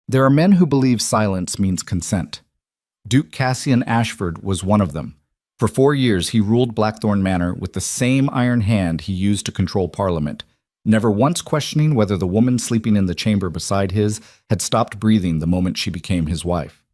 There are men who believe silence means consent. Duke Cassian Ashford was one of them. For 4 years, he ruled Blackthorn Manor with the same iron hand he used to control Parliament, never once questioning whether the woman sleeping in the chamber beside his had stopped breathing the moment she became his wife.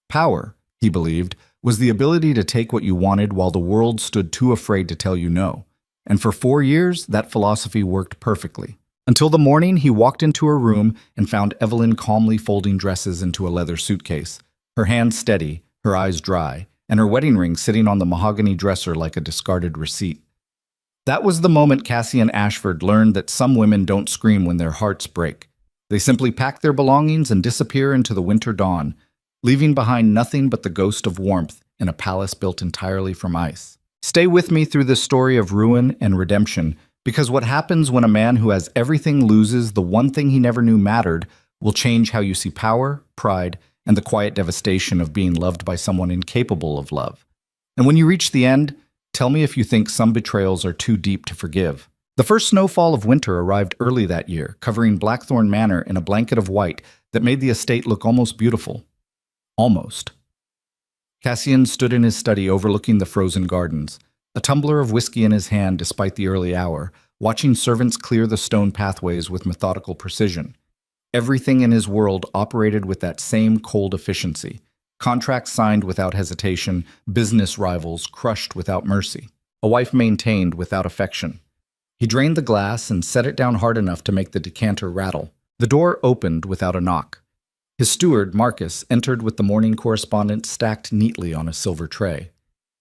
Power, he believed, was the ability to take what you wanted while the world stood too afraid to tell you no. And for 4 years, that philosophy worked perfectly. Until the morning he walked into her room and found Evelyn calmly folding dresses into a leather suitcase, her hands steady, her eyes dry, and her wedding ring sitting on the mahogany dresser like a discarded receipt. That was the moment Cassian Ashford learned that some women don't scream when their hearts break. They simply pack their belongings and disappear into the winter dawn, leaving behind nothing but the ghost of warmth in a palace built entirely from ice. Stay with me through this story of ruin and redemption, because what happens when a man who has everything loses the one thing he never knew mattered will change how you see power, pride, and the quiet devastation of being loved by someone incapable of love. And when you reach the end, tell me if you think some betrayals are too deep to forgive. The first snowfall of winter arrived early that year, covering Blackthorn Manor in a blanket of white that made the estate look almost beautiful. Almost. Cassian stood in his study overlooking the frozen gardens, a tumbler of whiskey in his hand despite the early hour, watching servants clear the stone pathways with methodical precision. Everything in his world operated with that same cold efficiency. Contracts signed without hesitation, business rivals crushed without mercy, a wife maintained without affection. He drained the glass and set it down hard enough to make the decanter rattle. The door opened without a knock. His steward, Marcus, entered with the morning correspondence stacked neatly on a silver tray.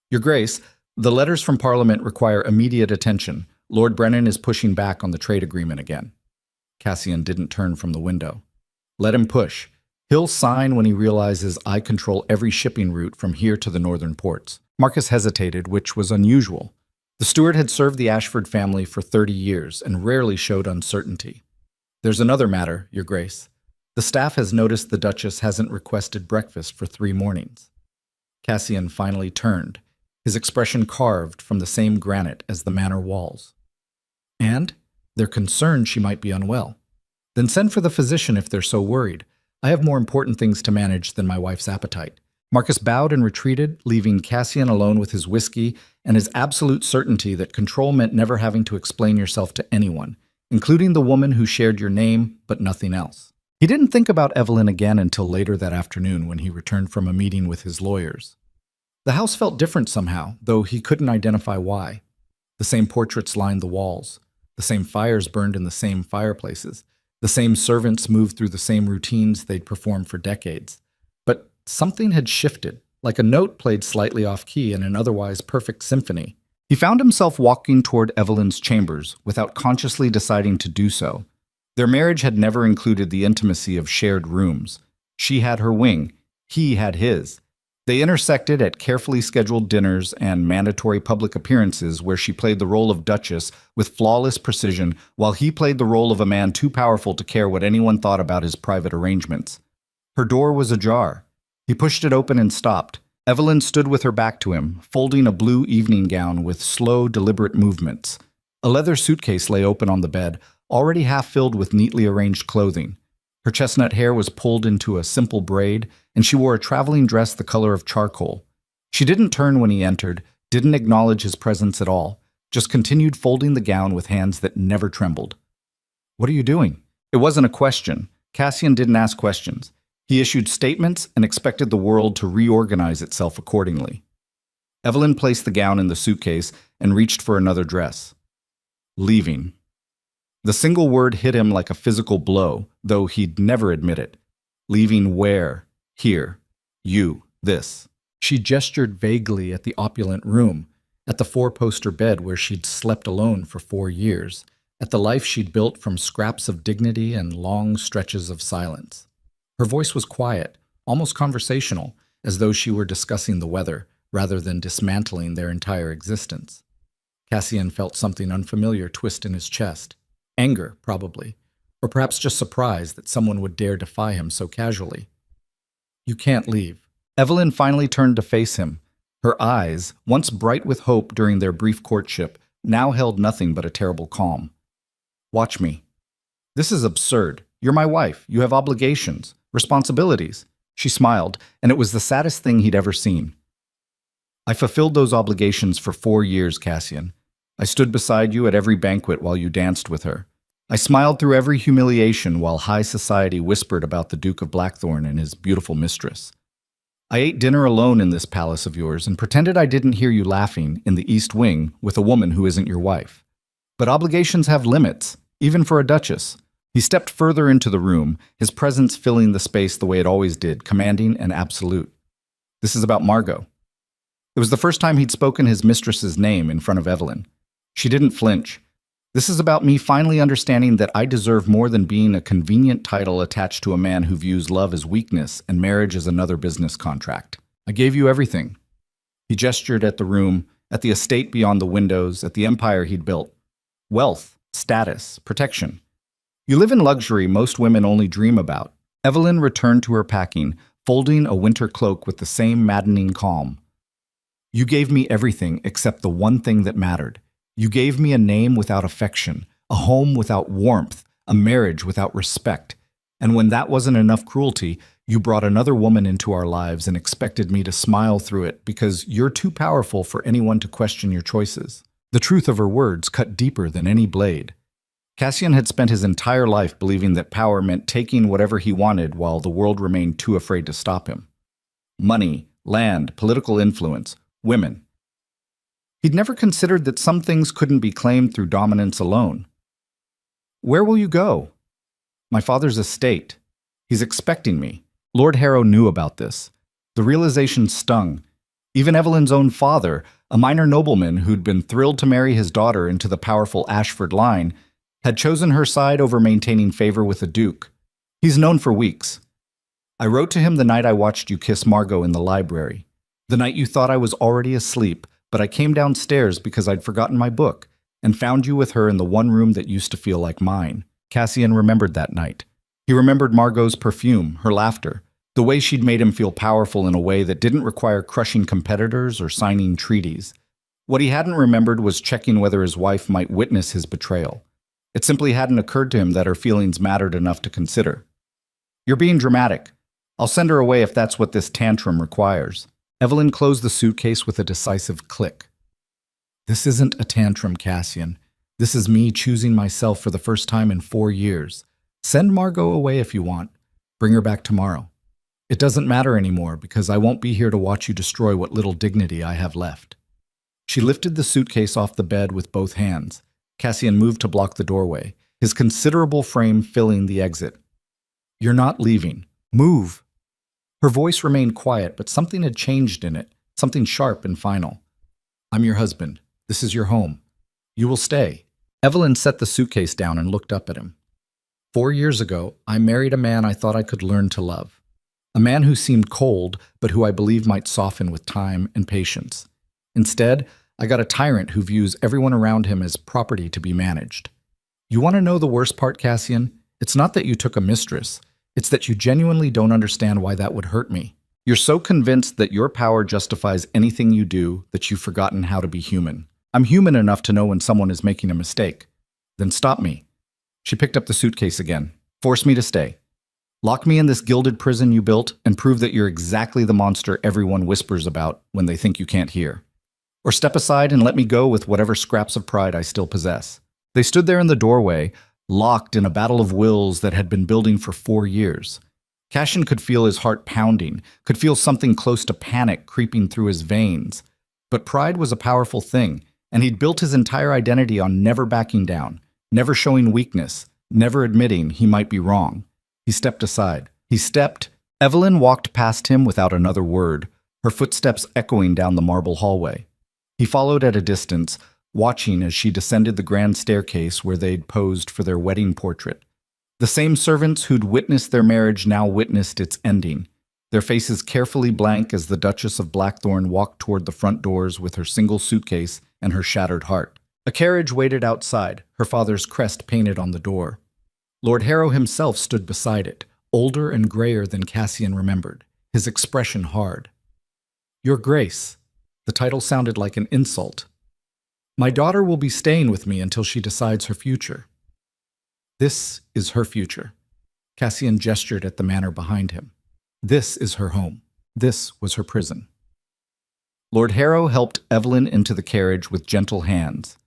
"Your Grace, the letters from Parliament require immediate attention. Lord Brennan is pushing back on the trade agreement again." Cassian didn't turn from the window. "Let him push. He'll sign when he realizes I control every shipping route from here to the northern ports." Marcus hesitated, which was unusual. The steward had served the Ashford family for 30 years and rarely showed uncertainty. "There's another matter, Your Grace. The staff has noticed the Duchess hasn't requested breakfast for 3 mornings. Cassian finally turned, his expression carved from the same granite as the manor walls. "And? They're concerned she might be unwell. Then send for the physician if they're so worried. I have more important things to manage than my wife's appetite." Marcus bowed and retreated, leaving Cassian alone with his whiskey and his absolute certainty that control meant never having to explain yourself to anyone, including the woman who shared your name, but nothing else. He didn't think about Evelyn again until later that afternoon when he returned from a meeting with his lawyers. The house felt different somehow, though he couldn't identify why. The same portraits lined the walls. The same fires burned in the same fireplaces. The same servants moved through the same routines they'd performed for decades. But something had shifted, like a note played slightly off-key in an otherwise perfect symphony. He found himself walking toward Evelyn's chambers without consciously deciding to do so. Their marriage had never included the intimacy of shared rooms. She had her wing, he had his. They intersected at carefully scheduled dinners and mandatory public appearances where she played the role of Duchess with flawless precision, while he played the role of a man too powerful to care what anyone thought about his private arrangements. Her door was ajar. He pushed it open and stopped. Evelyn stood with her back to him, folding a blue evening gown with slow, deliberate movements. A leather suitcase lay open on the bed, already half filled with neatly arranged clothing. Her chestnut hair was pulled into a simple braid, and she wore a traveling dress the color of charcoal. She didn't turn when he entered, didn't acknowledge his presence at all, just continued folding the gown with hands that never trembled. "What are you doing?" It wasn't a question. Cassian didn't ask questions. He issued statements and expected the world to reorganize itself accordingly. Evelyn placed the gown in the suitcase and reached for another dress. "Leaving." The single word hit him like a physical blow, though he'd never admit it. "Leaving where?" "Here. You. This." She gestured vaguely at the opulent room, at the 4-poster bed where she'd slept alone for 4 years, at the life she'd built from scraps of dignity and long stretches of silence. Her voice was quiet, almost conversational, as though she were discussing the weather, rather than dismantling their entire existence. Cassian felt something unfamiliar twist in his chest. Anger, probably, or perhaps just surprise that someone would dare defy him so casually. "You can't leave." Evelyn finally turned to face him. Her eyes, once bright with hope during their brief courtship, now held nothing but a terrible calm. "Watch me. This is absurd. You're my wife. You have obligations. Responsibilities. She smiled, and it was the saddest thing he'd ever seen. I fulfilled those obligations for 4 years, Cassian. I stood beside you at every banquet while you danced with her. I smiled through every humiliation while high society whispered about the Duke of Blackthorn and his beautiful mistress. I ate dinner alone in this palace of yours and pretended I didn't hear you laughing in the East Wing with a woman who isn't your wife. But obligations have limits, even for a duchess. He stepped further into the room, his presence filling the space the way it always did, commanding and absolute. This is about Margot. It was the first time he'd spoken his mistress's name in front of Evelyn. She didn't flinch. This is about me finally understanding that I deserve more than being a convenient title attached to a man who views love as weakness and marriage as another business contract. I gave you everything. He gestured at the room, at the estate beyond the windows, at the empire he'd built. Wealth, status, protection. You live in luxury most women only dream about. Evelyn returned to her packing, folding a winter cloak with the same maddening calm. You gave me everything except the one thing that mattered. You gave me a name without affection, a home without warmth, a marriage without respect. And when that wasn't enough cruelty, you brought another woman into our lives and expected me to smile through it because you're too powerful for anyone to question your choices. The truth of her words cut deeper than any blade. Cassian had spent his entire life believing that power meant taking whatever he wanted while the world remained too afraid to stop him. Money, land, political influence, women. He'd never considered that some things couldn't be claimed through dominance alone. Where will you go? My father's estate. He's expecting me. Lord Harrow knew about this. The realization stung. Even Evelyn's own father, a minor nobleman who'd been thrilled to marry his daughter into the powerful Ashford line, had chosen her side over maintaining favor with the Duke. He's known for weeks. I wrote to him the night I watched you kiss Margot in the library. The night you thought I was already asleep, but I came downstairs because I'd forgotten my book and found you with her in the one room that used to feel like mine. Cassian remembered that night. He remembered Margot's perfume, her laughter, the way she'd made him feel powerful in a way that didn't require crushing competitors or signing treaties. What he hadn't remembered was checking whether his wife might witness his betrayal. It simply hadn't occurred to him that her feelings mattered enough to consider. You're being dramatic. I'll send her away if that's what this tantrum requires. Evelyn closed the suitcase with a decisive click. This isn't a tantrum, Cassian. This is me choosing myself for the first time in 4 years. Send Margot away if you want. Bring her back tomorrow. It doesn't matter anymore because I won't be here to watch you destroy what little dignity I have left. She lifted the suitcase off the bed with both hands. Cassian moved to block the doorway, his considerable frame filling the exit. You're not leaving. Move. Her voice remained quiet, but something had changed in it, something sharp and final. I'm your husband. This is your home. You will stay. Evelyn set the suitcase down and looked up at him. 4 years ago, I married a man I thought I could learn to love. A man who seemed cold, but who I believe might soften with time and patience. Instead, I got a tyrant who views everyone around him as property to be managed. You want to know the worst part, Cassian? It's not that you took a mistress. It's that you genuinely don't understand why that would hurt me. You're so convinced that your power justifies anything you do that you've forgotten how to be human. I'm human enough to know when someone is making a mistake. Then stop me. She picked up the suitcase again. Force me to stay. Lock me in this gilded prison you built and prove that you're exactly the monster everyone whispers about when they think you can't hear. Or step aside and let me go with whatever scraps of pride I still possess. They stood there in the doorway, locked in a battle of wills that had been building for 4 years. Cassian could feel his heart pounding, could feel something close to panic creeping through his veins. But pride was a powerful thing, and he'd built his entire identity on never backing down, never showing weakness, never admitting he might be wrong. He stepped aside. Evelyn walked past him without another word, her footsteps echoing down the marble hallway. He followed at a distance, watching as she descended the grand staircase where they'd posed for their wedding portrait. The same servants who'd witnessed their marriage now witnessed its ending, their faces carefully blank as the Duchess of Blackthorn walked toward the front doors with her single suitcase and her shattered heart. A carriage waited outside, her father's crest painted on the door. Lord Harrow himself stood beside it, older and grayer than Cassian remembered, his expression hard. Your Grace. The title sounded like an insult. My daughter will be staying with me until she decides her future. This is her future. Cassian gestured at the manor behind him. This is her home. This was her prison. Lord Harrow helped Evelyn into the carriage with gentle hands.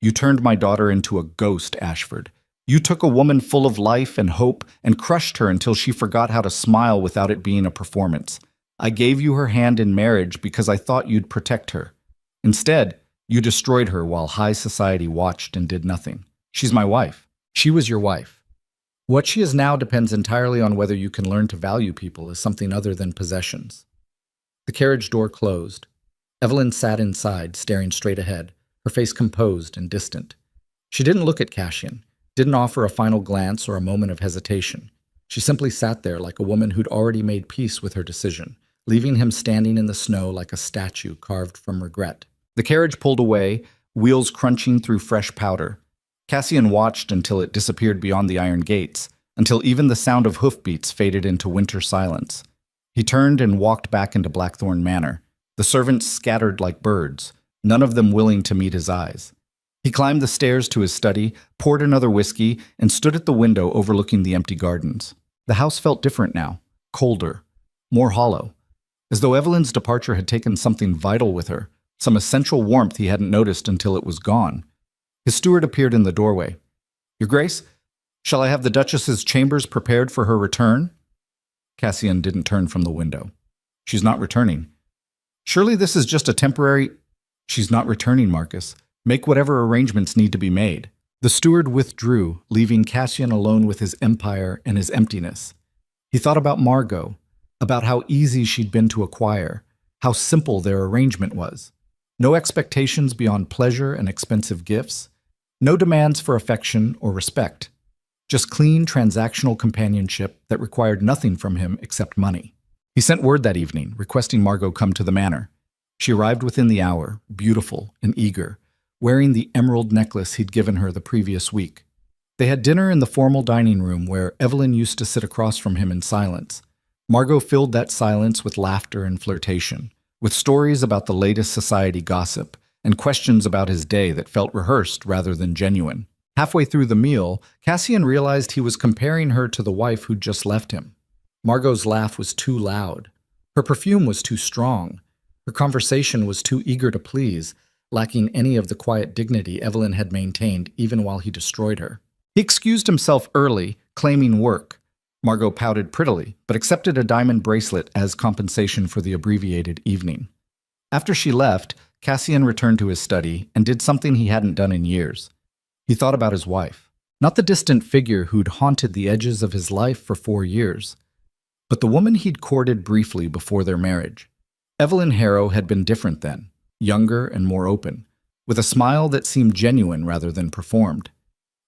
You turned my daughter into a ghost, Ashford. You took a woman full of life and hope and crushed her until she forgot how to smile without it being a performance. I gave you her hand in marriage because I thought you'd protect her. Instead, you destroyed her while high society watched and did nothing. She's my wife. She was your wife. What she is now depends entirely on whether you can learn to value people as something other than possessions. The carriage door closed. Evelyn sat inside, staring straight ahead, her face composed and distant. She didn't look at Cassian, didn't offer a final glance or a moment of hesitation. She simply sat there like a woman who'd already made peace with her decision, leaving him standing in the snow like a statue carved from regret. The carriage pulled away, wheels crunching through fresh powder. Cassian watched until it disappeared beyond the iron gates, until even the sound of hoofbeats faded into winter silence. He turned and walked back into Blackthorn Manor. The servants scattered like birds, none of them willing to meet his eyes. He climbed the stairs to his study, poured another whiskey, and stood at the window overlooking the empty gardens. The house felt different now, colder, more hollow, as though Evelyn's departure had taken something vital with her, some essential warmth he hadn't noticed until it was gone. His steward appeared in the doorway. Your Grace, shall I have the Duchess's chambers prepared for her return? Cassian didn't turn from the window. She's not returning. Surely this is just a temporary... She's not returning, Marcus. Make whatever arrangements need to be made. The steward withdrew, leaving Cassian alone with his empire and his emptiness. He thought about Margot, about how easy she'd been to acquire, how simple their arrangement was. No expectations beyond pleasure and expensive gifts, no demands for affection or respect, just clean transactional companionship that required nothing from him except money. He sent word that evening, requesting Margot come to the manor. She arrived within the hour, beautiful and eager, wearing the emerald necklace he'd given her the previous week. They had dinner in the formal dining room where Evelyn used to sit across from him in silence. Margot filled that silence with laughter and flirtation, with stories about the latest society gossip and questions about his day that felt rehearsed rather than genuine. Halfway through the meal, Cassian realized he was comparing her to the wife who'd just left him. Margot's laugh was too loud. Her perfume was too strong. Her conversation was too eager to please, lacking any of the quiet dignity Evelyn had maintained even while he destroyed her. He excused himself early, claiming work. Margot pouted prettily, but accepted a diamond bracelet as compensation for the abbreviated evening. After she left, Cassian returned to his study and did something he hadn't done in years. He thought about his wife, not the distant figure who'd haunted the edges of his life for 4 years, but the woman he'd courted briefly before their marriage. Evelyn Harrow had been different then, younger and more open, with a smile that seemed genuine rather than performed.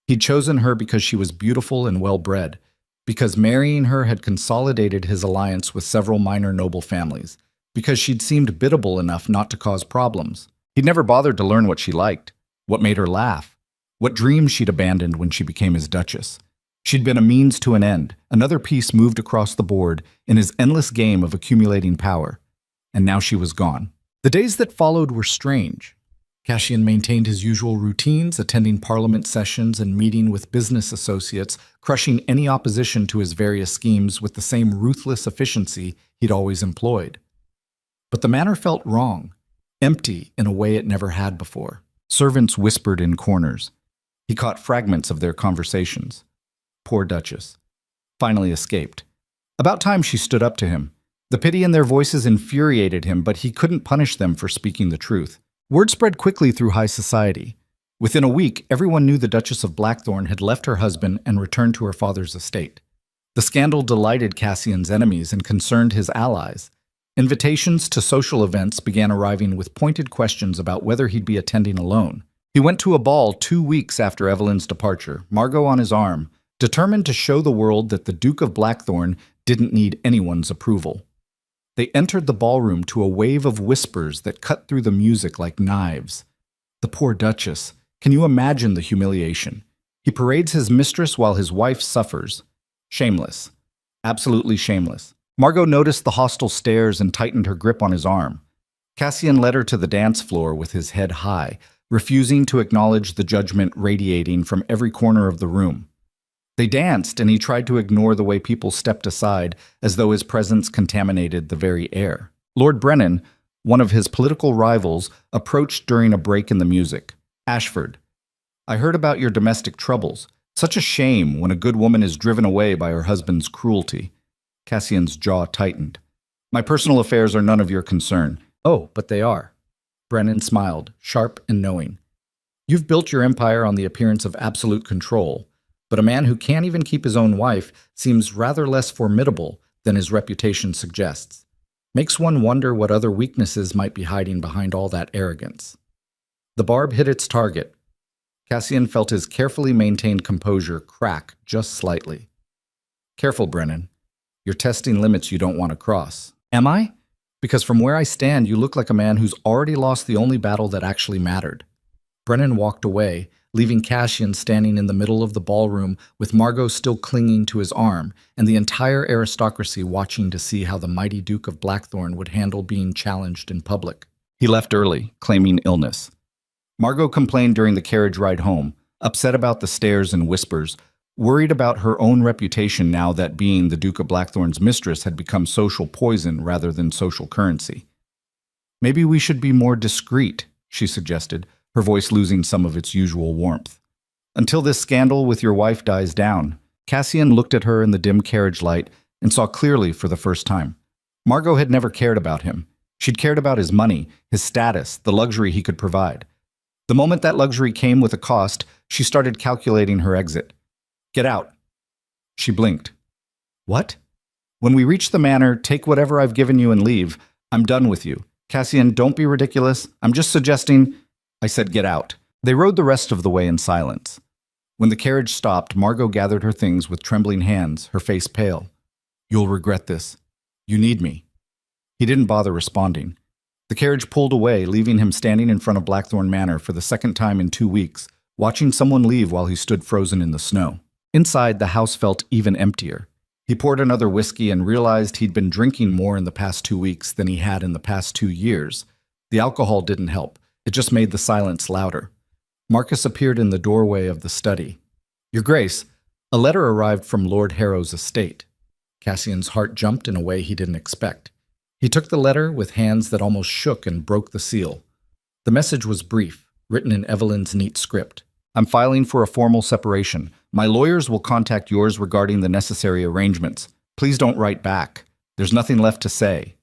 He'd chosen her because she was beautiful and well-bred, because marrying her had consolidated his alliance with several minor noble families, because she'd seemed biddable enough not to cause problems. He'd never bothered to learn what she liked, what made her laugh, what dreams she'd abandoned when she became his duchess. She'd been a means to an end, another piece moved across the board in his endless game of accumulating power. And now she was gone. The days that followed were strange. Cassian maintained his usual routines, attending parliament sessions and meeting with business associates, crushing any opposition to his various schemes with the same ruthless efficiency he'd always employed. But the manor felt wrong, empty in a way it never had before. Servants whispered in corners. He caught fragments of their conversations. Poor Duchess. Finally escaped. About time she stood up to him. The pity in their voices infuriated him, but he couldn't punish them for speaking the truth. Word spread quickly through high society. Within a week, everyone knew the Duchess of Blackthorn had left her husband and returned to her father's estate. The scandal delighted Cassian's enemies and concerned his allies. Invitations to social events began arriving with pointed questions about whether he'd be attending alone. He went to a ball 2 weeks after Evelyn's departure, Margot on his arm, determined to show the world that the Duke of Blackthorn didn't need anyone's approval. They entered the ballroom to a wave of whispers that cut through the music like knives. The poor Duchess. Can you imagine the humiliation? He parades his mistress while his wife suffers. Shameless. Absolutely shameless. Margot noticed the hostile stares and tightened her grip on his arm. Cassian led her to the dance floor with his head high, refusing to acknowledge the judgment radiating from every corner of the room. They danced, and he tried to ignore the way people stepped aside as though his presence contaminated the very air. Lord Brennan, one of his political rivals, approached during a break in the music. Ashford, I heard about your domestic troubles. Such a shame when a good woman is driven away by her husband's cruelty. Cassian's jaw tightened. My personal affairs are none of your concern. Oh, but they are. Brennan smiled, sharp and knowing. You've built your empire on the appearance of absolute control, but a man who can't even keep his own wife seems rather less formidable than his reputation suggests. Makes one wonder what other weaknesses might be hiding behind all that arrogance. The barb hit its target. Cassian felt his carefully maintained composure crack just slightly. Careful, Brennan. You're testing limits you don't want to cross. Am I? Because from where I stand, you look like a man who's already lost the only battle that actually mattered. Brennan walked away, leaving Cassian standing in the middle of the ballroom with Margot still clinging to his arm and the entire aristocracy watching to see how the mighty Duke of Blackthorn would handle being challenged in public. He left early, claiming illness. Margot complained during the carriage ride home, upset about the stares and whispers, worried about her own reputation now that being the Duke of Blackthorn's mistress had become social poison rather than social currency. Maybe we should be more discreet, she suggested, her voice losing some of its usual warmth. Until this scandal with your wife dies down. Cassian looked at her in the dim carriage light and saw clearly for the first time. Margot had never cared about him. She'd cared about his money, his status, the luxury he could provide. The moment that luxury came with a cost, she started calculating her exit. Get out. She blinked. What? When we reach the manor, take whatever I've given you and leave. I'm done with you. Cassian, don't be ridiculous. I'm just suggesting. I said get out. They rode the rest of the way in silence. When the carriage stopped, Margot gathered her things with trembling hands, her face pale. You'll regret this. You need me. He didn't bother responding. The carriage pulled away, leaving him standing in front of Blackthorn Manor for the second time in 2 weeks, watching someone leave while he stood frozen in the snow. Inside, the house felt even emptier. He poured another whiskey and realized he'd been drinking more in the past 2 weeks than he had in the past 2 years. The alcohol didn't help. It just made the silence louder. Marcus appeared in the doorway of the study. Your Grace, a letter arrived from Lord Harrow's estate. Cassian's heart jumped in a way he didn't expect. He took the letter with hands that almost shook and broke the seal. The message was brief, written in Evelyn's neat script. I'm filing for a formal separation. My lawyers will contact yours regarding the necessary arrangements. Please don't write back. There's nothing left to say.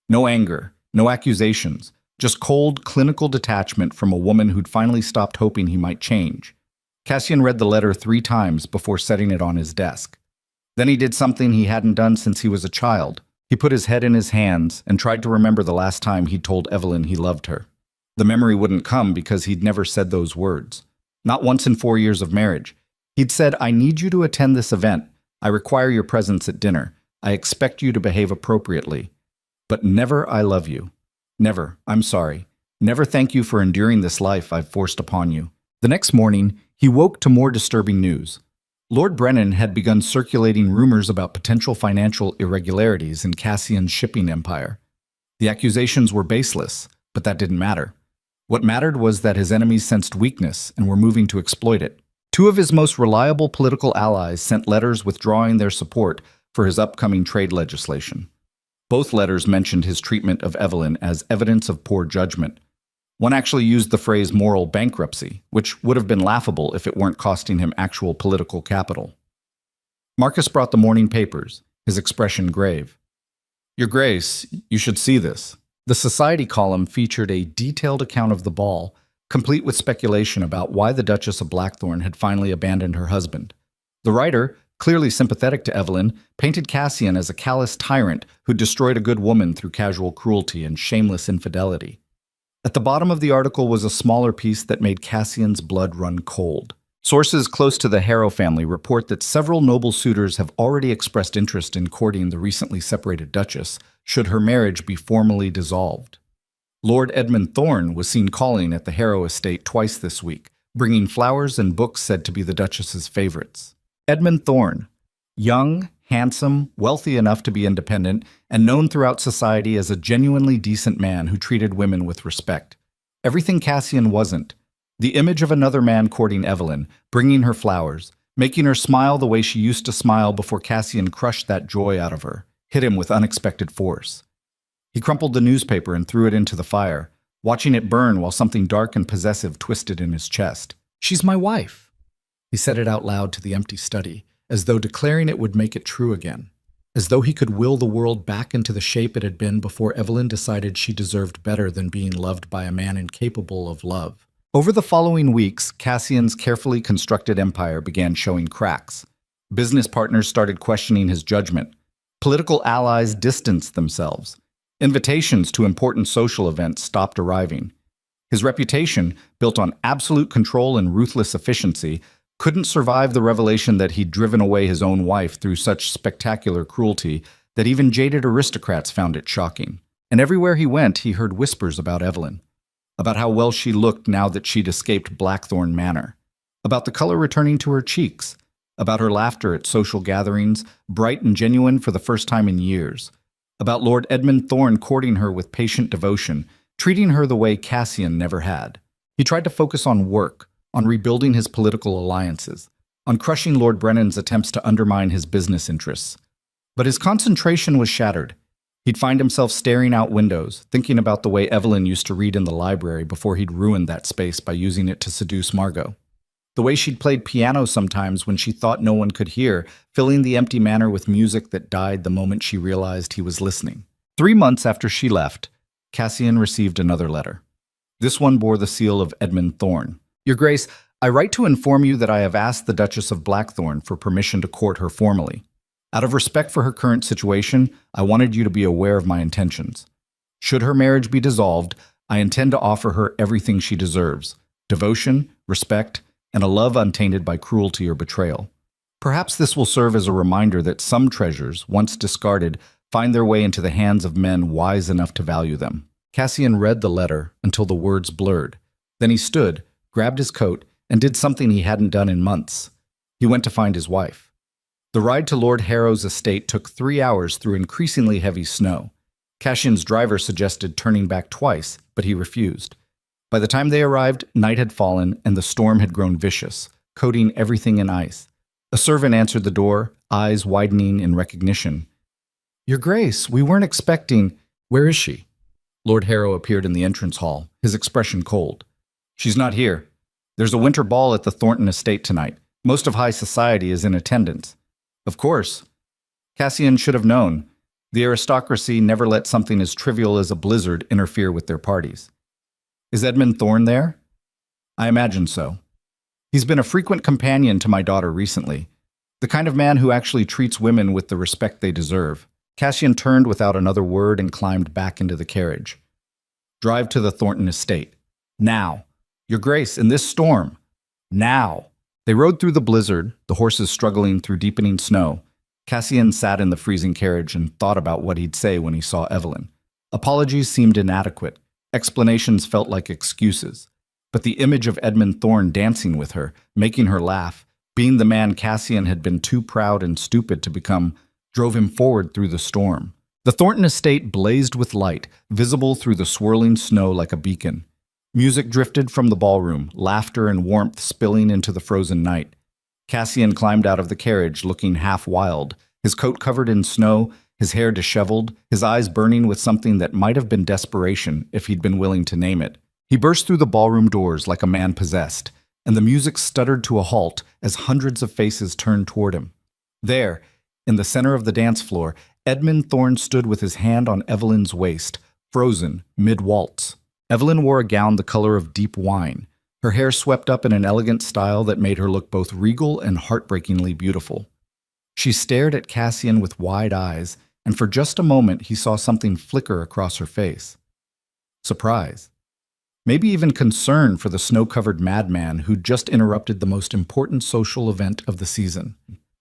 No anger, no accusations, just cold, clinical detachment from a woman who'd finally stopped hoping he might change. Cassian read the letter 3 times before setting it on his desk. Then he did something he hadn't done since he was a child. He put his head in his hands and tried to remember the last time he'd told Evelyn he loved her. The memory wouldn't come because he'd never said those words. Not once in 4 years of marriage. He'd said, I need you to attend this event. I require your presence at dinner. I expect you to behave appropriately. But never I love you. Never, I'm sorry. Never thank you for enduring this life I've forced upon you. The next morning, he woke to more disturbing news. Lord Brennan had begun circulating rumors about potential financial irregularities in Cassian's shipping empire. The accusations were baseless, but that didn't matter. What mattered was that his enemies sensed weakness and were moving to exploit it. 2 of his most reliable political allies sent letters withdrawing their support for his upcoming trade legislation. Both letters mentioned his treatment of Evelyn as evidence of poor judgment. One actually used the phrase moral bankruptcy, which would have been laughable if it weren't costing him actual political capital. Marcus brought the morning papers, his expression grave. Your Grace, you should see this. The society column featured a detailed account of the ball, complete with speculation about why the Duchess of Blackthorn had finally abandoned her husband. The writer, clearly sympathetic to Evelyn, painted Cassian as a callous tyrant who destroyed a good woman through casual cruelty and shameless infidelity. At the bottom of the article was a smaller piece that made Cassian's blood run cold. Sources close to the Harrow family report that several noble suitors have already expressed interest in courting the recently separated Duchess, should her marriage be formally dissolved. Lord Edmund Thorne was seen calling at the Harrow estate twice this week, bringing flowers and books said to be the Duchess's favorites. Edmund Thorne, young, handsome, wealthy enough to be independent, and known throughout society as a genuinely decent man who treated women with respect. Everything Cassian wasn't. The image of another man courting Evelyn, bringing her flowers, making her smile the way she used to smile before Cassian crushed that joy out of her, hit him with unexpected force. He crumpled the newspaper and threw it into the fire, watching it burn while something dark and possessive twisted in his chest. "She's my wife." He said it out loud to the empty study, as though declaring it would make it true again, as though he could will the world back into the shape it had been before Evelyn decided she deserved better than being loved by a man incapable of love. Over the following weeks, Cassian's carefully constructed empire began showing cracks. Business partners started questioning his judgment. Political allies distanced themselves. Invitations to important social events stopped arriving. His reputation, built on absolute control and ruthless efficiency, couldn't survive the revelation that he'd driven away his own wife through such spectacular cruelty that even jaded aristocrats found it shocking. And everywhere he went, he heard whispers about Evelyn, about how well she looked now that she'd escaped Blackthorn Manor, about the color returning to her cheeks, about her laughter at social gatherings, bright and genuine for the first time in years, about Lord Edmund Thorne courting her with patient devotion, treating her the way Cassian never had. He tried to focus on work, on rebuilding his political alliances, on crushing Lord Brennan's attempts to undermine his business interests. But his concentration was shattered. He'd find himself staring out windows, thinking about the way Evelyn used to read in the library before he'd ruined that space by using it to seduce Margot. The way she'd played piano sometimes when she thought no one could hear, filling the empty manor with music that died the moment she realized he was listening. 3 months after she left, Cassian received another letter. This one bore the seal of Edmund Thorne. "Your Grace, I write to inform you that I have asked the Duchess of Blackthorn for permission to court her formally. Out of respect for her current situation, I wanted you to be aware of my intentions. Should her marriage be dissolved, I intend to offer her everything she deserves: devotion, respect, and a love untainted by cruelty or betrayal. Perhaps this will serve as a reminder that some treasures, once discarded, find their way into the hands of men wise enough to value them." Cassian read the letter until the words blurred. Then he stood, grabbed his coat, and did something he hadn't done in months. He went to find his wife. The ride to Lord Harrow's estate took 3 hours through increasingly heavy snow. Cassian's driver suggested turning back twice, but he refused. By the time they arrived, night had fallen and the storm had grown vicious, coating everything in ice. A servant answered the door, eyes widening in recognition. "Your Grace, we weren't expecting—" "Where is she?" Lord Harrow appeared in the entrance hall, his expression cold. "She's not here. There's a winter ball at the Thornton estate tonight. Most of high society is in attendance." "Of course." Cassian should have known. The aristocracy never let something as trivial as a blizzard interfere with their parties. "Is Edmund Thorne there?" "I imagine so. He's been a frequent companion to my daughter recently. The kind of man who actually treats women with the respect they deserve." Cassian turned without another word and climbed back into the carriage. "Drive to the Thornton estate. Now. Your Grace, in this storm. Now." They rode through the blizzard, the horses struggling through deepening snow. Cassian sat in the freezing carriage and thought about what he'd say when he saw Evelyn. Apologies seemed inadequate. Explanations felt like excuses. But the image of Edmund Thorne dancing with her, making her laugh, being the man Cassian had been too proud and stupid to become, drove him forward through the storm. The Thornton estate blazed with light, visible through the swirling snow like a beacon. Music drifted from the ballroom, laughter and warmth spilling into the frozen night. Cassian climbed out of the carriage, looking half wild, his coat covered in snow, his hair disheveled, his eyes burning with something that might have been desperation if he'd been willing to name it. He burst through the ballroom doors like a man possessed, and the music stuttered to a halt as hundreds of faces turned toward him. There, in the center of the dance floor, Edmund Thorne stood with his hand on Evelyn's waist, frozen, mid-waltz. Evelyn wore a gown the color of deep wine, her hair swept up in an elegant style that made her look both regal and heartbreakingly beautiful. She stared at Cassian with wide eyes, and for just a moment he saw something flicker across her face. Surprise. Maybe even concern for the snow-covered madman who'd just interrupted the most important social event of the season.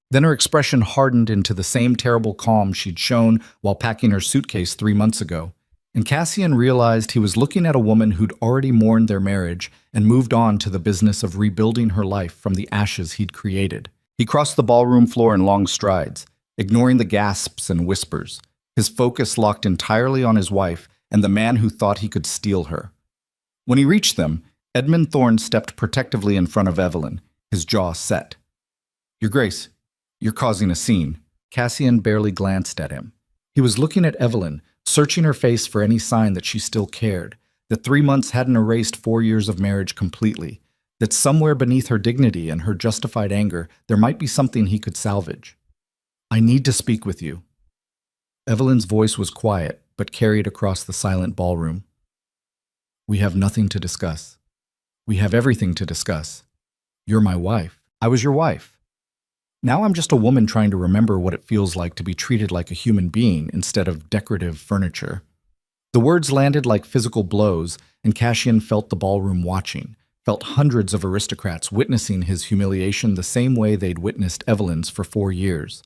Then her expression hardened into the same terrible calm she'd shown while packing her suitcase 3 months ago. And Cassian realized he was looking at a woman who'd already mourned their marriage and moved on to the business of rebuilding her life from the ashes he'd created. He crossed the ballroom floor in long strides, ignoring the gasps and whispers, his focus locked entirely on his wife and the man who thought he could steal her. When he reached them, Edmund Thorne stepped protectively in front of Evelyn, his jaw set. Your Grace, you're causing a scene. Cassian barely glanced at him. He was looking at Evelyn, searching her face for any sign that she still cared, that 3 months hadn't erased 4 years of marriage completely, that somewhere beneath her dignity and her justified anger, there might be something he could salvage. I need to speak with you. Evelyn's voice was quiet, but carried across the silent ballroom. We have nothing to discuss. We have everything to discuss. You're my wife. I was your wife. Now I'm just a woman trying to remember what it feels like to be treated like a human being instead of decorative furniture. The words landed like physical blows, and Cassian felt the ballroom watching, felt hundreds of aristocrats witnessing his humiliation the same way they'd witnessed Evelyn's for 4 years.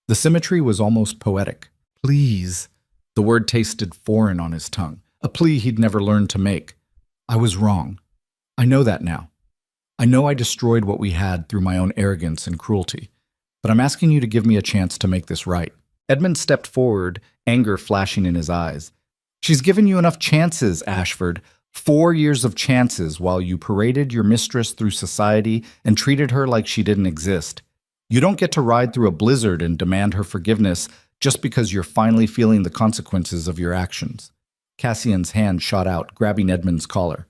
The symmetry was almost poetic. Please. The word tasted foreign on his tongue, a plea he'd never learned to make. I was wrong. I know that now. I know I destroyed what we had through my own arrogance and cruelty, but I'm asking you to give me a chance to make this right. Edmund stepped forward, anger flashing in his eyes. She's given you enough chances, Ashford. 4 years of chances while you paraded your mistress through society and treated her like she didn't exist. You don't get to ride through a blizzard and demand her forgiveness just because you're finally feeling the consequences of your actions. Cassian's hand shot out, grabbing Edmund's collar.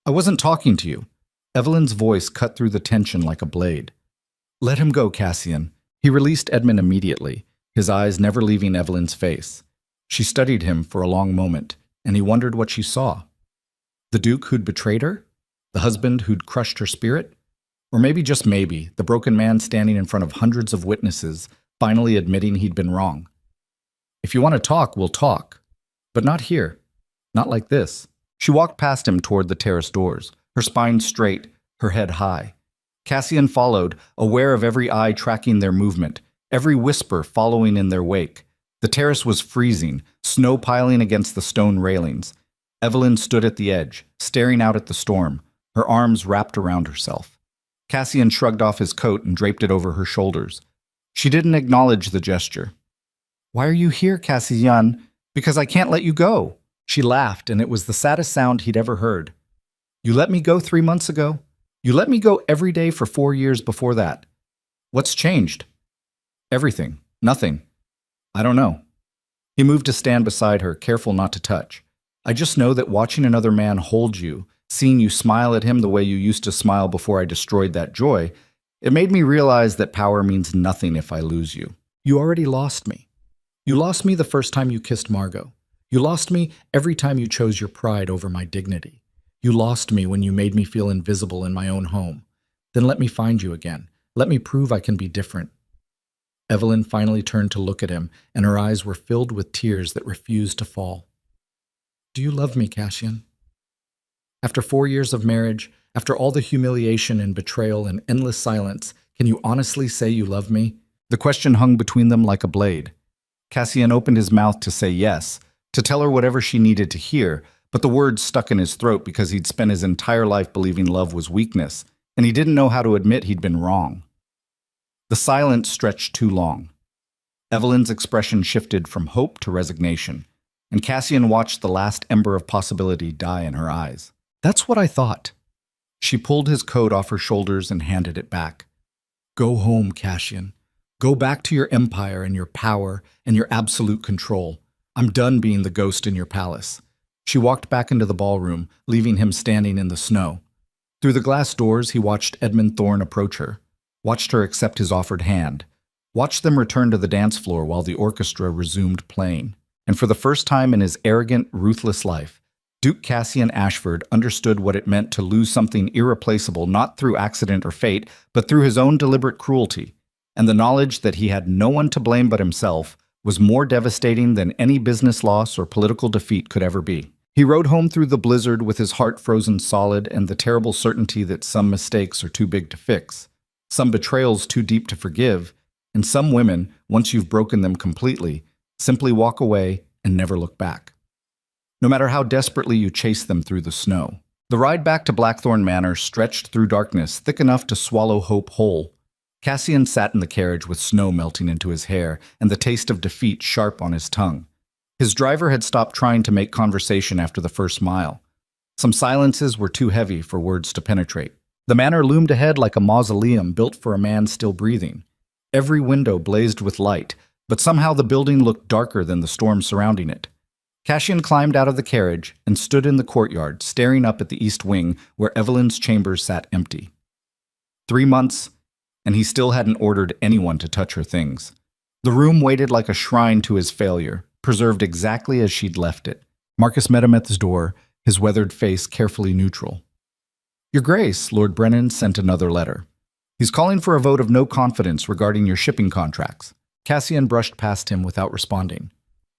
I wasn't talking to you. Evelyn's voice cut through the tension like a blade. Let him go, Cassian. He released Edmund immediately, his eyes never leaving Evelyn's face. She studied him for a long moment, and he wondered what she saw. The Duke who'd betrayed her? The husband who'd crushed her spirit? Or maybe, just maybe, the broken man standing in front of hundreds of witnesses, finally admitting he'd been wrong. If you want to talk, we'll talk. But not here. Not like this. She walked past him toward the terrace doors, her spine straight, her head high. Cassian followed, aware of every eye tracking their movement, every whisper following in their wake. The terrace was freezing, snow piling against the stone railings. Evelyn stood at the edge, staring out at the storm, her arms wrapped around herself. Cassian shrugged off his coat and draped it over her shoulders. She didn't acknowledge the gesture. Why are you here, Cassian? Because I can't let you go. She laughed, and it was the saddest sound he'd ever heard. You let me go 3 months ago? You let me go every day for 4 years before that. What's changed? Everything. Nothing. I don't know. He moved to stand beside her, careful not to touch. I just know that watching another man hold you, seeing you smile at him the way you used to smile before I destroyed that joy, it made me realize that power means nothing if I lose you. You already lost me. You lost me the first time you kissed Margot. You lost me every time you chose your pride over my dignity. You lost me when you made me feel invisible in my own home. Then let me find you again. Let me prove I can be different. Evelyn finally turned to look at him, and her eyes were filled with tears that refused to fall. Do you love me, Cassian? After 4 years of marriage, after all the humiliation and betrayal and endless silence, can you honestly say you love me? The question hung between them like a blade. Cassian opened his mouth to say yes, to tell her whatever she needed to hear, but the words stuck in his throat because he'd spent his entire life believing love was weakness, and he didn't know how to admit he'd been wrong. The silence stretched too long. Evelyn's expression shifted from hope to resignation, and Cassian watched the last ember of possibility die in her eyes. That's what I thought. She pulled his coat off her shoulders and handed it back. Go home, Cassian. Go back to your empire and your power and your absolute control. I'm done being the ghost in your palace. She walked back into the ballroom, leaving him standing in the snow. Through the glass doors, he watched Edmund Thorne approach her, watched her accept his offered hand, watched them return to the dance floor while the orchestra resumed playing. And for the first time in his arrogant, ruthless life, Duke Cassian Ashford understood what it meant to lose something irreplaceable not through accident or fate, but through his own deliberate cruelty. And the knowledge that he had no one to blame but himself was more devastating than any business loss or political defeat could ever be. He rode home through the blizzard with his heart frozen solid and the terrible certainty that some mistakes are too big to fix, some betrayals too deep to forgive, and some women, once you've broken them completely, simply walk away and never look back. No matter how desperately you chase them through the snow. The ride back to Blackthorn Manor stretched through darkness thick enough to swallow hope whole. Cassian sat in the carriage with snow melting into his hair and the taste of defeat sharp on his tongue. His driver had stopped trying to make conversation after the first mile. Some silences were too heavy for words to penetrate. The manor loomed ahead like a mausoleum built for a man still breathing. Every window blazed with light, but somehow the building looked darker than the storm surrounding it. Cassian climbed out of the carriage and stood in the courtyard, staring up at the east wing where Evelyn's chambers sat empty. 3 months, and he still hadn't ordered anyone to touch her things. The room waited like a shrine to his failure, preserved exactly as she'd left it. Marcus met him at his door, his weathered face carefully neutral. "Your Grace," Lord Brennan sent another letter. "He's calling for a vote of no confidence regarding your shipping contracts." Cassian brushed past him without responding.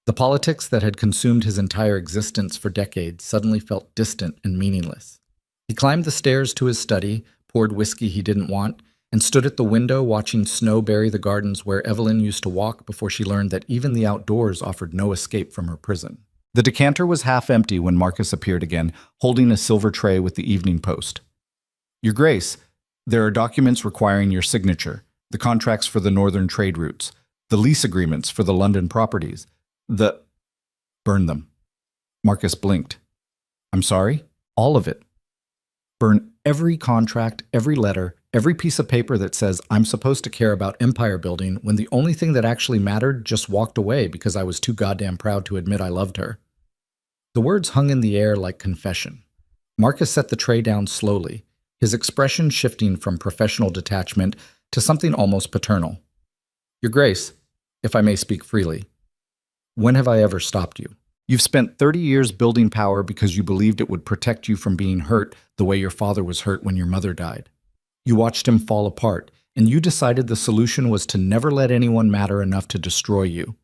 The politics that had consumed his entire existence for decades suddenly felt distant and meaningless. He climbed the stairs to his study, poured whiskey he didn't want, and stood at the window watching snow bury the gardens where Evelyn used to walk before she learned that even the outdoors offered no escape from her prison. The decanter was half empty when Marcus appeared again, holding a silver tray with the Evening Post. "Your Grace, there are documents requiring your signature, the contracts for the northern trade routes, the lease agreements for the London properties, Burn them." Marcus blinked. "I'm sorry? All of it. Burn every contract, every letter, every piece of paper that says I'm supposed to care about empire building when the only thing that actually mattered just walked away because I was too goddamn proud to admit I loved her." The words hung in the air like confession. Marcus set the tray down slowly, his expression shifting from professional detachment to something almost paternal. "Your Grace, if I may speak freely, when have I ever stopped you? You've spent 30 years building power because you believed it would protect you from being hurt the way your father was hurt when your mother died. You watched him fall apart, and you decided the solution was to never let anyone matter enough to destroy you.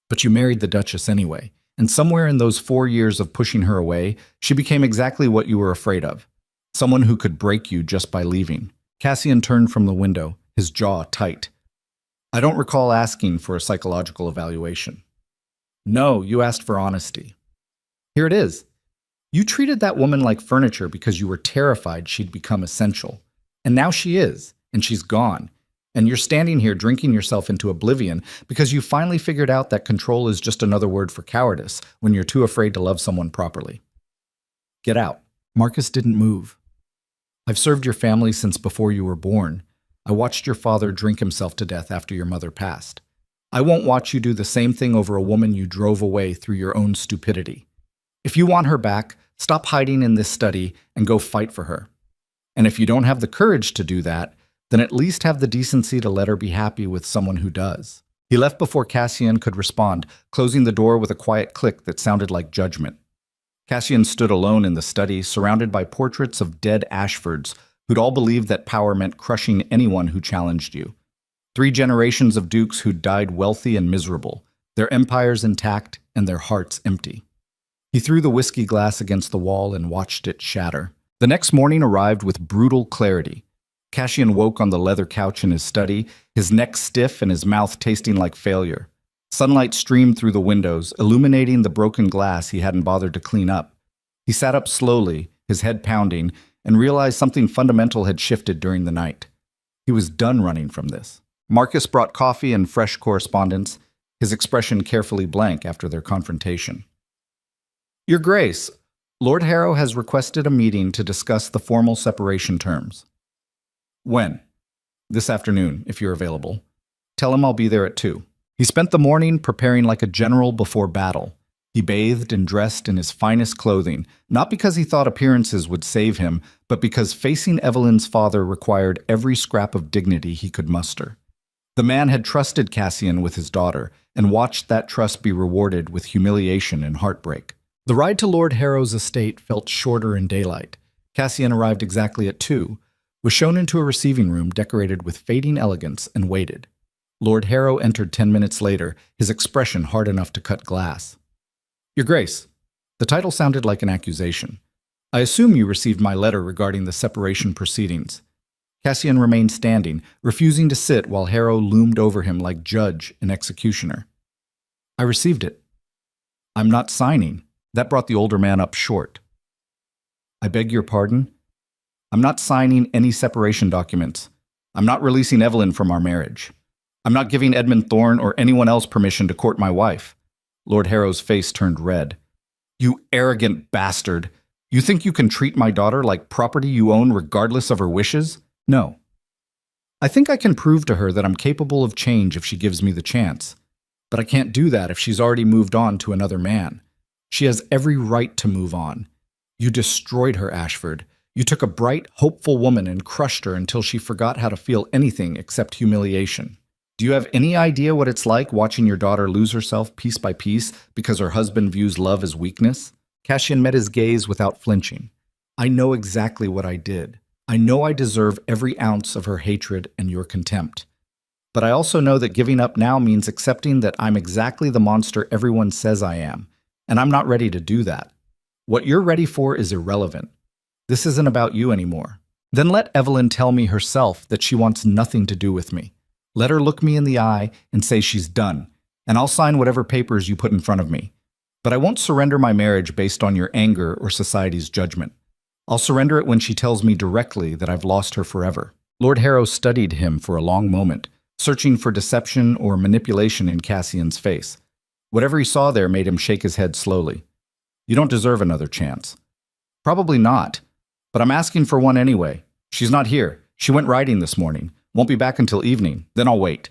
But you married the Duchess anyway, and somewhere in those 4 years of pushing her away, she became exactly what you were afraid of. Someone who could break you just by leaving." Cassian turned from the window, his jaw tight. "I don't recall asking for a psychological evaluation." "No, you asked for honesty. Here it is. You treated that woman like furniture because you were terrified she'd become essential. And now she is, and she's gone. And you're standing here drinking yourself into oblivion because you finally figured out that control is just another word for cowardice when you're too afraid to love someone properly. Get out." Marcus didn't move. "I've served your family since before you were born. I watched your father drink himself to death after your mother passed. I won't watch you do the same thing over a woman you drove away through your own stupidity. If you want her back, stop hiding in this study and go fight for her. And if you don't have the courage to do that, then at least have the decency to let her be happy with someone who does." He left before Cassian could respond, closing the door with a quiet click that sounded like judgment. Cassian stood alone in the study, surrounded by portraits of dead Ashfords who'd all believed that power meant crushing anyone who challenged you. 3 generations of dukes who'd died wealthy and miserable, their empires intact and their hearts empty. He threw the whiskey glass against the wall and watched it shatter. The next morning arrived with brutal clarity. Cassian woke on the leather couch in his study, his neck stiff and his mouth tasting like failure. Sunlight streamed through the windows, illuminating the broken glass he hadn't bothered to clean up. He sat up slowly, his head pounding, and realized something fundamental had shifted during the night. He was done running from this. Marcus brought coffee and fresh correspondence, his expression carefully blank after their confrontation. "Your Grace, Lord Harrow has requested a meeting to discuss the formal separation terms." "When?" "This afternoon, if you're available. Tell him I'll be there at 2. He spent the morning preparing like a general before battle. He bathed and dressed in his finest clothing, not because he thought appearances would save him, but because facing Evelyn's father required every scrap of dignity he could muster. The man had trusted Cassian with his daughter, and watched that trust be rewarded with humiliation and heartbreak. The ride to Lord Harrow's estate felt shorter in daylight. Cassian arrived exactly at 2, was shown into a receiving room decorated with fading elegance, and waited. Lord Harrow entered 10 minutes later, his expression hard enough to cut glass. "Your Grace." The title sounded like an accusation. "I assume you received my letter regarding the separation proceedings." Cassian remained standing, refusing to sit while Harrow loomed over him like judge and executioner. "I received it." "I'm not signing." That brought the older man up short. "I beg your pardon? I'm not signing any separation documents. I'm not releasing Evelyn from our marriage. I'm not giving Edmund Thorne or anyone else permission to court my wife." Lord Harrow's face turned red. "You arrogant bastard. You think you can treat my daughter like property you own regardless of her wishes? No. I think I can prove to her that I'm capable of change if she gives me the chance. But I can't do that if she's already moved on to another man. She has every right to move on. You destroyed her, Ashford. You took a bright, hopeful woman and crushed her until she forgot how to feel anything except humiliation. Do you have any idea what it's like watching your daughter lose herself piece by piece because her husband views love as weakness? Cassian met his gaze without flinching. I know exactly what I did. I know I deserve every ounce of her hatred and your contempt. But I also know that giving up now means accepting that I'm exactly the monster everyone says I am, and I'm not ready to do that. What you're ready for is irrelevant. This isn't about you anymore. Then let Evelyn tell me herself that she wants nothing to do with me. Let her look me in the eye and say she's done, and I'll sign whatever papers you put in front of me. But I won't surrender my marriage based on your anger or society's judgment. I'll surrender it when she tells me directly that I've lost her forever. Lord Harrow studied him for a long moment, searching for deception or manipulation in Cassian's face. Whatever he saw there made him shake his head slowly. You don't deserve another chance. Probably not, but I'm asking for one anyway. She's not here. She went riding this morning. Won't be back until evening. Then I'll wait.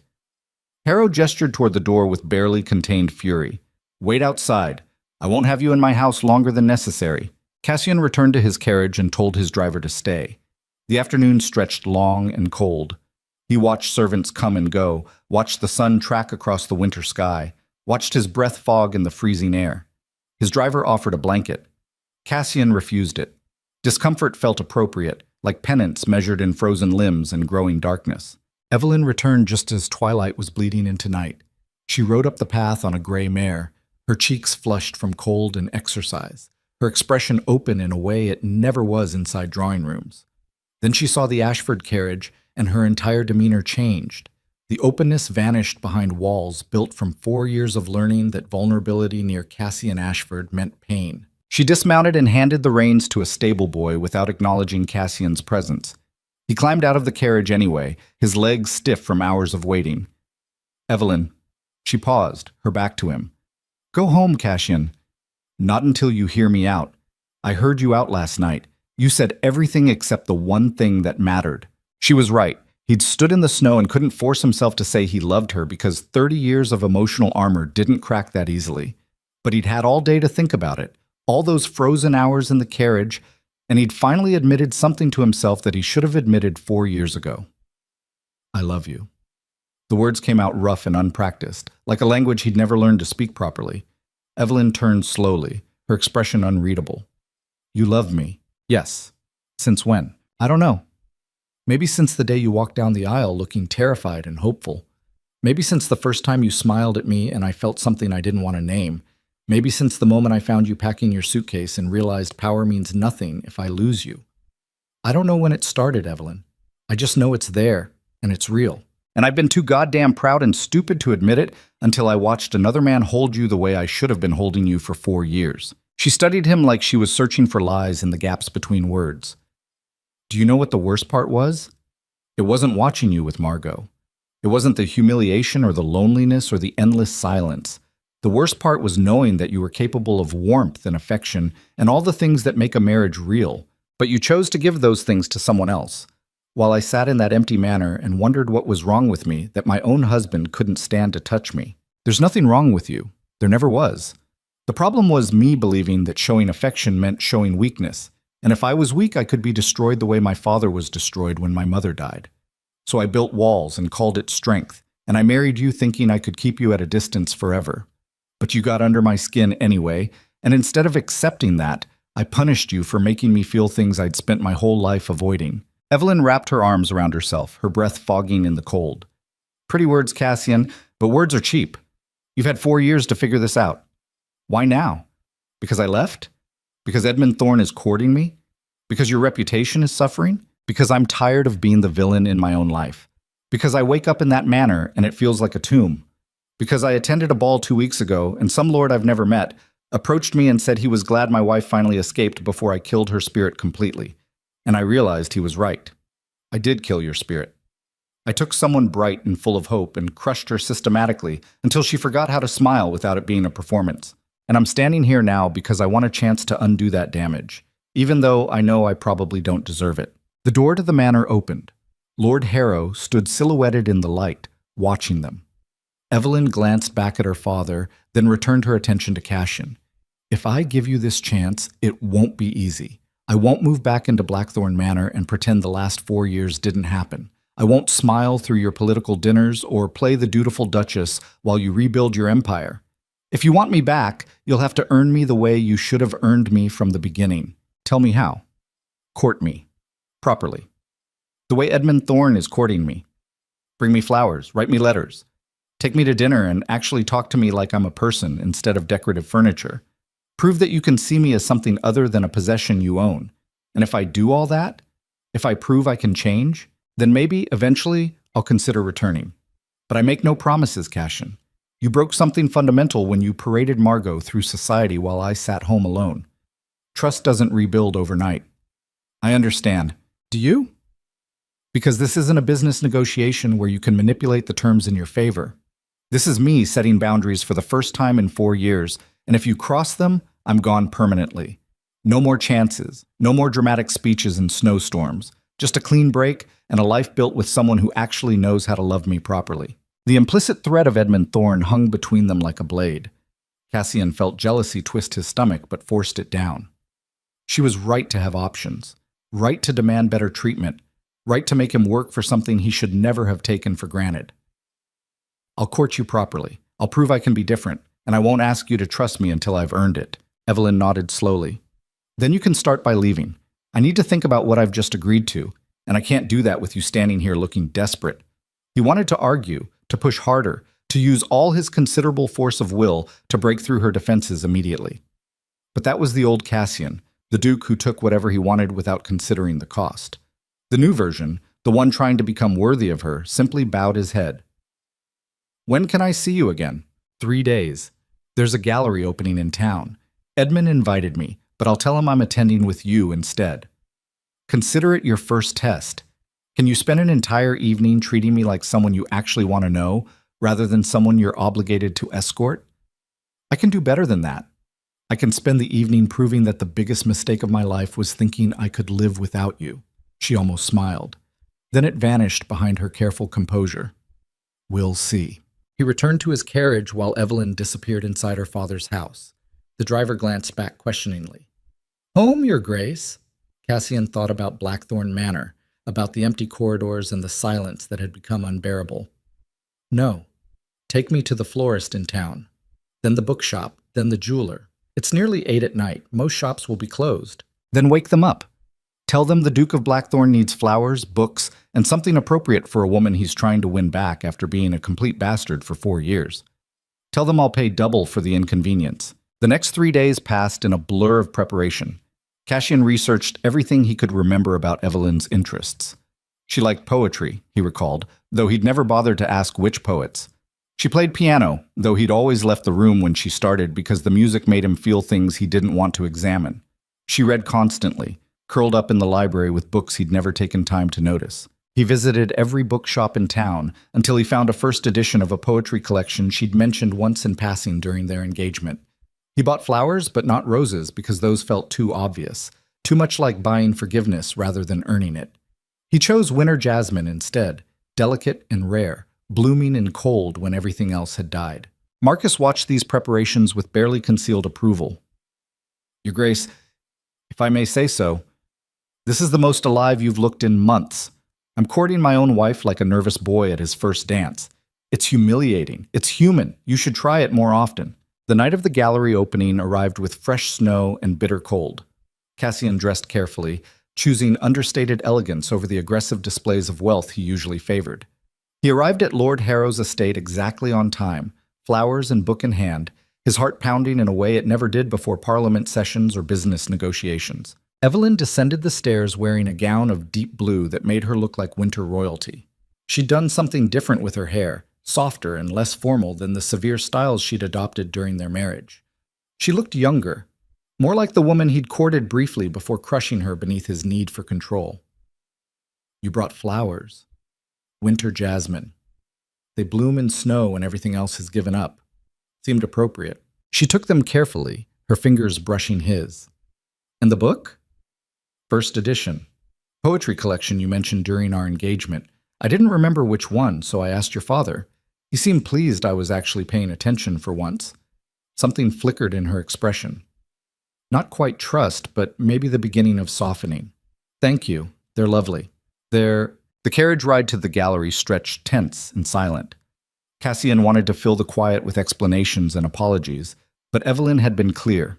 Harrow gestured toward the door with barely contained fury. Wait outside. I won't have you in my house longer than necessary. Cassian returned to his carriage and told his driver to stay. The afternoon stretched long and cold. He watched servants come and go, watched the sun track across the winter sky, watched his breath fog in the freezing air. His driver offered a blanket. Cassian refused it. Discomfort felt appropriate, like penance measured in frozen limbs and growing darkness. Evelyn returned just as twilight was bleeding into night. She rode up the path on a gray mare, her cheeks flushed from cold and exercise, her expression open in a way it never was inside drawing rooms. Then she saw the Ashford carriage, and her entire demeanor changed. The openness vanished behind walls built from 4 years of learning that vulnerability near Cassian Ashford meant pain. She dismounted and handed the reins to a stable boy without acknowledging Cassian's presence. He climbed out of the carriage anyway, his legs stiff from hours of waiting. Evelyn. She paused, her back to him. Go home, Cassian. Not until you hear me out. I heard you out last night. You said everything except the one thing that mattered. She was right. He'd stood in the snow and couldn't force himself to say he loved her because 30 years of emotional armor didn't crack that easily. But he'd had all day to think about it, all those frozen hours in the carriage, and he'd finally admitted something to himself that he should have admitted 4 years ago. I love you. The words came out rough and unpracticed, like a language he'd never learned to speak properly. Evelyn turned slowly, her expression unreadable. You love me. Yes. Since when? I don't know. Maybe since the day you walked down the aisle looking terrified and hopeful. Maybe since the first time you smiled at me and I felt something I didn't want to name. Maybe since the moment I found you packing your suitcase and realized power means nothing if I lose you. I don't know when it started, Evelyn. I just know it's there, and it's real. And I've been too goddamn proud and stupid to admit it until I watched another man hold you the way I should have been holding you for 4 years. She studied him like she was searching for lies in the gaps between words. Do you know what the worst part was? It wasn't watching you with Margot. It wasn't the humiliation or the loneliness or the endless silence. The worst part was knowing that you were capable of warmth and affection and all the things that make a marriage real, but you chose to give those things to someone else. While I sat in that empty manor and wondered what was wrong with me, that my own husband couldn't stand to touch me. There's nothing wrong with you. There never was. The problem was me believing that showing affection meant showing weakness, and if I was weak, I could be destroyed the way my father was destroyed when my mother died. So I built walls and called it strength, and I married you thinking I could keep you at a distance forever. But you got under my skin anyway, and instead of accepting that, I punished you for making me feel things I'd spent my whole life avoiding. Evelyn wrapped her arms around herself, her breath fogging in the cold. Pretty words, Cassian, but words are cheap. You've had 4 years to figure this out. Why now? Because I left? Because Edmund Thorne is courting me? Because your reputation is suffering? Because I'm tired of being the villain in my own life? Because I wake up in that manor and it feels like a tomb? Because I attended a ball 2 weeks ago and some lord I've never met approached me and said he was glad my wife finally escaped before I killed her spirit completely. And I realized he was right. I did kill your spirit. I took someone bright and full of hope and crushed her systematically until she forgot how to smile without it being a performance. And I'm standing here now because I want a chance to undo that damage. even though I know I probably don't deserve it. The door to the manor opened. Lord Harrow stood silhouetted in the light, watching them. Evelyn glanced back at her father, then returned her attention to Cassian. If I give you this chance, it won't be easy. I won't move back into Blackthorn Manor and pretend the last 4 years didn't happen. I won't smile through your political dinners or play the dutiful Duchess while you rebuild your empire. If you want me back, you'll have to earn me the way you should have earned me from the beginning. Tell me how. Court me. Properly. The way Edmund Thorne is courting me. Bring me flowers, write me letters. Take me to dinner and actually talk to me like I'm a person instead of decorative furniture. Prove that you can see me as something other than a possession you own. And if I do all that, if I prove I can change, then maybe, eventually, I'll consider returning. But I make no promises, Cassian. You broke something fundamental when you paraded Margot through society while I sat home alone. Trust doesn't rebuild overnight. I understand. Do you? Because this isn't a business negotiation where you can manipulate the terms in your favor. This is me setting boundaries for the first time in 4 years, and if you cross them, I'm gone permanently. No more chances, no more dramatic speeches and snowstorms, just a clean break and a life built with someone who actually knows how to love me properly. The implicit threat of Edmund Thorne hung between them like a blade. Cassian felt jealousy twist his stomach, but forced it down. She was right to have options, right to demand better treatment, right to make him work for something he should never have taken for granted. I'll court you properly. I'll prove I can be different, and I won't ask you to trust me until I've earned it. Evelyn nodded slowly. Then you can start by leaving. I need to think about what I've just agreed to, and I can't do that with you standing here looking desperate. He wanted to argue, to push harder, to use all his considerable force of will to break through her defenses immediately. But that was the old Cassian, the Duke who took whatever he wanted without considering the cost. The new version, the one trying to become worthy of her, simply bowed his head. When can I see you again? 3 days. There's a gallery opening in town. Edmund invited me, but I'll tell him I'm attending with you instead. Consider it your first test. Can you spend an entire evening treating me like someone you actually want to know, rather than someone you're obligated to escort? I can do better than that. I can spend the evening proving that the biggest mistake of my life was thinking I could live without you. She almost smiled. Then it vanished behind her careful composure. We'll see. He returned to his carriage while Evelyn disappeared inside her father's house. The driver glanced back questioningly. Home, Your Grace? Cassian thought about Blackthorn Manor, about the empty corridors and the silence that had become unbearable. No. Take me to the florist in town. Then the bookshop, then the jeweler. It's nearly 8 at night. Most shops will be closed. Then wake them up. Tell them the Duke of Blackthorn needs flowers, books, and something appropriate for a woman he's trying to win back after being a complete bastard for 4 years. Tell them I'll pay double for the inconvenience. The next 3 days passed in a blur of preparation. Cassian researched everything he could remember about Evelyn's interests. She liked poetry, he recalled, though he'd never bothered to ask which poets. She played piano, though he'd always left the room when she started because the music made him feel things he didn't want to examine. She read constantly, curled up in the library with books he'd never taken time to notice. He visited every bookshop in town until he found a first edition of a poetry collection she'd mentioned once in passing during their engagement. He bought flowers, but not roses, because those felt too obvious, too much like buying forgiveness rather than earning it. He chose winter jasmine instead, delicate and rare, blooming and cold when everything else had died. Marcus watched these preparations with barely concealed approval. Your Grace, if I may say so, this is the most alive you've looked in months. I'm courting my own wife like a nervous boy at his first dance. It's humiliating. It's human. You should try it more often. The night of the gallery opening arrived with fresh snow and bitter cold. Cassian dressed carefully, choosing understated elegance over the aggressive displays of wealth he usually favored. He arrived at Lord Harrow's estate exactly on time, flowers and book in hand, his heart pounding in a way it never did before Parliament sessions or business negotiations. Evelyn descended the stairs wearing a gown of deep blue that made her look like winter royalty. She'd done something different with her hair, softer and less formal than the severe styles she'd adopted during their marriage. She looked younger, more like the woman he'd courted briefly before crushing her beneath his need for control. You brought flowers. Winter jasmine. They bloom in snow when everything else has given up. Seemed appropriate. She took them carefully, her fingers brushing his. And the book? First edition. Poetry collection you mentioned during our engagement. I didn't remember which one, so I asked your father. He seemed pleased I was actually paying attention for once. Something flickered in her expression. Not quite trust, but maybe the beginning of softening. Thank you. They're lovely. The carriage ride to the gallery stretched tense and silent. Cassian wanted to fill the quiet with explanations and apologies, but Evelyn had been clear.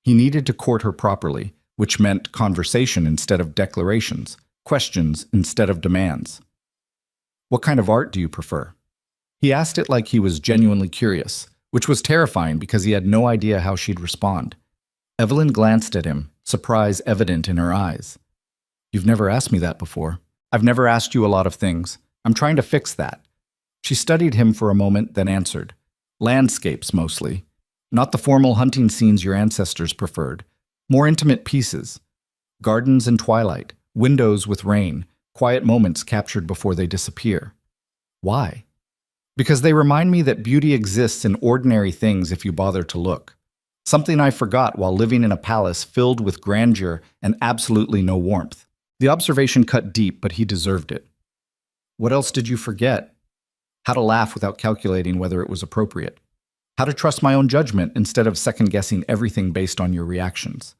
He needed to court her properly, which meant conversation instead of declarations, questions instead of demands. What kind of art do you prefer? He asked it like he was genuinely curious, which was terrifying because he had no idea how she'd respond. Evelyn glanced at him, surprise evident in her eyes. You've never asked me that before. I've never asked you a lot of things. I'm trying to fix that. She studied him for a moment, then answered. Landscapes, mostly. Not the formal hunting scenes your ancestors preferred. More intimate pieces. Gardens in twilight, windows with rain, quiet moments captured before they disappear. Why? Because they remind me that beauty exists in ordinary things if you bother to look. Something I forgot while living in a palace filled with grandeur and absolutely no warmth. The observation cut deep, but he deserved it. What else did you forget? How to laugh without calculating whether it was appropriate. How to trust my own judgment instead of second-guessing everything based on your reactions.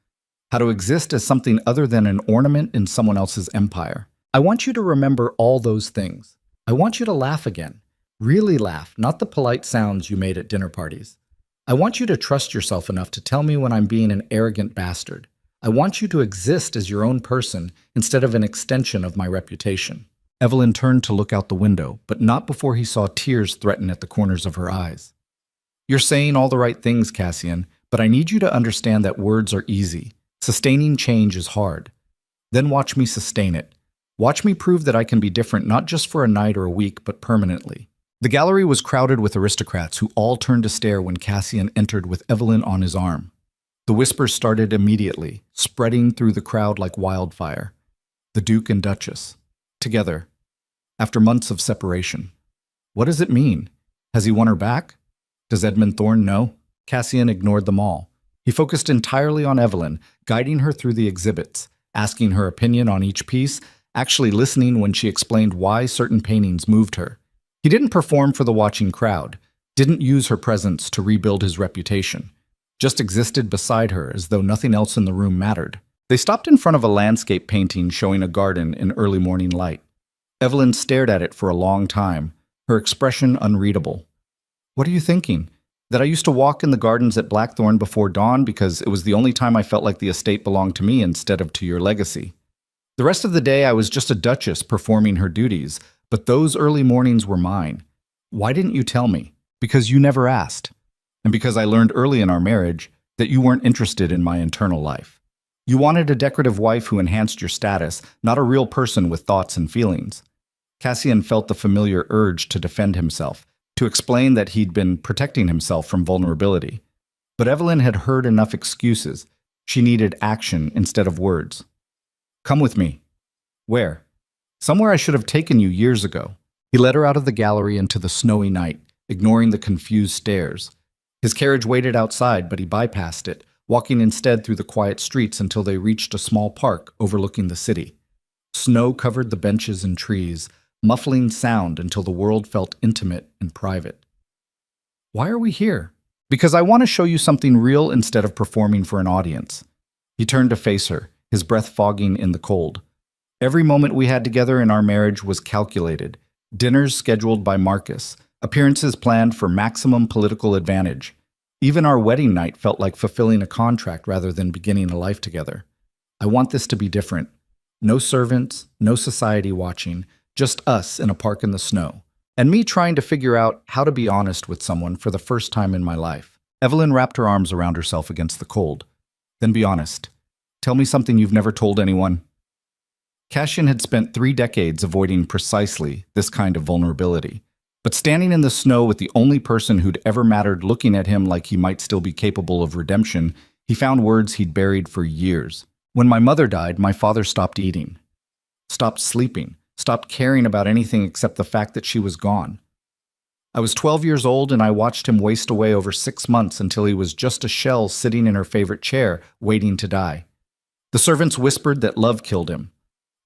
How to exist as something other than an ornament in someone else's empire. I want you to remember all those things. I want you to laugh again. Really laugh, not the polite sounds you made at dinner parties. I want you to trust yourself enough to tell me when I'm being an arrogant bastard. I want you to exist as your own person instead of an extension of my reputation. Evelyn turned to look out the window, but not before he saw tears threaten at the corners of her eyes. You're saying all the right things, Cassian, but I need you to understand that words are easy. Sustaining change is hard. Then watch me sustain it. Watch me prove that I can be different not just for a night or a week, but permanently. The gallery was crowded with aristocrats who all turned to stare when Cassian entered with Evelyn on his arm. The whispers started immediately, spreading through the crowd like wildfire. The Duke and Duchess. Together. After months of separation. What does it mean? Has he won her back? Does Edmund Thorne know? Cassian ignored them all. He focused entirely on Evelyn, guiding her through the exhibits, asking her opinion on each piece, actually listening when she explained why certain paintings moved her. He didn't perform for the watching crowd, didn't use her presence to rebuild his reputation, just existed beside her as though nothing else in the room mattered. They stopped in front of a landscape painting showing a garden in early morning light. Evelyn stared at it for a long time, her expression unreadable. What are you thinking? That I used to walk in the gardens at Blackthorn before dawn because it was the only time I felt like the estate belonged to me instead of to your legacy. The rest of the day I was just a duchess performing her duties, but those early mornings were mine. Why didn't you tell me? Because you never asked. And because I learned early in our marriage that you weren't interested in my internal life. You wanted a decorative wife who enhanced your status, not a real person with thoughts and feelings. Cassian felt the familiar urge to defend himself, to explain that he'd been protecting himself from vulnerability. But Evelyn had heard enough excuses. She needed action instead of words. Come with me. Where? Somewhere I should have taken you years ago. He led her out of the gallery into the snowy night, ignoring the confused stares. His carriage waited outside, but he bypassed it, walking instead through the quiet streets until they reached a small park overlooking the city. Snow covered the benches and trees, muffling sound until the world felt intimate and private. Why are we here? Because I want to show you something real instead of performing for an audience. He turned to face her, his breath fogging in the cold. Every moment we had together in our marriage was calculated. Dinners scheduled by Marcus, appearances planned for maximum political advantage. Even our wedding night felt like fulfilling a contract rather than beginning a life together. I want this to be different. No servants, no society watching, just us in a park in the snow. And me trying to figure out how to be honest with someone for the first time in my life. Evelyn wrapped her arms around herself against the cold. Then be honest. Tell me something you've never told anyone. Cassian had spent 3 decades avoiding precisely this kind of vulnerability. But standing in the snow with the only person who'd ever mattered looking at him like he might still be capable of redemption, he found words he'd buried for years. When my mother died, my father stopped eating, stopped sleeping, stopped caring about anything except the fact that she was gone. I was 12 years old and I watched him waste away over 6 months until he was just a shell sitting in her favorite chair, waiting to die. The servants whispered that love killed him,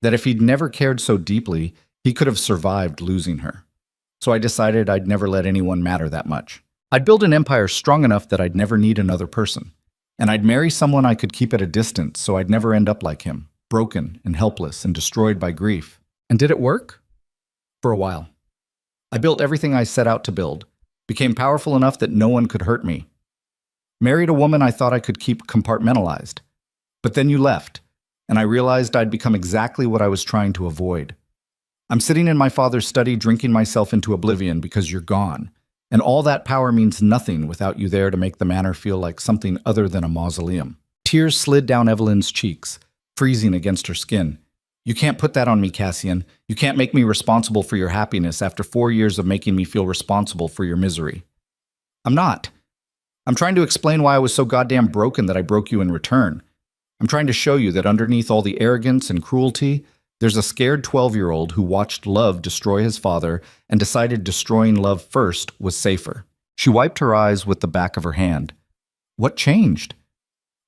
that if he'd never cared so deeply, he could have survived losing her. So I decided I'd never let anyone matter that much. I'd build an empire strong enough that I'd never need another person. And I'd marry someone I could keep at a distance so I'd never end up like him, broken and helpless and destroyed by grief. And did it work? For a while. I built everything I set out to build, became powerful enough that no one could hurt me. Married a woman I thought I could keep compartmentalized. But then you left, and I realized I'd become exactly what I was trying to avoid. I'm sitting in my father's study drinking myself into oblivion because you're gone, and all that power means nothing without you there to make the manor feel like something other than a mausoleum. Tears slid down Evelyn's cheeks, freezing against her skin. You can't put that on me, Cassian. You can't make me responsible for your happiness after 4 years of making me feel responsible for your misery. I'm not. I'm trying to explain why I was so goddamn broken that I broke you in return. I'm trying to show you that underneath all the arrogance and cruelty, there's a scared 12-year-old who watched love destroy his father and decided destroying love first was safer. She wiped her eyes with the back of her hand. What changed?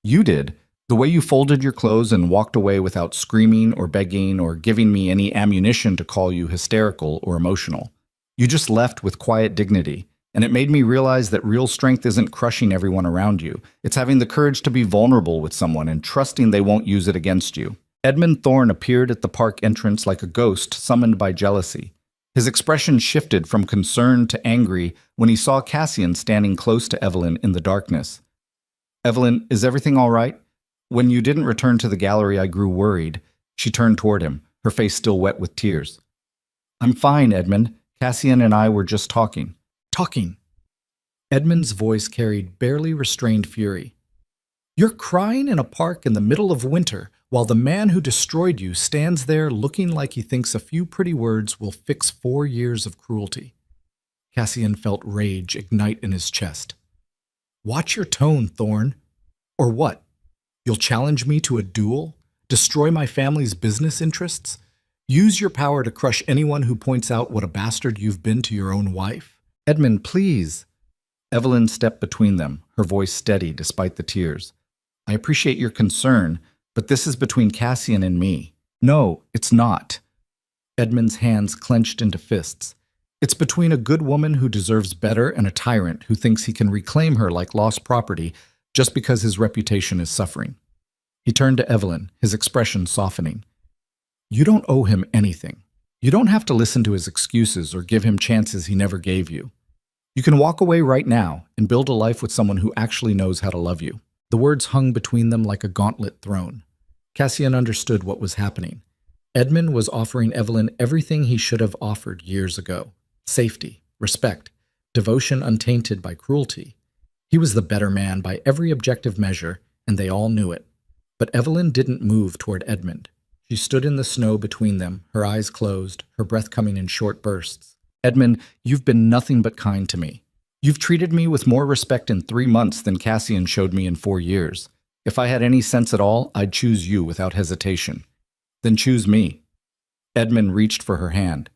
You did. The way you folded your clothes and walked away without screaming or begging or giving me any ammunition to call you hysterical or emotional. You just left with quiet dignity, and it made me realize that real strength isn't crushing everyone around you. It's having the courage to be vulnerable with someone and trusting they won't use it against you. Edmund Thorne appeared at the park entrance like a ghost summoned by jealousy. His expression shifted from concern to angry when he saw Cassian standing close to Evelyn in the darkness. Evelyn, is everything all right? When you didn't return to the gallery, I grew worried. She turned toward him, her face still wet with tears. I'm fine, Edmund. Cassian and I were just talking. Talking. Edmund's voice carried barely restrained fury. You're crying in a park in the middle of winter while the man who destroyed you stands there looking like he thinks a few pretty words will fix 4 years of cruelty. Cassian felt rage ignite in his chest. Watch your tone, Thorne. Or what? You'll challenge me to a duel? Destroy my family's business interests? Use your power to crush anyone who points out what a bastard you've been to your own wife? Edmund, please. Evelyn stepped between them, her voice steady despite the tears. I appreciate your concern, but this is between Cassian and me. No, it's not. Edmund's hands clenched into fists. It's between a good woman who deserves better and a tyrant who thinks he can reclaim her like lost property just because his reputation is suffering. He turned to Evelyn, his expression softening. You don't owe him anything. You don't have to listen to his excuses or give him chances he never gave you. You can walk away right now and build a life with someone who actually knows how to love you. The words hung between them like a gauntlet thrown. Cassian understood what was happening. Edmund was offering Evelyn everything he should have offered years ago. Safety, respect, devotion untainted by cruelty. He was the better man by every objective measure, and they all knew it. But Evelyn didn't move toward Edmund. She stood in the snow between them, her eyes closed, her breath coming in short bursts. Edmund, you've been nothing but kind to me. You've treated me with more respect in 3 months than Cassian showed me in 4 years. If I had any sense at all, I'd choose you without hesitation. Then choose me. Edmund reached for her hand.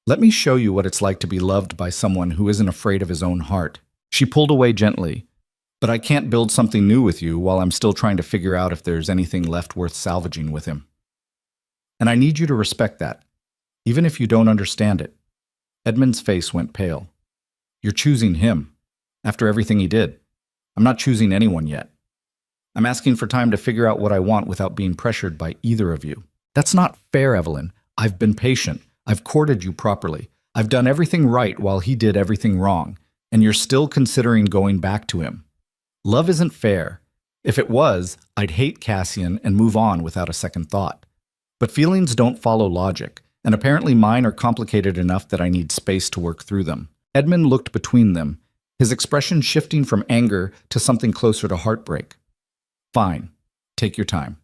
Let me show you what it's like to be loved by someone who isn't afraid of his own heart. She pulled away gently. But I can't build something new with you while I'm still trying to figure out if there's anything left worth salvaging with him. And I need you to respect that, even if you don't understand it. Edmund's face went pale. You're choosing him, after everything he did. I'm not choosing anyone yet. I'm asking for time to figure out what I want without being pressured by either of you. That's not fair, Evelyn. I've been patient. I've courted you properly. I've done everything right while he did everything wrong, and you're still considering going back to him. Love isn't fair. If it was, I'd hate Cassian and move on without a second thought. But feelings don't follow logic, and apparently mine are complicated enough that I need space to work through them. Edmund looked between them, his expression shifting from anger to something closer to heartbreak. Fine, take your time.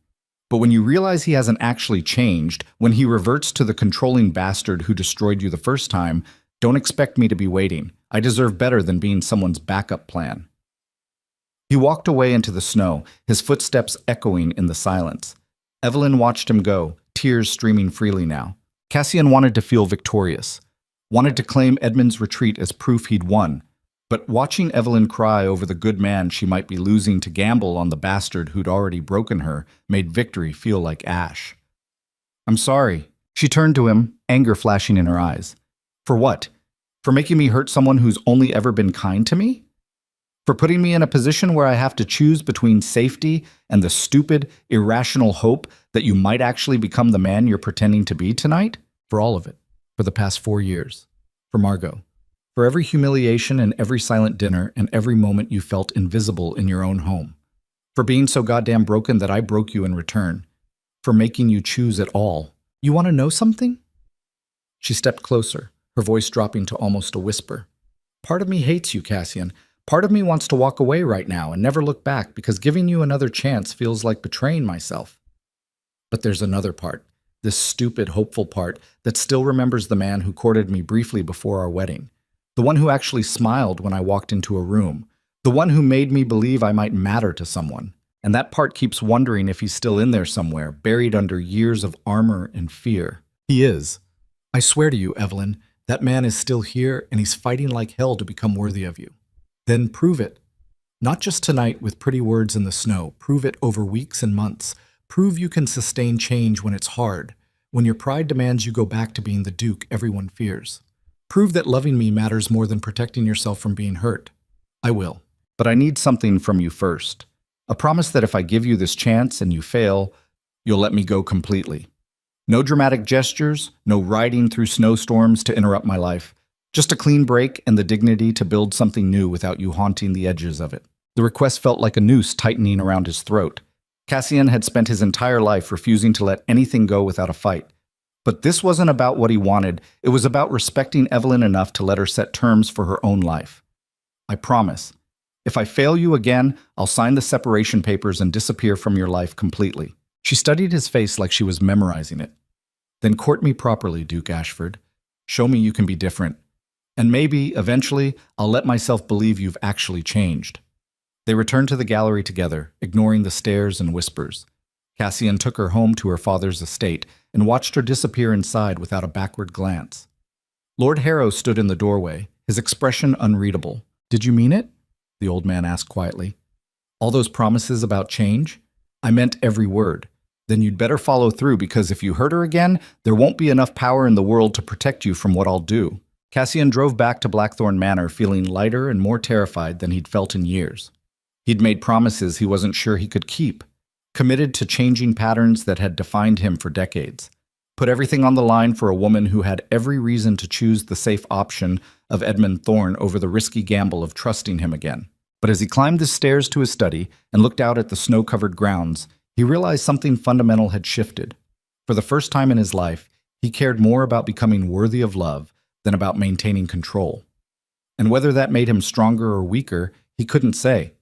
But when you realize he hasn't actually changed, when he reverts to the controlling bastard who destroyed you the first time, don't expect me to be waiting. I deserve better than being someone's backup plan. He walked away into the snow, his footsteps echoing in the silence. Evelyn watched him go, tears streaming freely now. Cassian wanted to feel victorious, wanted to claim Edmund's retreat as proof he'd won. But watching Evelyn cry over the good man she might be losing to gamble on the bastard who'd already broken her made victory feel like ash. I'm sorry. She turned to him, anger flashing in her eyes. For what? For making me hurt someone who's only ever been kind to me? For putting me in a position where I have to choose between safety and the stupid, irrational hope that you might actually become the man you're pretending to be tonight? For all of it. For the past 4 years. For Margot. For every humiliation and every silent dinner and every moment you felt invisible in your own home. For being so goddamn broken that I broke you in return. For making you choose at all. You want to know something? She stepped closer, her voice dropping to almost a whisper. Part of me hates you, Cassian. Part of me wants to walk away right now and never look back because giving you another chance feels like betraying myself. But there's another part, this stupid, hopeful part that still remembers the man who courted me briefly before our wedding. The one who actually smiled when I walked into a room. The one who made me believe I might matter to someone. And that part keeps wondering if he's still in there somewhere, buried under years of armor and fear. He is. I swear to you, Evelyn, that man is still here and he's fighting like hell to become worthy of you. Then prove it. Not just tonight with pretty words in the snow. Prove it over weeks and months. Prove you can sustain change when it's hard, when your pride demands you go back to being the Duke everyone fears. Prove that loving me matters more than protecting yourself from being hurt. I will. But I need something from you first. A promise that if I give you this chance and you fail, you'll let me go completely. No dramatic gestures, no riding through snowstorms to interrupt my life. Just a clean break and the dignity to build something new without you haunting the edges of it. The request felt like a noose tightening around his throat. Cassian had spent his entire life refusing to let anything go without a fight. But this wasn't about what he wanted. It was about respecting Evelyn enough to let her set terms for her own life. I promise. If I fail you again, I'll sign the separation papers and disappear from your life completely. She studied his face like she was memorizing it. Then court me properly, Duke Ashford. Show me you can be different. And maybe, eventually, I'll let myself believe you've actually changed. They returned to the gallery together, ignoring the stares and whispers. Cassian took her home to her father's estate and watched her disappear inside without a backward glance. Lord Harrow stood in the doorway, his expression unreadable. Did you mean it? The old man asked quietly. All those promises about change? I meant every word. Then you'd better follow through because if you hurt her again, there won't be enough power in the world to protect you from what I'll do. Cassian drove back to Blackthorn Manor feeling lighter and more terrified than he'd felt in years. He'd made promises he wasn't sure he could keep, committed to changing patterns that had defined him for decades, put everything on the line for a woman who had every reason to choose the safe option of Edmund Thorne over the risky gamble of trusting him again. But as he climbed the stairs to his study and looked out at the snow-covered grounds, he realized something fundamental had shifted. For the first time in his life, he cared more about becoming worthy of love than about maintaining control. And whether that made him stronger or weaker, he couldn't say.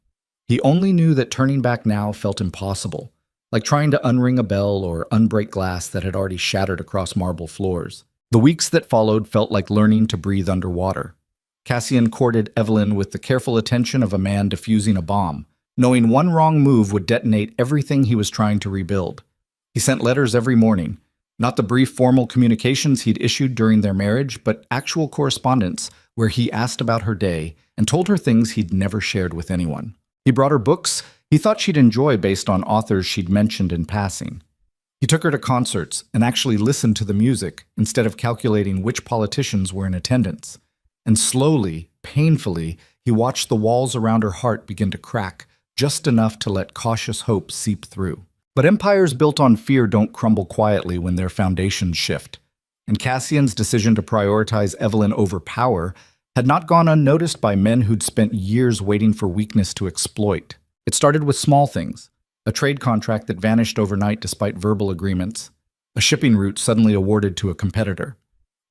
He only knew that turning back now felt impossible, like trying to unring a bell or unbreak glass that had already shattered across marble floors. The weeks that followed felt like learning to breathe underwater. Cassian courted Evelyn with the careful attention of a man defusing a bomb, knowing one wrong move would detonate everything he was trying to rebuild. He sent letters every morning, not the brief formal communications he'd issued during their marriage, but actual correspondence where he asked about her day and told her things he'd never shared with anyone. He brought her books he thought she'd enjoy based on authors she'd mentioned in passing. He took her to concerts and actually listened to the music instead of calculating which politicians were in attendance. And slowly, painfully, he watched the walls around her heart begin to crack, just enough to let cautious hope seep through. But empires built on fear don't crumble quietly when their foundations shift. And Cassian's decision to prioritize Evelyn over power had not gone unnoticed by men who'd spent years waiting for weakness to exploit. It started with small things. A trade contract that vanished overnight despite verbal agreements. A shipping route suddenly awarded to a competitor.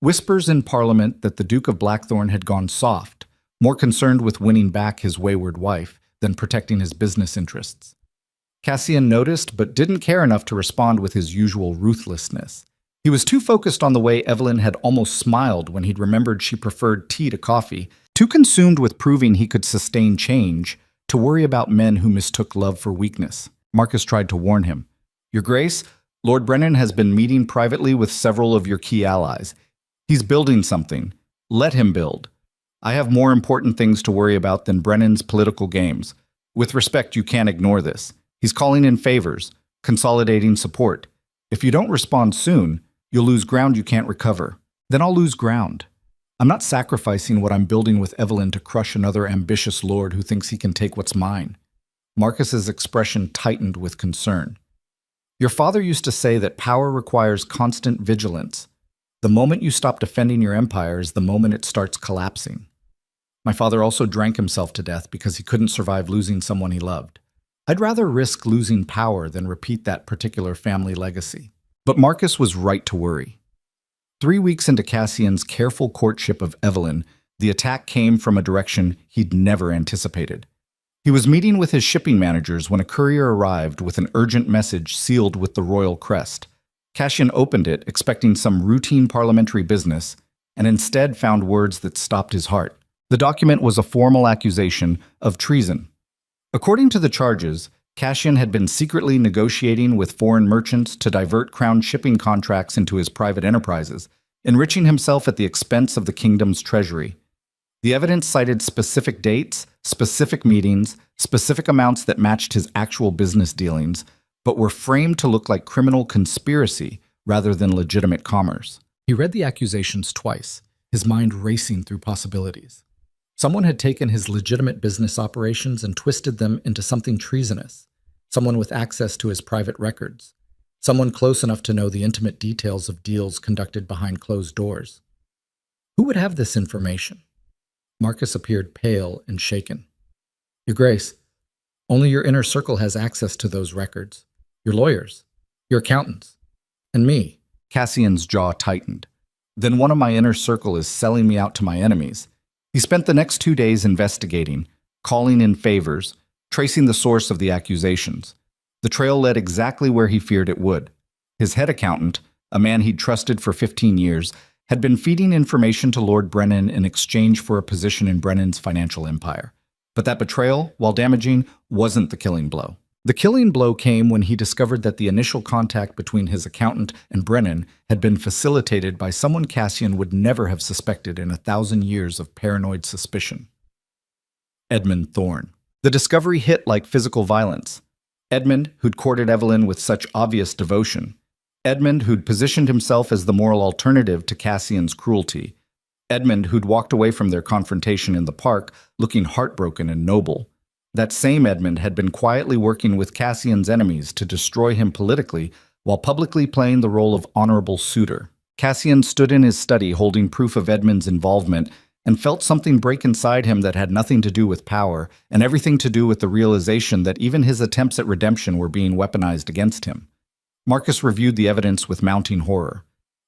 Whispers in Parliament that the Duke of Blackthorn had gone soft, more concerned with winning back his wayward wife than protecting his business interests. Cassian noticed but didn't care enough to respond with his usual ruthlessness. He was too focused on the way Evelyn had almost smiled when he'd remembered she preferred tea to coffee, too consumed with proving he could sustain change, to worry about men who mistook love for weakness. Marcus tried to warn him. Your Grace, Lord Brennan has been meeting privately with several of your key allies. He's building something. Let him build. I have more important things to worry about than Brennan's political games. With respect, you can't ignore this. He's calling in favors, consolidating support. If you don't respond soon, you'll lose ground you can't recover. Then I'll lose ground. I'm not sacrificing what I'm building with Evelyn to crush another ambitious lord who thinks he can take what's mine. Marcus's expression tightened with concern. Your father used to say that power requires constant vigilance. The moment you stop defending your empire is the moment it starts collapsing. My father also drank himself to death because he couldn't survive losing someone he loved. I'd rather risk losing power than repeat that particular family legacy. But Marcus was right to worry. 3 weeks into Cassian's careful courtship of Evelyn, the attack came from a direction he'd never anticipated. He was meeting with his shipping managers when a courier arrived with an urgent message sealed with the royal crest. Cassian opened it, expecting some routine parliamentary business, and instead found words that stopped his heart. The document was a formal accusation of treason. According to the charges, Cassian had been secretly negotiating with foreign merchants to divert crown shipping contracts into his private enterprises, enriching himself at the expense of the kingdom's treasury. The evidence cited specific dates, specific meetings, specific amounts that matched his actual business dealings, but were framed to look like criminal conspiracy rather than legitimate commerce. He read the accusations twice, his mind racing through possibilities. Someone had taken his legitimate business operations and twisted them into something treasonous. Someone with access to his private records. Someone close enough to know the intimate details of deals conducted behind closed doors. Who would have this information? Marcus appeared pale and shaken. Your Grace, only your inner circle has access to those records. Your lawyers, your accountants, and me. Cassian's jaw tightened. Then one of my inner circle is selling me out to my enemies. He spent the next 2 days investigating, calling in favors, tracing the source of the accusations. The trail led exactly where he feared it would. His head accountant, a man he'd trusted for 15 years, had been feeding information to Lord Brennan in exchange for a position in Brennan's financial empire. But that betrayal, while damaging, wasn't the killing blow. The killing blow came when he discovered that the initial contact between his accountant and Brennan had been facilitated by someone Cassian would never have suspected in 1,000 years of paranoid suspicion. Edmund Thorne. The discovery hit like physical violence. Edmund, who'd courted Evelyn with such obvious devotion. Edmund, who'd positioned himself as the moral alternative to Cassian's cruelty. Edmund, who'd walked away from their confrontation in the park looking heartbroken and noble. That same Edmund had been quietly working with Cassian's enemies to destroy him politically while publicly playing the role of honorable suitor. Cassian stood in his study holding proof of Edmund's involvement and felt something break inside him that had nothing to do with power and everything to do with the realization that even his attempts at redemption were being weaponized against him. Marcus reviewed the evidence with mounting horror.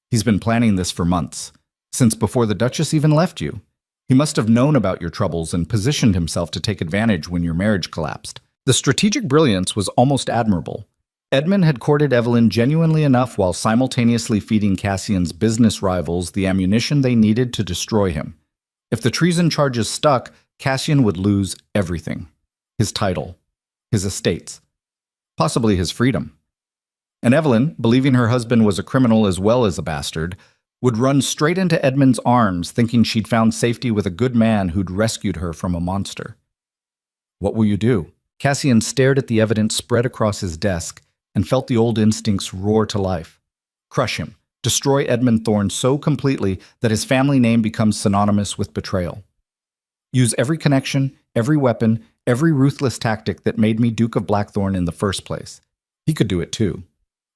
He's been planning this for months, since before the Duchess even left you. He must have known about your troubles and positioned himself to take advantage when your marriage collapsed. The strategic brilliance was almost admirable. Edmund had courted Evelyn genuinely enough while simultaneously feeding Cassian's business rivals the ammunition they needed to destroy him. If the treason charges stuck, Cassian would lose everything. His title, his estates, possibly his freedom. And Evelyn, believing her husband was a criminal as well as a bastard, would run straight into Edmund's arms thinking she'd found safety with a good man who'd rescued her from a monster. What will you do? Cassian stared at the evidence spread across his desk and felt the old instincts roar to life. Crush him. Destroy Edmund Thorne so completely that his family name becomes synonymous with betrayal. Use every connection, every weapon, every ruthless tactic that made me Duke of Blackthorn in the first place. He could do it too.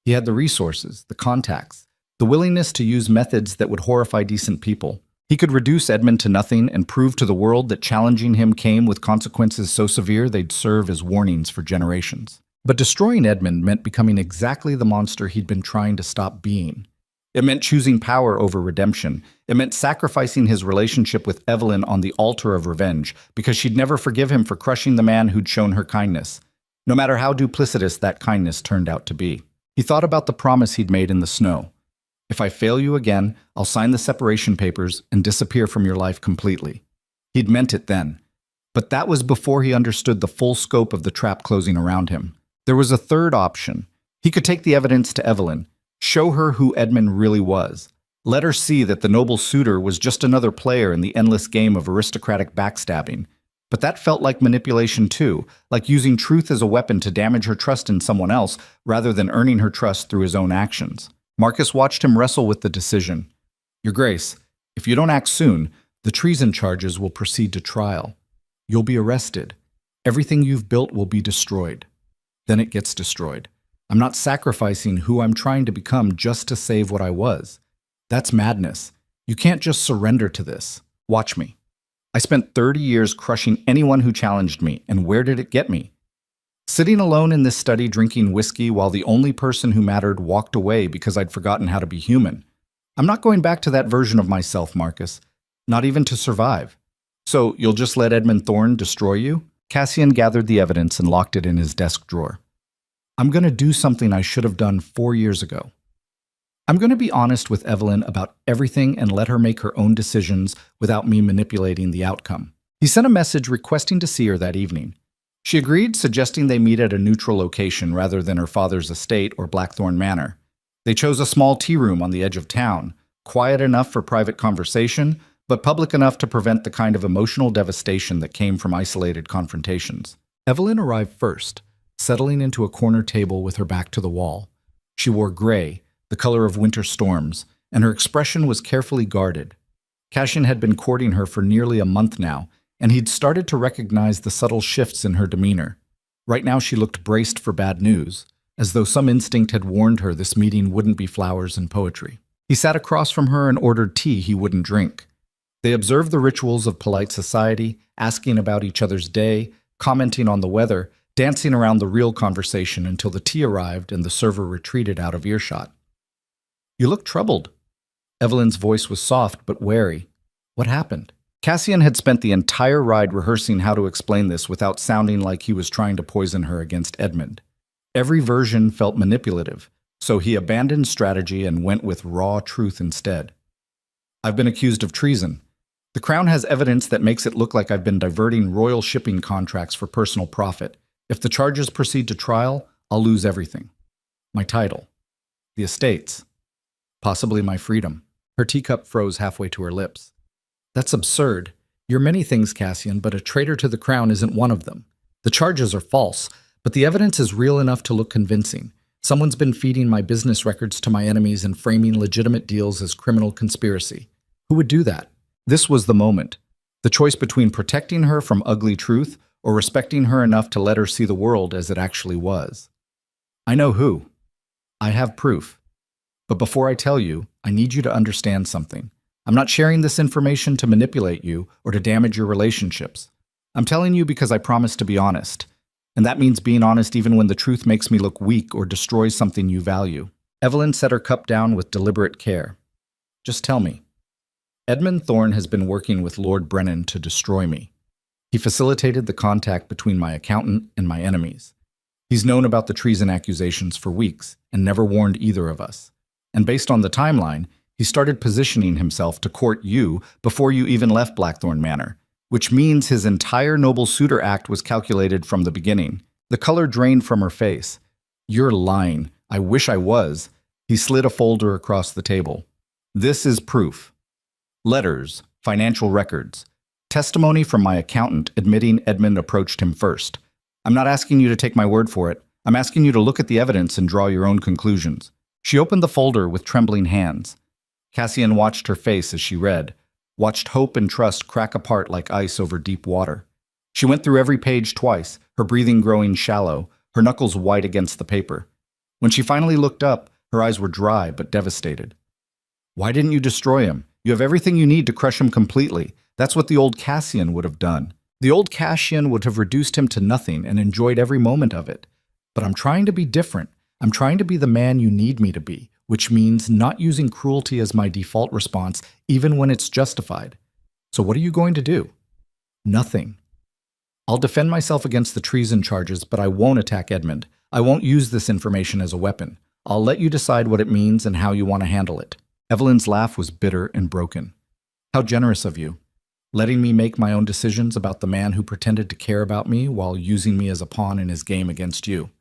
He had the resources, the contacts, the willingness to use methods that would horrify decent people. He could reduce Edmund to nothing and prove to the world that challenging him came with consequences so severe they'd serve as warnings for generations. But destroying Edmund meant becoming exactly the monster he'd been trying to stop being. It meant choosing power over redemption. It meant sacrificing his relationship with Evelyn on the altar of revenge, because she'd never forgive him for crushing the man who'd shown her kindness, no matter how duplicitous that kindness turned out to be. He thought about the promise he'd made in the snow. If I fail you again, I'll sign the separation papers and disappear from your life completely. He'd meant it then. But that was before he understood the full scope of the trap closing around him. There was a third option. He could take the evidence to Evelyn, show her who Edmund really was, Let her see that the noble suitor was just another player in the endless game of aristocratic backstabbing. But that felt like manipulation too, like using truth as a weapon to damage her trust in someone else rather than earning her trust through his own actions. Marcus watched him wrestle with the decision. Your Grace, if you don't act soon, the treason charges will proceed to trial. You'll be arrested. Everything you've built will be destroyed. Then it gets destroyed. I'm not sacrificing who I'm trying to become just to save what I was. That's madness. You can't just surrender to this. Watch me. I spent 30 years crushing anyone who challenged me, and where did it get me? Sitting alone in this study drinking whiskey while the only person who mattered walked away because I'd forgotten how to be human. I'm not going back to that version of myself, Marcus. Not even to survive. So you'll just let Edmund Thorne destroy you? Cassian gathered the evidence and locked it in his desk drawer. I'm going to do something I should have done 4 years ago. I'm going to be honest with Evelyn about everything and let her make her own decisions without me manipulating the outcome. He sent a message requesting to see her that evening. She agreed, suggesting they meet at a neutral location rather than her father's estate or Blackthorn Manor. They chose a small tea room on the edge of town, quiet enough for private conversation, but public enough to prevent the kind of emotional devastation that came from isolated confrontations. Evelyn arrived first, settling into a corner table with her back to the wall. She wore gray, the color of winter storms, and her expression was carefully guarded. Cassian had been courting her for nearly a month now, and he'd started to recognize the subtle shifts in her demeanor. Right now she looked braced for bad news, as though some instinct had warned her this meeting wouldn't be flowers and poetry. He sat across from her and ordered tea he wouldn't drink. They observed the rituals of polite society, asking about each other's day, commenting on the weather, dancing around the real conversation until the tea arrived and the server retreated out of earshot. You look troubled. Evelyn's voice was soft but wary. What happened? Cassian had spent the entire ride rehearsing how to explain this without sounding like he was trying to poison her against Edmund. Every version felt manipulative, so he abandoned strategy and went with raw truth instead. I've been accused of treason. The Crown has evidence that makes it look like I've been diverting royal shipping contracts for personal profit. If the charges proceed to trial, I'll lose everything. My title. The estates. Possibly my freedom. Her teacup froze halfway to her lips. That's absurd. You're many things, Cassian, but a traitor to the Crown isn't one of them. The charges are false, but the evidence is real enough to look convincing. Someone's been feeding my business records to my enemies and framing legitimate deals as criminal conspiracy. Who would do that? This was the moment. The choice between protecting her from ugly truth or respecting her enough to let her see the world as it actually was. I know who. I have proof. But before I tell you, I need you to understand something. I'm not sharing this information to manipulate you or to damage your relationships. I'm telling you because I promise to be honest. And that means being honest even when the truth makes me look weak or destroys something you value. Evelyn set her cup down with deliberate care. Just tell me. Edmund Thorne has been working with Lord Brennan to destroy me. He facilitated the contact between my accountant and my enemies. He's known about the treason accusations for weeks and never warned either of us. And based on the timeline, he started positioning himself to court you before you even left Blackthorn Manor, which means his entire noble suitor act was calculated from the beginning. The color drained from her face. You're lying. I wish I was. He slid a folder across the table. This is proof. Letters, financial records, testimony from my accountant admitting Edmund approached him first. I'm not asking you to take my word for it. I'm asking you to look at the evidence and draw your own conclusions. She opened the folder with trembling hands. Cassian watched her face as she read, watched hope and trust crack apart like ice over deep water. She went through every page twice, her breathing growing shallow, her knuckles white against the paper. When she finally looked up, her eyes were dry but devastated. Why didn't you destroy him? You have everything you need to crush him completely. That's what the old Cassian would have done. The old Cassian would have reduced him to nothing and enjoyed every moment of it. But I'm trying to be different. I'm trying to be the man you need me to be, which means not using cruelty as my default response, even when it's justified. So what are you going to do? Nothing. I'll defend myself against the treason charges, but I won't attack Edmund. I won't use this information as a weapon. I'll let you decide what it means and how you want to handle it. Evelyn's laugh was bitter and broken. How generous of you, letting me make my own decisions about the man who pretended to care about me while using me as a pawn in his game against you.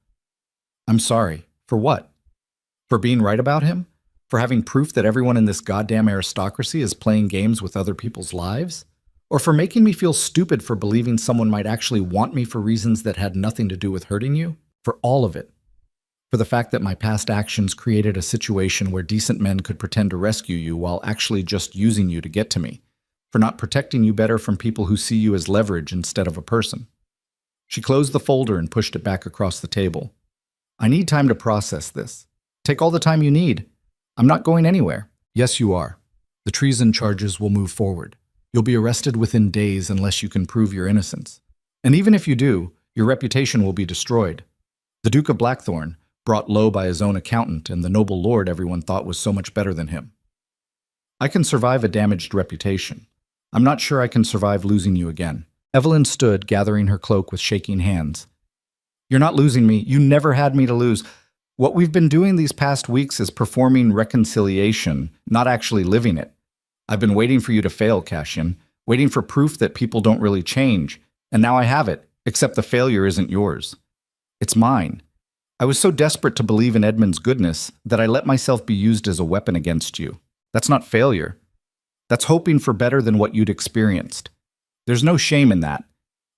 I'm sorry. For what? For being right about him? For having proof that everyone in this goddamn aristocracy is playing games with other people's lives? Or for making me feel stupid for believing someone might actually want me for reasons that had nothing to do with hurting you? For all of it. For the fact that my past actions created a situation where decent men could pretend to rescue you while actually just using you to get to me. For not protecting you better from people who see you as leverage instead of a person. She closed the folder and pushed it back across the table. I need time to process this. Take all the time you need. I'm not going anywhere. Yes, you are. The treason charges will move forward. You'll be arrested within days unless you can prove your innocence. And even if you do, your reputation will be destroyed. The Duke of Blackthorn, brought low by his own accountant and the noble lord everyone thought was so much better than him. I can survive a damaged reputation. I'm not sure I can survive losing you again. Evelyn stood, gathering her cloak with shaking hands. You're not losing me. You never had me to lose. What we've been doing these past weeks is performing reconciliation, not actually living it. I've been waiting for you to fail, Cassian, waiting for proof that people don't really change, and now I have it, except the failure isn't yours. It's mine. I was so desperate to believe in Edmund's goodness that I let myself be used as a weapon against you. That's not failure. That's hoping for better than what you'd experienced. There's no shame in that.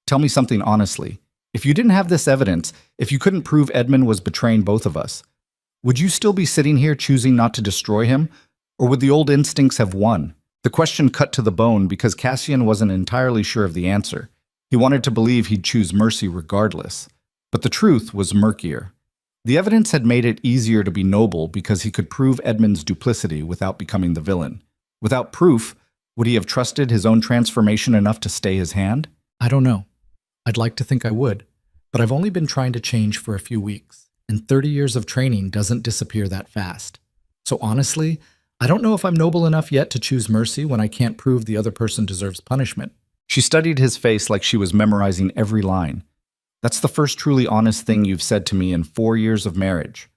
Tell me something honestly. If you didn't have this evidence, if you couldn't prove Edmund was betraying both of us, would you still be sitting here choosing not to destroy him? Or would the old instincts have won? The question cut to the bone because Cassian wasn't entirely sure of the answer. He wanted to believe he'd choose mercy regardless. But the truth was murkier. The evidence had made it easier to be noble because he could prove Edmund's duplicity without becoming the villain. Without proof, would he have trusted his own transformation enough to stay his hand? I don't know. I'd like to think I would, but I've only been trying to change for a few weeks, and 30 years of training doesn't disappear that fast. So honestly, I don't know if I'm noble enough yet to choose mercy when I can't prove the other person deserves punishment. She studied his face like she was memorizing every line. That's the first truly honest thing you've said to me in 4 years of marriage.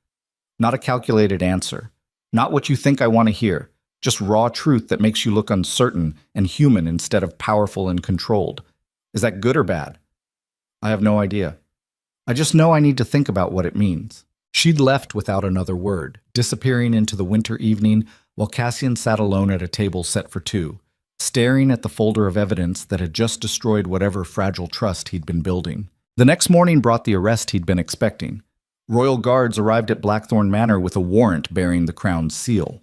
Not a calculated answer. Not what you think I want to hear. Just raw truth that makes you look uncertain and human instead of powerful and controlled. Is that good or bad? I have no idea. I just know I need to think about what it means. She'd left without another word, disappearing into the winter evening while Cassian sat alone at a table set for two, staring at the folder of evidence that had just destroyed whatever fragile trust he'd been building. The next morning brought the arrest he'd been expecting. Royal guards arrived at Blackthorn Manor with a warrant bearing the crown's seal.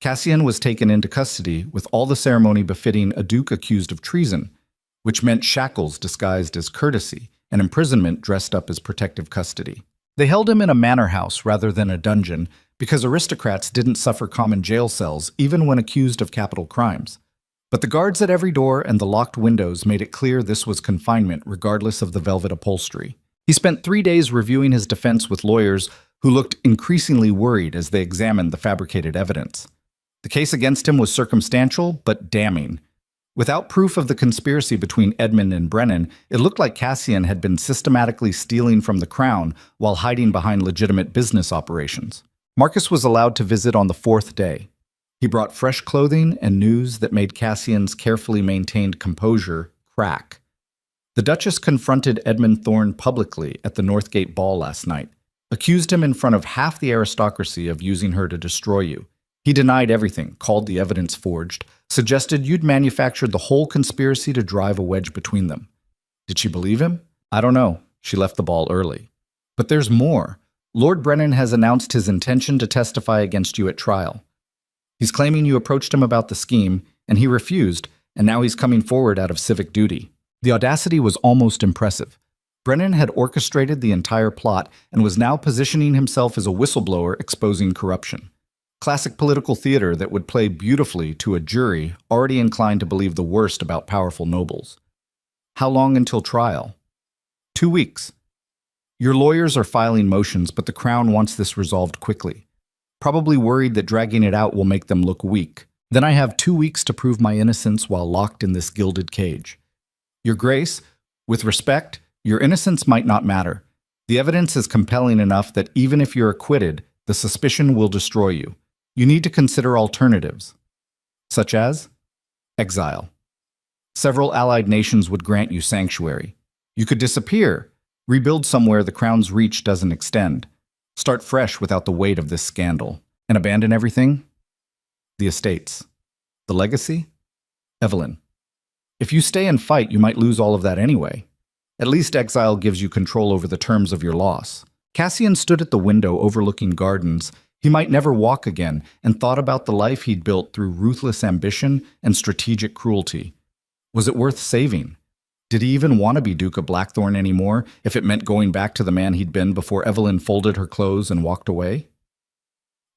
Cassian was taken into custody with all the ceremony befitting a duke accused of treason, which meant shackles disguised as courtesy and imprisonment dressed up as protective custody. They held him in a manor house rather than a dungeon because aristocrats didn't suffer common jail cells even when accused of capital crimes. But the guards at every door and the locked windows made it clear this was confinement regardless of the velvet upholstery. He spent 3 days reviewing his defense with lawyers who looked increasingly worried as they examined the fabricated evidence. The case against him was circumstantial but damning. Without proof of the conspiracy between Edmund and Brennan, it looked like Cassian had been systematically stealing from the crown while hiding behind legitimate business operations. Marcus was allowed to visit on the 4th day. He brought fresh clothing and news that made Cassian's carefully maintained composure crack. The Duchess confronted Edmund Thorne publicly at the Northgate Ball last night, accused him in front of half the aristocracy of using her to destroy you. He denied everything, called the evidence forged, suggested you'd manufactured the whole conspiracy to drive a wedge between them. Did she believe him? I don't know. She left the ball early. But there's more. Lord Brennan has announced his intention to testify against you at trial. He's claiming you approached him about the scheme, and he refused, and now he's coming forward out of civic duty. The audacity was almost impressive. Brennan had orchestrated the entire plot and was now positioning himself as a whistleblower exposing corruption. Classic political theater that would play beautifully to a jury already inclined to believe the worst about powerful nobles. How long until trial? 2 weeks. Your lawyers are filing motions, but the Crown wants this resolved quickly. Probably worried that dragging it out will make them look weak. Then I have 2 weeks to prove my innocence while locked in this gilded cage. Your Grace, with respect, your innocence might not matter. The evidence is compelling enough that even if you're acquitted, the suspicion will destroy you. You need to consider alternatives, such as exile. Several allied nations would grant you sanctuary. You could disappear, rebuild somewhere the Crown's reach doesn't extend. Start fresh without the weight of this scandal. And abandon everything? The estates. The legacy? Evelyn. If you stay and fight, you might lose all of that anyway. At least exile gives you control over the terms of your loss. Cassian stood at the window overlooking gardens he might never walk again and thought about the life he'd built through ruthless ambition and strategic cruelty. Was it worth saving? Did he even want to be Duke of Blackthorn anymore if it meant going back to the man he'd been before Evelyn folded her clothes and walked away?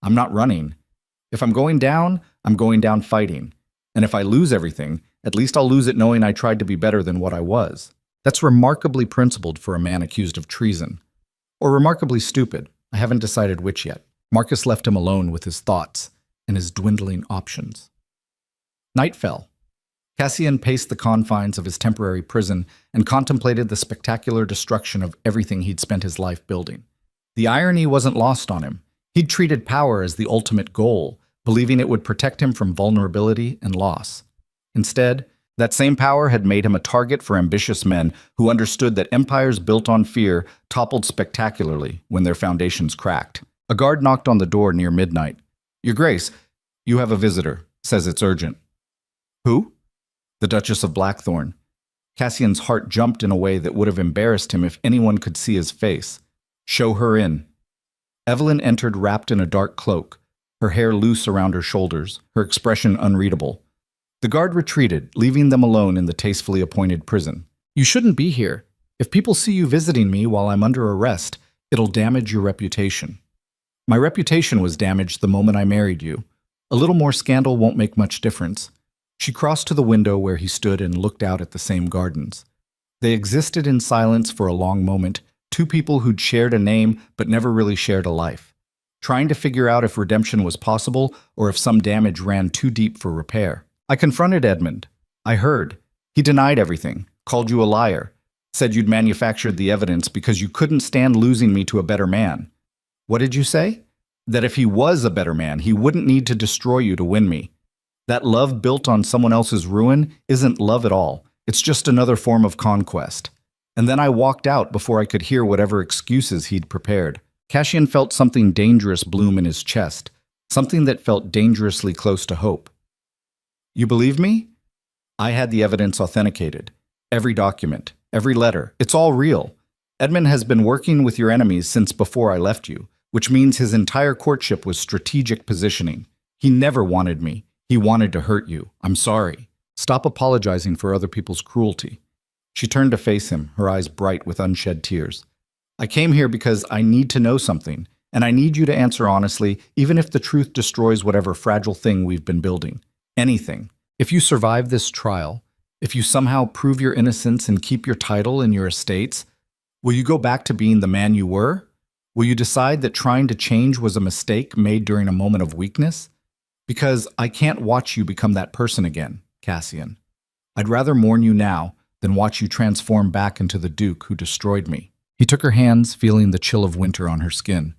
I'm not running. If I'm going down fighting. And if I lose everything, at least I'll lose it knowing I tried to be better than what I was. That's remarkably principled for a man accused of treason. Or remarkably stupid. I haven't decided which yet. Marcus left him alone with his thoughts and his dwindling options. Night fell. Cassian paced the confines of his temporary prison and contemplated the spectacular destruction of everything he'd spent his life building. The irony wasn't lost on him. He'd treated power as the ultimate goal, believing it would protect him from vulnerability and loss. Instead, that same power had made him a target for ambitious men who understood that empires built on fear toppled spectacularly when their foundations cracked. A guard knocked on the door near midnight. "Your Grace, you have a visitor. Says it's urgent." "Who?" "The Duchess of Blackthorn." Cassian's heart jumped in a way that would have embarrassed him if anyone could see his face. "Show her in." Evelyn entered wrapped in a dark cloak, her hair loose around her shoulders, her expression unreadable. The guard retreated, leaving them alone in the tastefully appointed prison. "You shouldn't be here. If people see you visiting me while I'm under arrest, it'll damage your reputation." "My reputation was damaged the moment I married you. A little more scandal won't make much difference." She crossed to the window where he stood and looked out at the same gardens. They existed in silence for a long moment, two people who'd shared a name but never really shared a life, trying to figure out if redemption was possible or if some damage ran too deep for repair. "I confronted Edmund. I heard. He denied everything, called you a liar, said you'd manufactured the evidence because you couldn't stand losing me to a better man. What did you say? That if he was a better man, he wouldn't need to destroy you to win me. That love built on someone else's ruin isn't love at all. It's just another form of conquest." And then I walked out before I could hear whatever excuses he'd prepared. Cassian felt something dangerous bloom in his chest, something that felt dangerously close to hope. "You believe me? I had the evidence authenticated. Every document, every letter, it's all real. Edmund has been working with your enemies since before I left you, which means his entire courtship was strategic positioning. He never wanted me. He wanted to hurt you. I'm sorry. Stop apologizing for other people's cruelty." She turned to face him, her eyes bright with unshed tears. "I came here because I need to know something, and I need you to answer honestly, even if the truth destroys whatever fragile thing we've been building. Anything. If you survive this trial, if you somehow prove your innocence and keep your title and your estates, will you go back to being the man you were? Will you decide that trying to change was a mistake made during a moment of weakness? Because I can't watch you become that person again, Cassian. I'd rather mourn you now than watch you transform back into the Duke who destroyed me." He took her hands, feeling the chill of winter on her skin.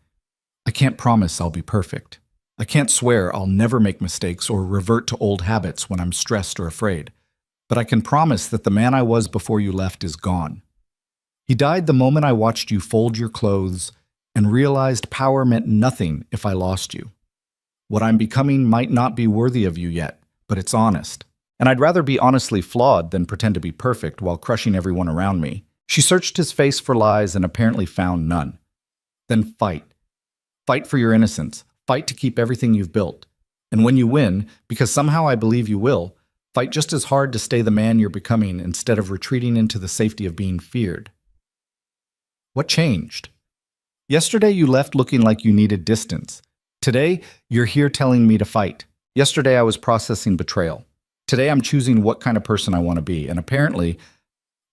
"I can't promise I'll be perfect. I can't swear I'll never make mistakes or revert to old habits when I'm stressed or afraid. But I can promise that the man I was before you left is gone. He died the moment I watched you fold your clothes and realized power meant nothing if I lost you. What I'm becoming might not be worthy of you yet, but it's honest. And I'd rather be honestly flawed than pretend to be perfect while crushing everyone around me." She searched his face for lies and apparently found none. "Then fight. Fight for your innocence. Fight to keep everything you've built. And when you win, because somehow I believe you will, fight just as hard to stay the man you're becoming instead of retreating into the safety of being feared." What changed? Yesterday you left looking like you needed distance. Today, you're here telling me to fight. Yesterday I was processing betrayal. Today I'm choosing what kind of person I want to be, and apparently,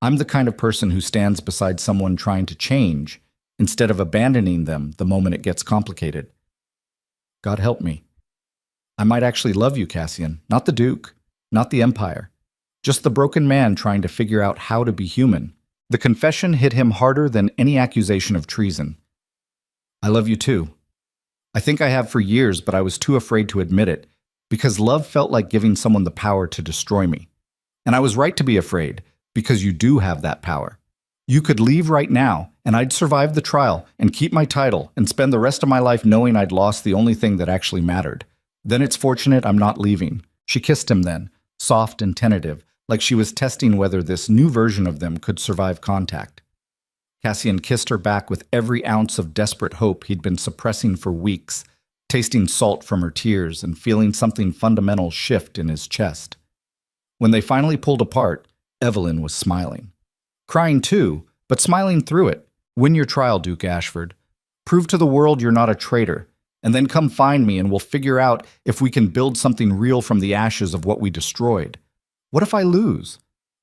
I'm the kind of person who stands beside someone trying to change instead of abandoning them the moment it gets complicated. God help me. I might actually love you, Cassian, not the Duke, not the Empire, just the broken man trying to figure out how to be human. The confession hit him harder than any accusation of treason. I love you too. I think I have for years, but I was too afraid to admit it, because love felt like giving someone the power to destroy me. And I was right to be afraid, because you do have that power. You could leave right now, and I'd survive the trial and keep my title and spend the rest of my life knowing I'd lost the only thing that actually mattered. Then it's fortunate I'm not leaving." She kissed him then, soft and tentative, like she was testing whether this new version of them could survive contact. Cassian kissed her back with every ounce of desperate hope he'd been suppressing for weeks, tasting salt from her tears and feeling something fundamental shift in his chest. When they finally pulled apart, Evelyn was smiling. Crying too, but smiling through it. "Win your trial, Duke Ashford. Prove to the world you're not a traitor, and then come find me and we'll figure out if we can build something real from the ashes of what we destroyed. What if I lose?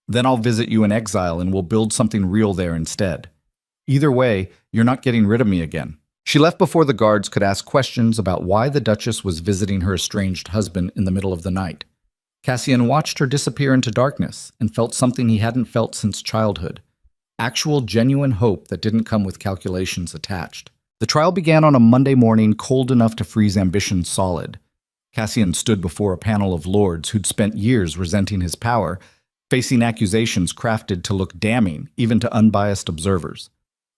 Then I'll visit you in exile and we'll build something real there instead. Either way, you're not getting rid of me again." She left before the guards could ask questions about why the Duchess was visiting her estranged husband in the middle of the night. Cassian watched her disappear into darkness and felt something he hadn't felt since childhood. Actual, genuine hope that didn't come with calculations attached. The trial began on a Monday morning cold enough to freeze ambition solid. Cassian stood before a panel of lords who'd spent years resenting his power, facing accusations crafted to look damning even to unbiased observers.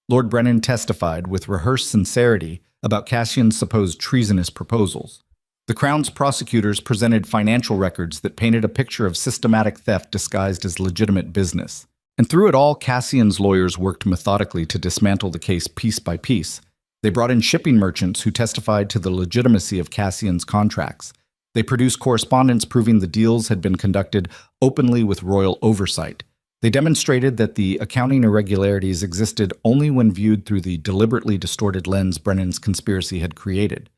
Lord Brennan testified with rehearsed sincerity about Cassian's supposed treasonous proposals. The Crown's prosecutors presented financial records that painted a picture of systematic theft disguised as legitimate business. And through it all, Cassian's lawyers worked methodically to dismantle the case piece by piece. They brought in shipping merchants who testified to the legitimacy of Cassian's contracts. They produced correspondence proving the deals had been conducted openly with royal oversight. They demonstrated that the accounting irregularities existed only when viewed through the deliberately distorted lens Brennan's conspiracy had created.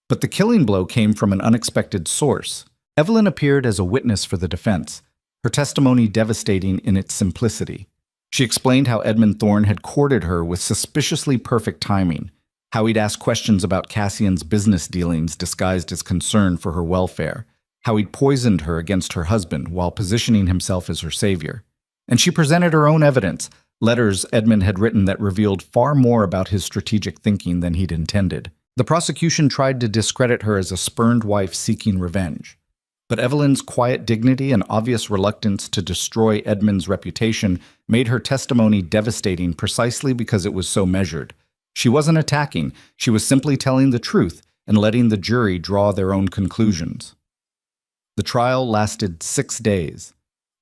But the killing blow came from an unexpected source. Evelyn appeared as a witness for the defense, her testimony devastating in its simplicity. She explained how Edmund Thorne had courted her with suspiciously perfect timing, how he'd asked questions about Cassian's business dealings disguised as concern for her welfare, how he'd poisoned her against her husband while positioning himself as her savior. And she presented her own evidence, letters Edmund had written that revealed far more about his strategic thinking than he'd intended. The prosecution tried to discredit her as a spurned wife seeking revenge. But Evelyn's quiet dignity and obvious reluctance to destroy Edmund's reputation made her testimony devastating precisely because it was so measured. She wasn't attacking, she was simply telling the truth and letting the jury draw their own conclusions. The trial lasted 6 days.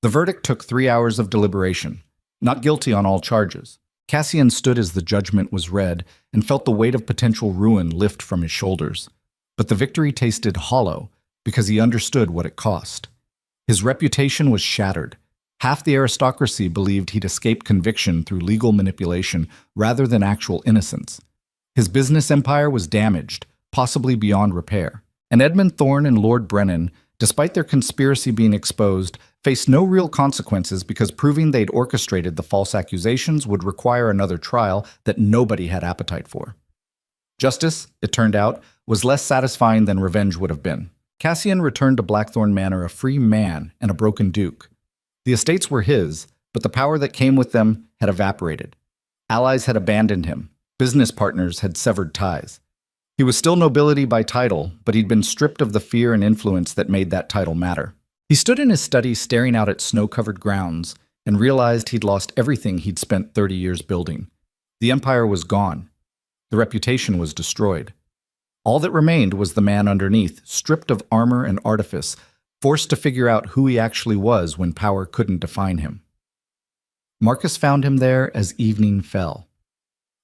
The verdict took 3 hours of deliberation. Not guilty on all charges. Cassian stood as the judgment was read and felt the weight of potential ruin lift from his shoulders. But the victory tasted hollow because he understood what it cost. His reputation was shattered. Half the aristocracy believed he'd escaped conviction through legal manipulation rather than actual innocence. His business empire was damaged, possibly beyond repair. And Edmund Thorne and Lord Brennan, despite their conspiracy being exposed, faced no real consequences because proving they'd orchestrated the false accusations would require another trial that nobody had appetite for. Justice, it turned out, was less satisfying than revenge would have been. Cassian returned to Blackthorn Manor a free man and a broken duke. The estates were his, but the power that came with them had evaporated. Allies had abandoned him. Business partners had severed ties. He was still nobility by title, but he'd been stripped of the fear and influence that made that title matter. He stood in his study staring out at snow-covered grounds and realized he'd lost everything he'd spent 30 years building. The empire was gone. The reputation was destroyed. All that remained was the man underneath, stripped of armor and artifice, forced to figure out who he actually was when power couldn't define him. Marcus found him there as evening fell.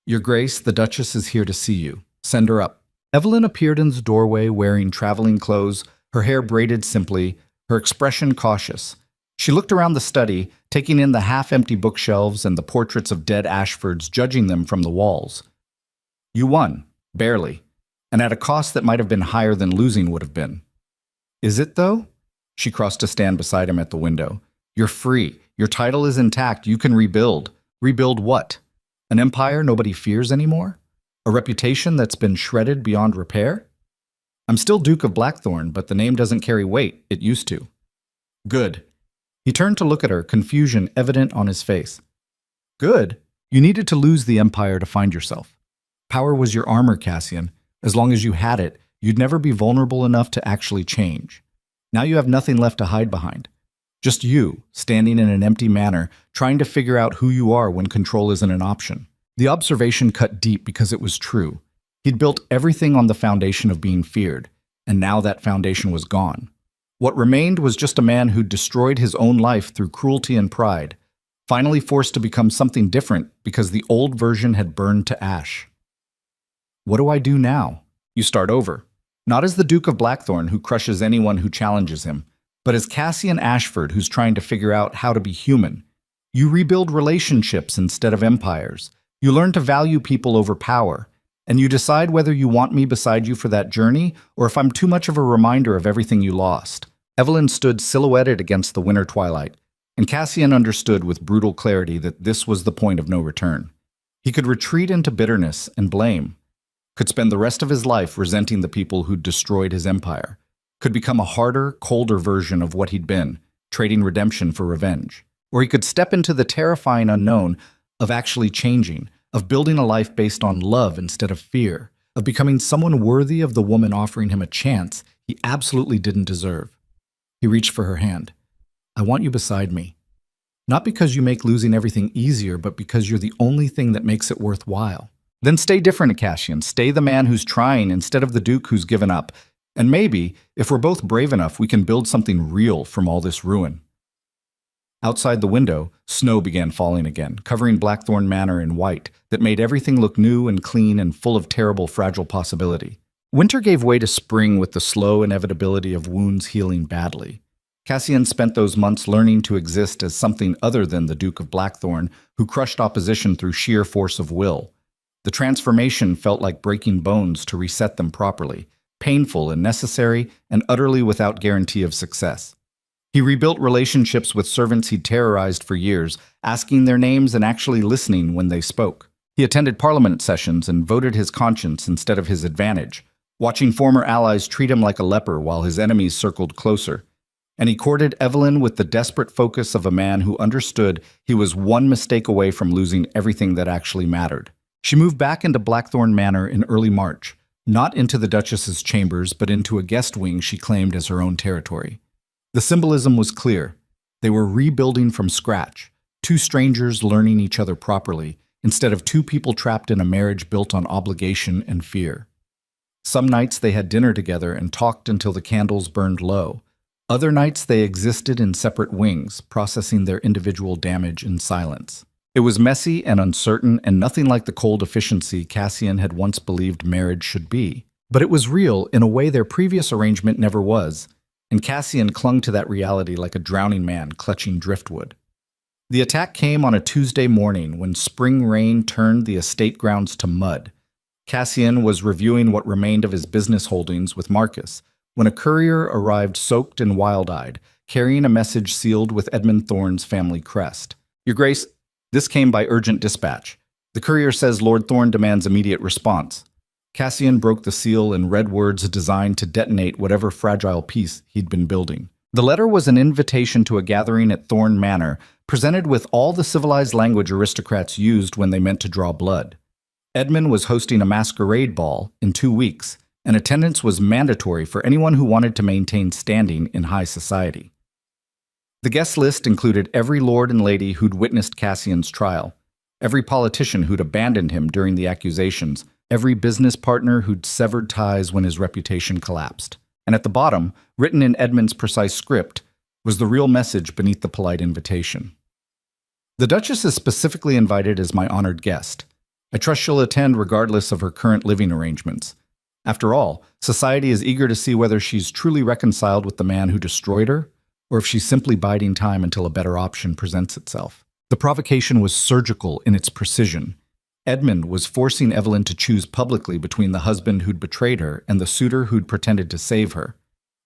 "Your Grace, the Duchess is here to see you. Send her up." Evelyn appeared in the doorway wearing traveling clothes, her hair braided simply, her expression cautious. She looked around the study, taking in the half-empty bookshelves and the portraits of dead Ashfords, judging them from the walls. "You won, barely, and at a cost that might have been higher than losing would have been." "Is it, though?" She crossed to stand beside him at the window. "You're free. Your title is intact. You can rebuild." "Rebuild what? An empire nobody fears anymore? A reputation that's been shredded beyond repair? I'm still Duke of Blackthorn, but the name doesn't carry weight. It used to." "Good." He turned to look at her, confusion evident on his face. "Good? You needed to lose the empire to find yourself. Power was your armor, Cassian. As long as you had it, you'd never be vulnerable enough to actually change. Now you have nothing left to hide behind. Just you, standing in an empty manor, trying to figure out who you are when control isn't an option. The observation cut deep because it was true. He'd built everything on the foundation of being feared, and now that foundation was gone. What remained was just a man who'd destroyed his own life through cruelty and pride, finally forced to become something different because the old version had burned to ash. What do I do now? You start over. Not as the Duke of Blackthorn who crushes anyone who challenges him, but as Cassian Ashford who's trying to figure out how to be human. You rebuild relationships instead of empires. You learn to value people over power. And you decide whether you want me beside you for that journey or if I'm too much of a reminder of everything you lost. Evelyn stood silhouetted against the winter twilight, and Cassian understood with brutal clarity that this was the point of no return. He could retreat into bitterness and blame, could spend the rest of his life resenting the people who'd destroyed his empire, could become a harder, colder version of what he'd been, trading redemption for revenge. Or he could step into the terrifying unknown of actually changing, of building a life based on love instead of fear, of becoming someone worthy of the woman offering him a chance he absolutely didn't deserve. He reached for her hand. I want you beside me. Not because you make losing everything easier, but because you're the only thing that makes it worthwhile. Then stay different, Cassian. Stay the man who's trying instead of the Duke who's given up. And maybe, if we're both brave enough, we can build something real from all this ruin. Outside the window, snow began falling again, covering Blackthorn Manor in white that made everything look new and clean and full of terrible, fragile possibility. Winter gave way to spring with the slow inevitability of wounds healing badly. Cassian spent those months learning to exist as something other than the Duke of Blackthorn, who crushed opposition through sheer force of will. The transformation felt like breaking bones to reset them properly, painful and necessary, and utterly without guarantee of success. He rebuilt relationships with servants he'd terrorized for years, asking their names and actually listening when they spoke. He attended parliament sessions and voted his conscience instead of his advantage, watching former allies treat him like a leper while his enemies circled closer. And he courted Evelyn with the desperate focus of a man who understood he was one mistake away from losing everything that actually mattered. She moved back into Blackthorn Manor in early March, not into the Duchess's chambers, but into a guest wing she claimed as her own territory. The symbolism was clear. They were rebuilding from scratch, two strangers learning each other properly, instead of two people trapped in a marriage built on obligation and fear. Some nights they had dinner together and talked until the candles burned low. Other nights they existed in separate wings, processing their individual damage in silence. It was messy and uncertain and nothing like the cold efficiency Cassian had once believed marriage should be. But it was real in a way their previous arrangement never was, and Cassian clung to that reality like a drowning man clutching driftwood. The attack came on a Tuesday morning when spring rain turned the estate grounds to mud. Cassian was reviewing what remained of his business holdings with Marcus when a courier arrived soaked and wild-eyed, carrying a message sealed with Edmund Thorne's family crest. Your Grace, this came by urgent dispatch. The courier says Lord Thorne demands immediate response. Cassian broke the seal in red words designed to detonate whatever fragile piece he'd been building. The letter was an invitation to a gathering at Thorne Manor, presented with all the civilized language aristocrats used when they meant to draw blood. Edmund was hosting a masquerade ball in 2 weeks, and attendance was mandatory for anyone who wanted to maintain standing in high society. The guest list included every lord and lady who'd witnessed Cassian's trial, every politician who'd abandoned him during the accusations, every business partner who'd severed ties when his reputation collapsed. And at the bottom, written in Edmund's precise script, was the real message beneath the polite invitation. The Duchess is specifically invited as my honored guest. I trust she'll attend regardless of her current living arrangements. After all, society is eager to see whether she's truly reconciled with the man who destroyed her, or if she's simply biding time until a better option presents itself. The provocation was surgical in its precision. Edmund was forcing Evelyn to choose publicly between the husband who'd betrayed her and the suitor who'd pretended to save her.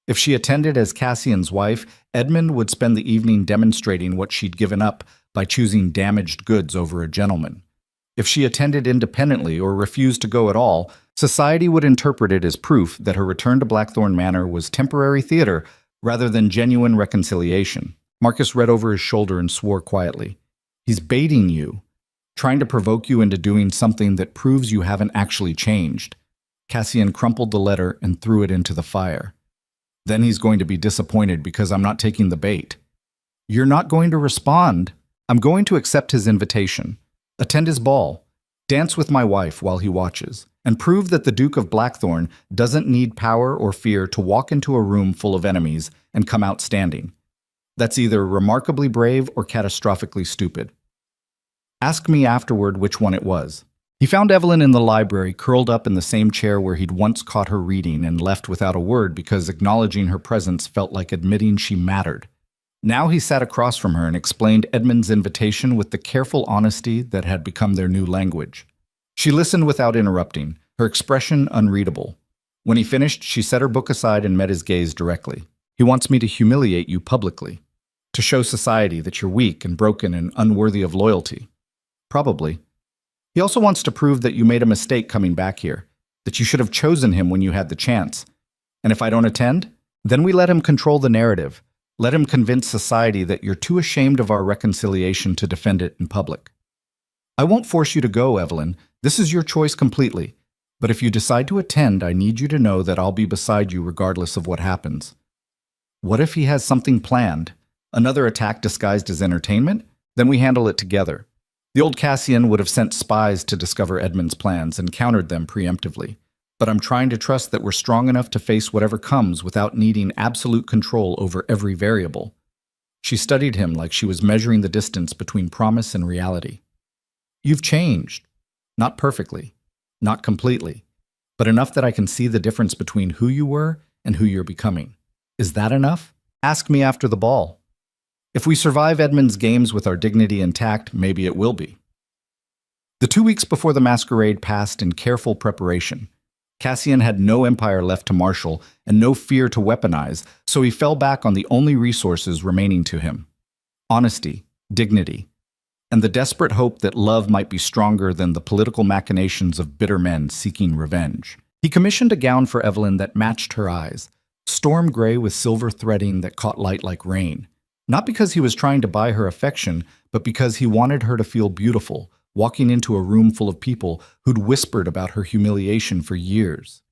If she attended as Cassian's wife, Edmund would spend the evening demonstrating what she'd given up by choosing damaged goods over a gentleman. If she attended independently or refused to go at all, society would interpret it as proof that her return to Blackthorn Manor was temporary theater rather than genuine reconciliation. Marcus read over his shoulder and swore quietly. He's baiting you, trying to provoke you into doing something that proves you haven't actually changed. Cassian crumpled the letter and threw it into the fire. Then he's going to be disappointed because I'm not taking the bait. You're not going to respond. I'm going to accept his invitation, attend his ball, Dance with my wife while he watches, and prove that the Duke of Blackthorn doesn't need power or fear to walk into a room full of enemies and come out standing. That's either remarkably brave or catastrophically stupid. Ask me afterward which one it was. He found Evelyn in the library, curled up in the same chair where he'd once caught her reading, and left without a word because acknowledging her presence felt like admitting she mattered. Now he sat across from her and explained Edmund's invitation with the careful honesty that had become their new language. She listened without interrupting, her expression unreadable. When he finished, she set her book aside and met his gaze directly. He wants me to humiliate you publicly, to show society that you're weak and broken and unworthy of loyalty. Probably. He also wants to prove that you made a mistake coming back here, that you should have chosen him when you had the chance. And if I don't attend, then we let him control the narrative. Let him convince society that you're too ashamed of our reconciliation to defend it in public. I won't force you to go, Evelyn. This is your choice completely. But if you decide to attend, I need you to know that I'll be beside you regardless of what happens. What if he has something planned? Another attack disguised as entertainment? Then we handle it together. The old Cassian would have sent spies to discover Edmund's plans and countered them preemptively. But I'm trying to trust that we're strong enough to face whatever comes without needing absolute control over every variable. She studied him like she was measuring the distance between promise and reality. You've changed. Not perfectly, not completely, but enough that I can see the difference between who you were and who you're becoming. Is that enough? Ask me after the ball. If we survive Edmund's games with our dignity intact, maybe it will be. The 2 weeks before the masquerade passed in careful preparation. Cassian had no empire left to marshal and no fear to weaponize, so he fell back on the only resources remaining to him: honesty, dignity, and the desperate hope that love might be stronger than the political machinations of bitter men seeking revenge. He commissioned a gown for Evelyn that matched her eyes, storm gray with silver threading that caught light like rain. Not because he was trying to buy her affection, but because he wanted her to feel beautiful, walking into a room full of people who'd whispered about her humiliation for years.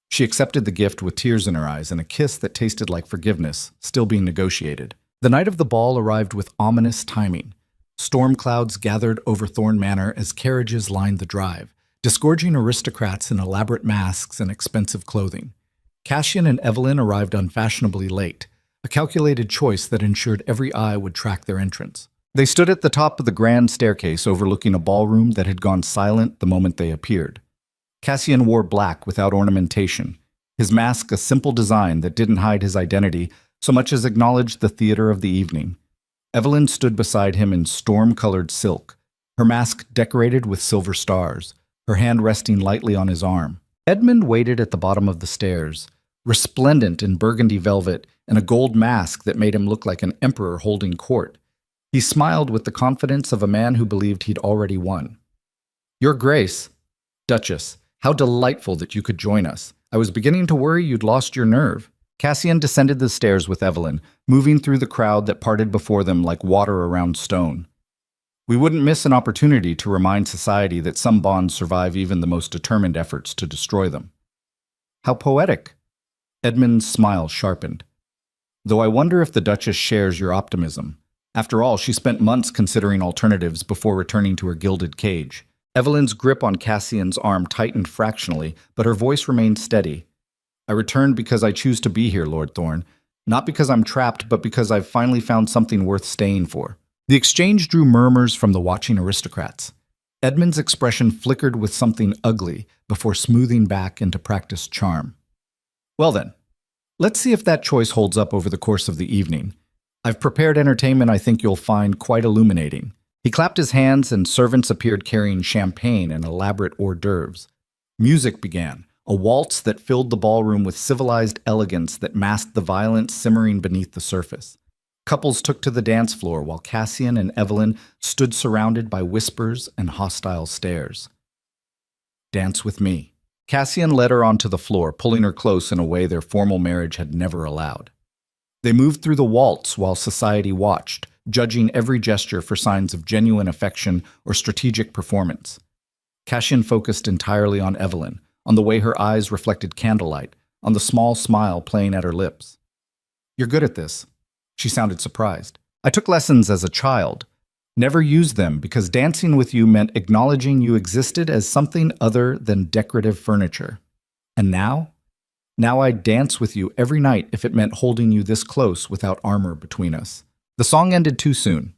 She accepted the gift with tears in her eyes and a kiss that tasted like forgiveness, still being negotiated. The night of the ball arrived with ominous timing. Storm clouds gathered over Thorn Manor as carriages lined the drive, disgorging aristocrats in elaborate masks and expensive clothing. Cassian and Evelyn arrived unfashionably late, a calculated choice that ensured every eye would track their entrance. They stood at the top of the grand staircase overlooking a ballroom that had gone silent the moment they appeared. Cassian wore black without ornamentation, his mask a simple design that didn't hide his identity so much as acknowledged the theater of the evening. Evelyn stood beside him in storm-colored silk, her mask decorated with silver stars, her hand resting lightly on his arm. Edmund waited at the bottom of the stairs, resplendent in burgundy velvet and a gold mask that made him look like an emperor holding court. He smiled with the confidence of a man who believed he'd already won. "Your Grace, Duchess, how delightful that you could join us. I was beginning to worry you'd lost your nerve." Cassian descended the stairs with Evelyn, moving through the crowd that parted before them like water around stone. We wouldn't miss an opportunity to remind society that some bonds survive even the most determined efforts to destroy them. How poetic. Edmund's smile sharpened. Though I wonder if the Duchess shares your optimism. After all, she spent months considering alternatives before returning to her gilded cage. Evelyn's grip on Cassian's arm tightened fractionally, but her voice remained steady. I returned because I choose to be here, Lord Thorn. Not because I'm trapped, but because I've finally found something worth staying for. The exchange drew murmurs from the watching aristocrats. Edmund's expression flickered with something ugly before smoothing back into practiced charm. Well then, let's see if that choice holds up over the course of the evening. I've prepared entertainment I think you'll find quite illuminating. He clapped his hands and servants appeared carrying champagne and elaborate hors d'oeuvres. Music began, a waltz that filled the ballroom with civilized elegance that masked the violence simmering beneath the surface. Couples took to the dance floor while Cassian and Evelyn stood surrounded by whispers and hostile stares. Dance with me. Cassian led her onto the floor, pulling her close in a way their formal marriage had never allowed. They moved through the waltz while society watched, judging every gesture for signs of genuine affection or strategic performance. Cassian focused entirely on Evelyn, on the way her eyes reflected candlelight, on the small smile playing at her lips. "You're good at this." She sounded surprised. "I took lessons as a child. Never used them because dancing with you meant acknowledging you existed as something other than decorative furniture. And now? Now I'd dance with you every night if it meant holding you this close without armor between us. The song ended too soon.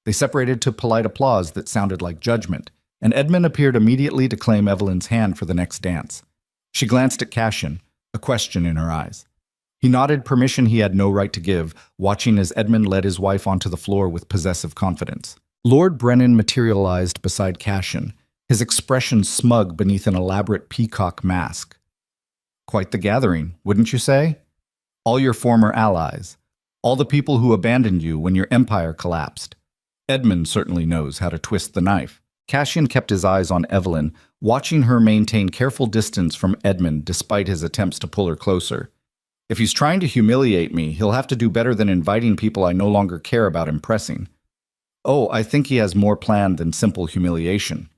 They separated to polite applause that sounded like judgment, and Edmund appeared immediately to claim Evelyn's hand for the next dance. She glanced at Cassian, a question in her eyes. He nodded permission he had no right to give, watching as Edmund led his wife onto the floor with possessive confidence. Lord Brennan materialized beside Cassian, his expression smug beneath an elaborate peacock mask. Quite the gathering, wouldn't you say? All your former allies. All the people who abandoned you when your empire collapsed. Edmund certainly knows how to twist the knife. Cassian kept his eyes on Evelyn, watching her maintain careful distance from Edmund despite his attempts to pull her closer. If he's trying to humiliate me, he'll have to do better than inviting people I no longer care about impressing. Oh, I think he has more planned than simple humiliation.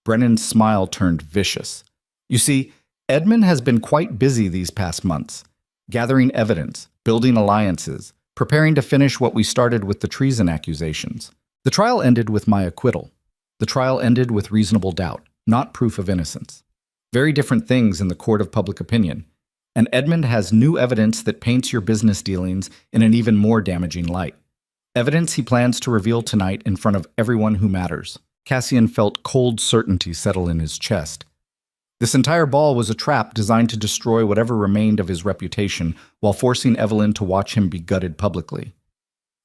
Brennan's smile turned vicious. You see, Edmund has been quite busy these past months, gathering evidence, building alliances, preparing to finish what we started with the treason accusations. The trial ended with my acquittal. The trial ended with reasonable doubt, not proof of innocence. Very different things in the court of public opinion. And Edmund has new evidence that paints your business dealings in an even more damaging light. Evidence he plans to reveal tonight in front of everyone who matters. Cassian felt cold certainty settle in his chest. This entire ball was a trap designed to destroy whatever remained of his reputation while forcing Evelyn to watch him be gutted publicly.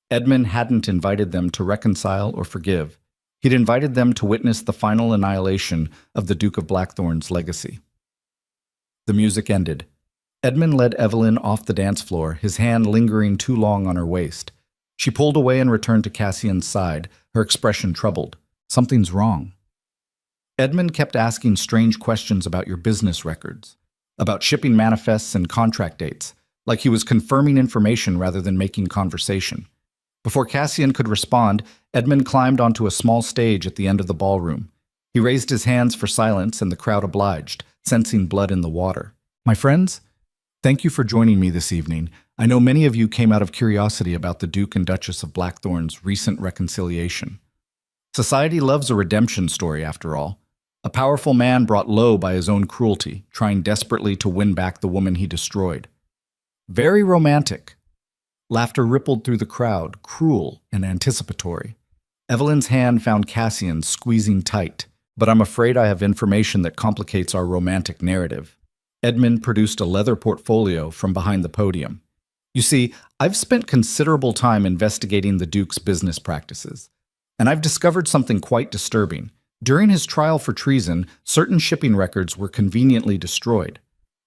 Edmund hadn't invited them to reconcile or forgive. He'd invited them to witness the final annihilation of the Duke of Blackthorn's legacy. The music ended. Edmund led Evelyn off the dance floor, his hand lingering too long on her waist. She pulled away and returned to Cassian's side, her expression troubled. Something's wrong. Edmund kept asking strange questions about your business records, about shipping manifests and contract dates, like he was confirming information rather than making conversation. Before Cassian could respond, Edmund climbed onto a small stage at the end of the ballroom. He raised his hands for silence and the crowd obliged, sensing blood in the water. My friends, thank you for joining me this evening. I know many of you came out of curiosity about the Duke and Duchess of Blackthorn's recent reconciliation. Society loves a redemption story, after all. A powerful man brought low by his own cruelty, trying desperately to win back the woman he destroyed. Very romantic. Laughter rippled through the crowd, cruel and anticipatory. Evelyn's hand found Cassian's, squeezing tight. But I'm afraid I have information that complicates our romantic narrative. Edmund produced a leather portfolio from behind the podium. You see, I've spent considerable time investigating the Duke's business practices, and I've discovered something quite disturbing. During his trial for treason, certain shipping records were conveniently destroyed.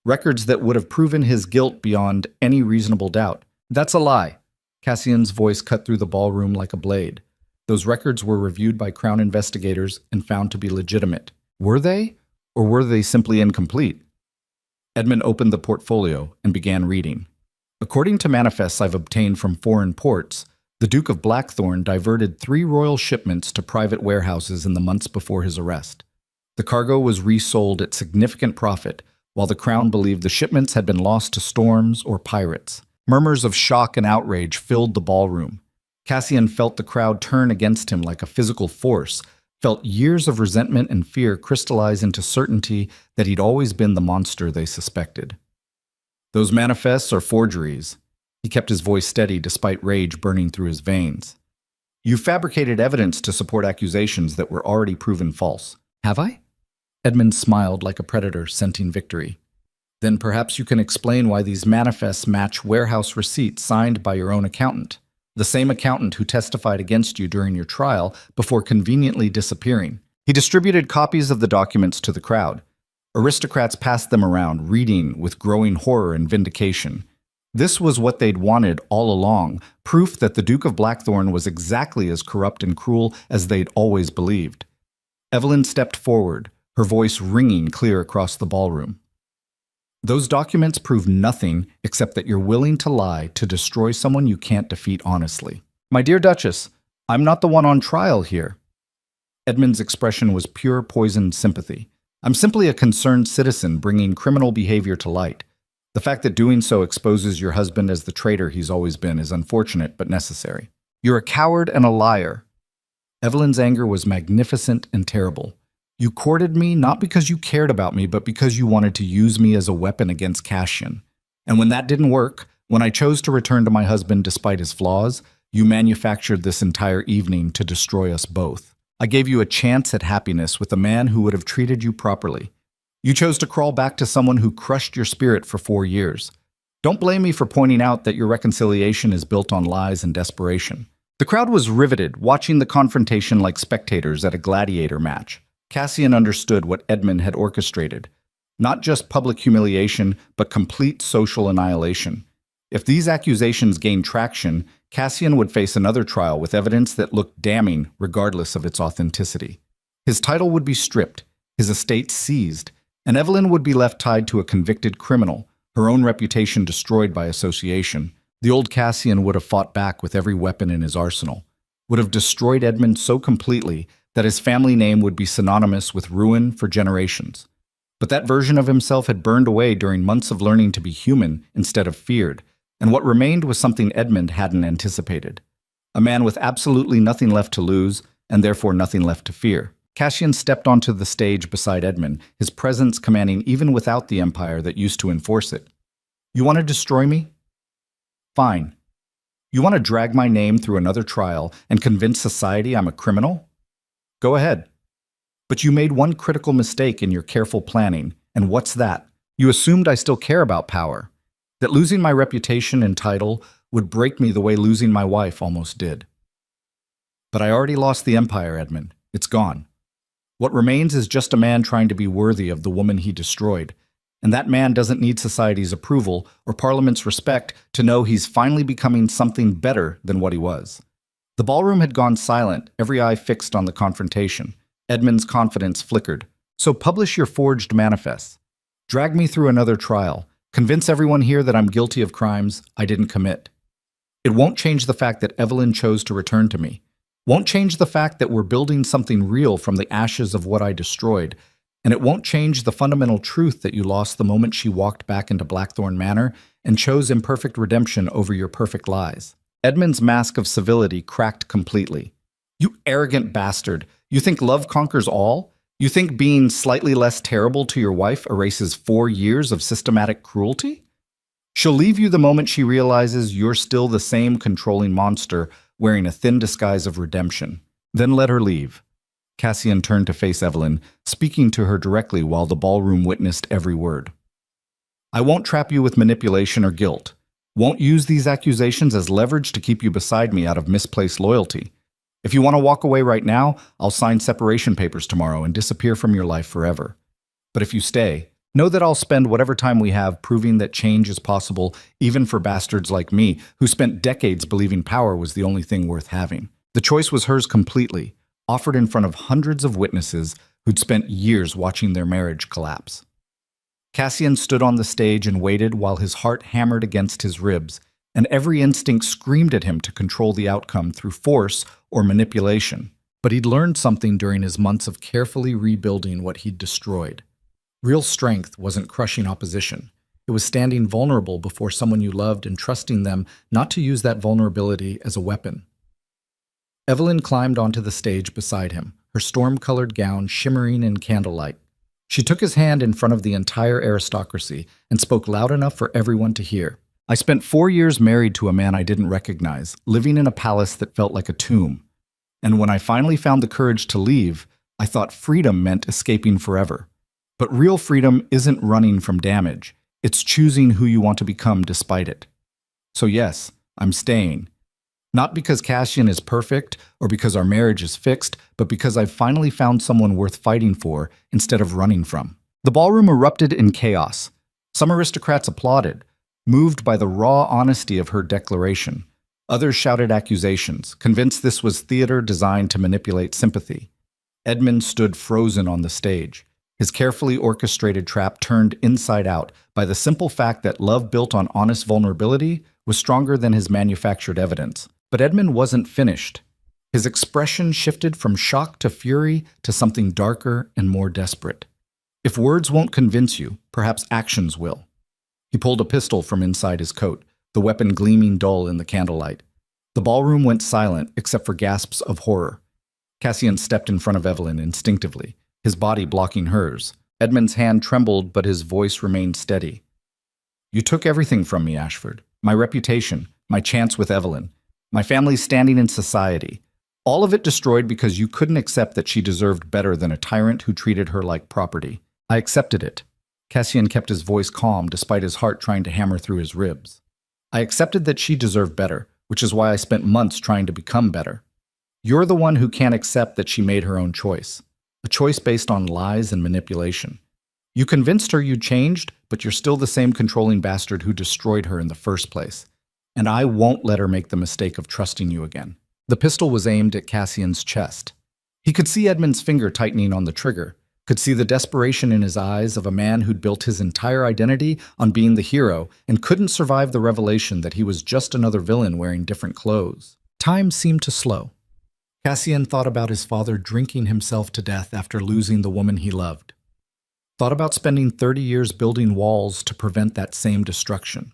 Records that would have proven his guilt beyond any reasonable doubt. That's a lie. Cassian's voice cut through the ballroom like a blade. Those records were reviewed by Crown investigators and found to be legitimate. Were they? Or were they simply incomplete? Edmund opened the portfolio and began reading. According to manifests I've obtained from foreign ports, the Duke of Blackthorn diverted 3 royal shipments to private warehouses in the months before his arrest. The cargo was resold at significant profit, while the Crown believed the shipments had been lost to storms or pirates. Murmurs of shock and outrage filled the ballroom. Cassian felt the crowd turn against him like a physical force, felt years of resentment and fear crystallize into certainty that he'd always been the monster they suspected. Those manifests are forgeries. He kept his voice steady despite rage burning through his veins. You fabricated evidence to support accusations that were already proven false. Have I? Edmund smiled like a predator scenting victory. Then perhaps you can explain why these manifests match warehouse receipts signed by your own accountant, the same accountant who testified against you during your trial before conveniently disappearing. He distributed copies of the documents to the crowd. Aristocrats passed them around, reading with growing horror and vindication. This was what they'd wanted all along, proof that the Duke of Blackthorn was exactly as corrupt and cruel as they'd always believed. Evelyn stepped forward, her voice ringing clear across the ballroom. Those documents prove nothing except that you're willing to lie to destroy someone you can't defeat honestly. My dear Duchess, I'm not the one on trial here. Edmund's expression was pure poisoned sympathy. I'm simply a concerned citizen bringing criminal behavior to light. The fact that doing so exposes your husband as the traitor he's always been is unfortunate but necessary. You're a coward and a liar. Evelyn's anger was magnificent and terrible. You courted me not because you cared about me, but because you wanted to use me as a weapon against Cassian. And when that didn't work, when I chose to return to my husband despite his flaws, you manufactured this entire evening to destroy us both. I gave you a chance at happiness with a man who would have treated you properly. You chose to crawl back to someone who crushed your spirit for 4 years. Don't blame me for pointing out that your reconciliation is built on lies and desperation. The crowd was riveted, watching the confrontation like spectators at a gladiator match. Cassian understood what Edmund had orchestrated. Not just public humiliation, but complete social annihilation. If these accusations gained traction, Cassian would face another trial with evidence that looked damning regardless of its authenticity. His title would be stripped, his estate seized, and Evelyn would be left tied to a convicted criminal, her own reputation destroyed by association. The old Cassian would have fought back with every weapon in his arsenal, would have destroyed Edmund so completely that his family name would be synonymous with ruin for generations. But that version of himself had burned away during months of learning to be human instead of feared, and what remained was something Edmund hadn't anticipated. A man with absolutely nothing left to lose, and therefore nothing left to fear. Cassian stepped onto the stage beside Edmund, his presence commanding even without the empire that used to enforce it. You want to destroy me? Fine. You want to drag my name through another trial and convince society I'm a criminal? Go ahead. But you made one critical mistake in your careful planning, and what's that? You assumed I still care about power, that losing my reputation and title would break me the way losing my wife almost did. But I already lost the empire, Edmund. It's gone. What remains is just a man trying to be worthy of the woman he destroyed, and that man doesn't need society's approval or Parliament's respect to know he's finally becoming something better than what he was. The ballroom had gone silent, every eye fixed on the confrontation. Edmund's confidence flickered. So publish your forged manifests. Drag me through another trial. Convince everyone here that I'm guilty of crimes I didn't commit. It won't change the fact that Evelyn chose to return to me. Won't change the fact that we're building something real from the ashes of what I destroyed. And it won't change the fundamental truth that you lost the moment she walked back into Blackthorn Manor and chose imperfect redemption over your perfect lies. Edmund's mask of civility cracked completely. You arrogant bastard. You think love conquers all? You think being slightly less terrible to your wife erases 4 years of systematic cruelty? She'll leave you the moment she realizes you're still the same controlling monster wearing a thin disguise of redemption. Then let her leave. Cassian turned to face Evelyn, speaking to her directly while the ballroom witnessed every word. I won't trap you with manipulation or guilt. Won't use these accusations as leverage to keep you beside me out of misplaced loyalty. If you want to walk away right now, I'll sign separation papers tomorrow and disappear from your life forever. But if you stay, know that I'll spend whatever time we have proving that change is possible even for bastards like me who spent decades believing power was the only thing worth having. The choice was hers completely, offered in front of hundreds of witnesses who'd spent years watching their marriage collapse. Cassian stood on the stage and waited while his heart hammered against his ribs, and every instinct screamed at him to control the outcome through force or manipulation. But he'd learned something during his months of carefully rebuilding what he'd destroyed. Real strength wasn't crushing opposition. It was standing vulnerable before someone you loved and trusting them not to use that vulnerability as a weapon. Evelyn climbed onto the stage beside him, her storm-colored gown shimmering in candlelight. She took his hand in front of the entire aristocracy and spoke loud enough for everyone to hear. I spent 4 years married to a man I didn't recognize, living in a palace that felt like a tomb. And when I finally found the courage to leave, I thought freedom meant escaping forever. But real freedom isn't running from damage. It's choosing who you want to become despite it. So yes, I'm staying. Not because Cassian is perfect or because our marriage is fixed, but because I've finally found someone worth fighting for instead of running from. The ballroom erupted in chaos. Some aristocrats applauded, moved by the raw honesty of her declaration. Others shouted accusations, convinced this was theater designed to manipulate sympathy. Edmund stood frozen on the stage, his carefully orchestrated trap turned inside out by the simple fact that love built on honest vulnerability was stronger than his manufactured evidence. But Edmund wasn't finished. His expression shifted from shock to fury to something darker and more desperate. If words won't convince you, perhaps actions will. He pulled a pistol from inside his coat, the weapon gleaming dull in the candlelight. The ballroom went silent except for gasps of horror. Cassian stepped in front of Evelyn instinctively, his body blocking hers. Edmund's hand trembled, but his voice remained steady. You took everything from me, Ashford. My reputation, my chance with Evelyn, my family's standing in society. All of it destroyed because you couldn't accept that she deserved better than a tyrant who treated her like property. I accepted it. Cassian kept his voice calm despite his heart trying to hammer through his ribs. I accepted that she deserved better, which is why I spent months trying to become better. You're the one who can't accept that she made her own choice, a choice based on lies and manipulation. You convinced her you changed, but you're still the same controlling bastard who destroyed her in the first place. And I won't let her make the mistake of trusting you again. The pistol was aimed at Cassian's chest. He could see Edmund's finger tightening on the trigger, could see the desperation in his eyes of a man who'd built his entire identity on being the hero and couldn't survive the revelation that he was just another villain wearing different clothes. Time seemed to slow. Cassian thought about his father drinking himself to death after losing the woman he loved. Thought about spending 30 years building walls to prevent that same destruction.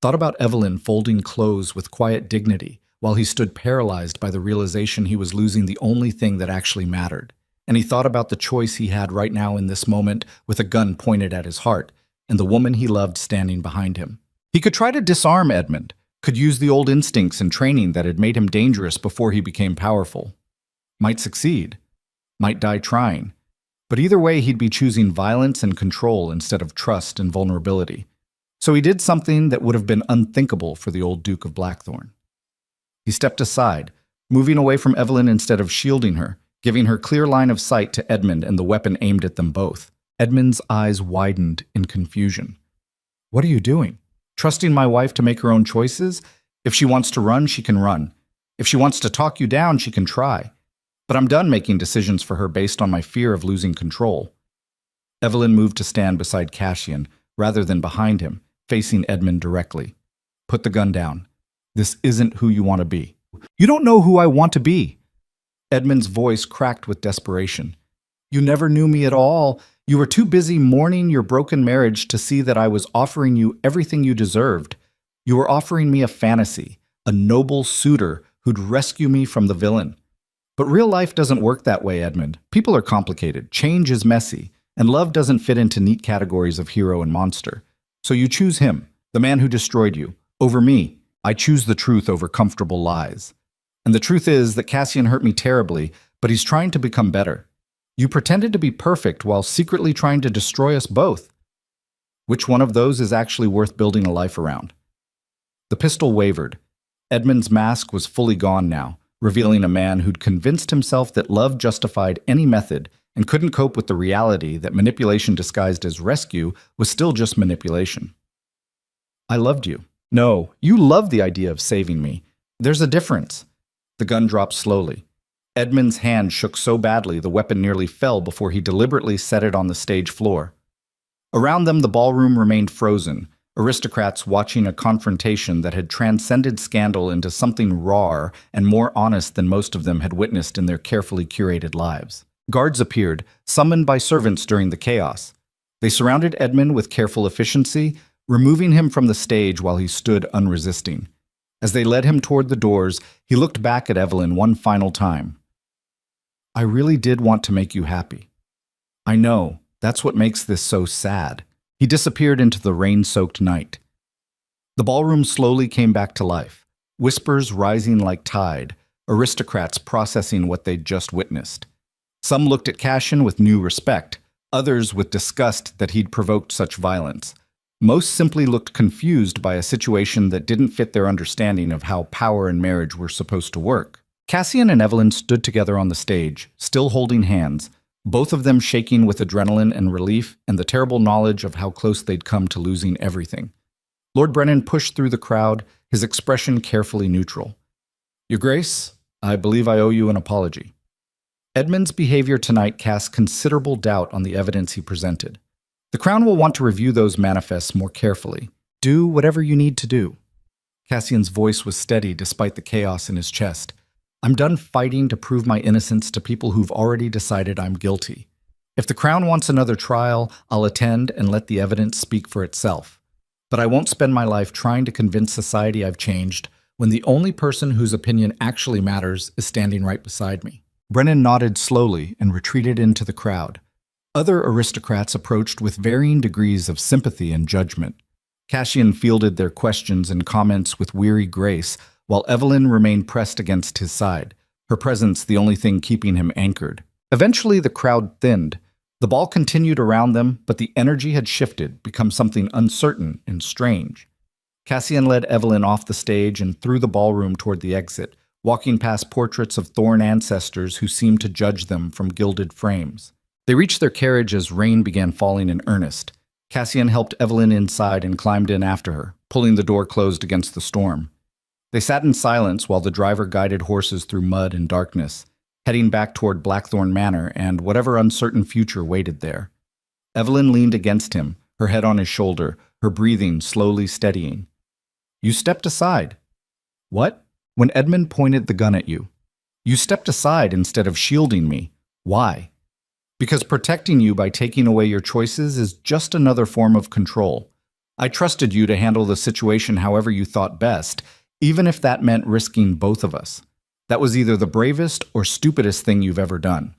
Thought about Evelyn folding clothes with quiet dignity while he stood paralyzed by the realization he was losing the only thing that actually mattered. And he thought about the choice he had right now in this moment with a gun pointed at his heart and the woman he loved standing behind him. He could try to disarm Edmund, could use the old instincts and training that had made him dangerous before he became powerful. Might succeed, might die trying. But either way, he'd be choosing violence and control instead of trust and vulnerability. So he did something that would have been unthinkable for the old Duke of Blackthorn. He stepped aside, moving away from Evelyn instead of shielding her, giving her clear line of sight to Edmund and the weapon aimed at them both. Edmund's eyes widened in confusion. What are you doing? Trusting my wife to make her own choices? If she wants to run, she can run. If she wants to talk you down, she can try. But I'm done making decisions for her based on my fear of losing control. Evelyn moved to stand beside Cassian, rather than behind him, facing Edmund directly. Put the gun down. This isn't who you want to be. You don't know who I want to be. Edmund's voice cracked with desperation. You never knew me at all. You were too busy mourning your broken marriage to see that I was offering you everything you deserved. You were offering me a fantasy, a noble suitor who'd rescue me from the villain. But real life doesn't work that way, Edmund. People are complicated, change is messy, and love doesn't fit into neat categories of hero and monster. So you choose him, the man who destroyed you, over me. I choose the truth over comfortable lies. And the truth is that Cassian hurt me terribly, but he's trying to become better. You pretended to be perfect while secretly trying to destroy us both. Which one of those is actually worth building a life around? The pistol wavered. Edmund's mask was fully gone now, revealing a man who'd convinced himself that love justified any method and couldn't cope with the reality that manipulation disguised as rescue was still just manipulation. I loved you. No, you loved the idea of saving me. There's a difference. The gun dropped slowly. Edmund's hand shook so badly the weapon nearly fell before he deliberately set it on the stage floor. Around them, the ballroom remained frozen, aristocrats watching a confrontation that had transcended scandal into something rawer and more honest than most of them had witnessed in their carefully curated lives. Guards appeared, summoned by servants during the chaos. They surrounded Edmund with careful efficiency, removing him from the stage while he stood unresisting. As they led him toward the doors, he looked back at Evelyn one final time. I really did want to make you happy. I know, that's what makes this so sad. He disappeared into the rain-soaked night. The ballroom slowly came back to life, whispers rising like tide, aristocrats processing what they'd just witnessed. Some looked at Cassian with new respect, others with disgust that he'd provoked such violence. Most simply looked confused by a situation that didn't fit their understanding of how power and marriage were supposed to work. Cassian and Evelyn stood together on the stage, still holding hands, both of them shaking with adrenaline and relief and the terrible knowledge of how close they'd come to losing everything. Lord Brennan pushed through the crowd, his expression carefully neutral. Your Grace, I believe I owe you an apology. Edmund's behavior tonight casts considerable doubt on the evidence he presented. The Crown will want to review those manifests more carefully. Do whatever you need to do. Cassian's voice was steady despite the chaos in his chest. I'm done fighting to prove my innocence to people who've already decided I'm guilty. If the Crown wants another trial, I'll attend and let the evidence speak for itself. But I won't spend my life trying to convince society I've changed when the only person whose opinion actually matters is standing right beside me. Brennan nodded slowly and retreated into the crowd. Other aristocrats approached with varying degrees of sympathy and judgment. Cassian fielded their questions and comments with weary grace, while Evelyn remained pressed against his side, her presence the only thing keeping him anchored. Eventually, the crowd thinned. The ball continued around them, but the energy had shifted, become something uncertain and strange. Cassian led Evelyn off the stage and through the ballroom toward the exit, walking past portraits of Thorn ancestors who seemed to judge them from gilded frames. They reached their carriage as rain began falling in earnest. Cassian helped Evelyn inside and climbed in after her, pulling the door closed against the storm. They sat in silence while the driver guided horses through mud and darkness, heading back toward Blackthorn Manor and whatever uncertain future waited there. Evelyn leaned against him, her head on his shoulder, her breathing slowly steadying. "You stepped aside." "What?" "When Edmund pointed the gun at you. You stepped aside instead of shielding me. Why?" "Because protecting you by taking away your choices is just another form of control. I trusted you to handle the situation however you thought best, even if that meant risking both of us. That was either the bravest or stupidest thing you've ever done.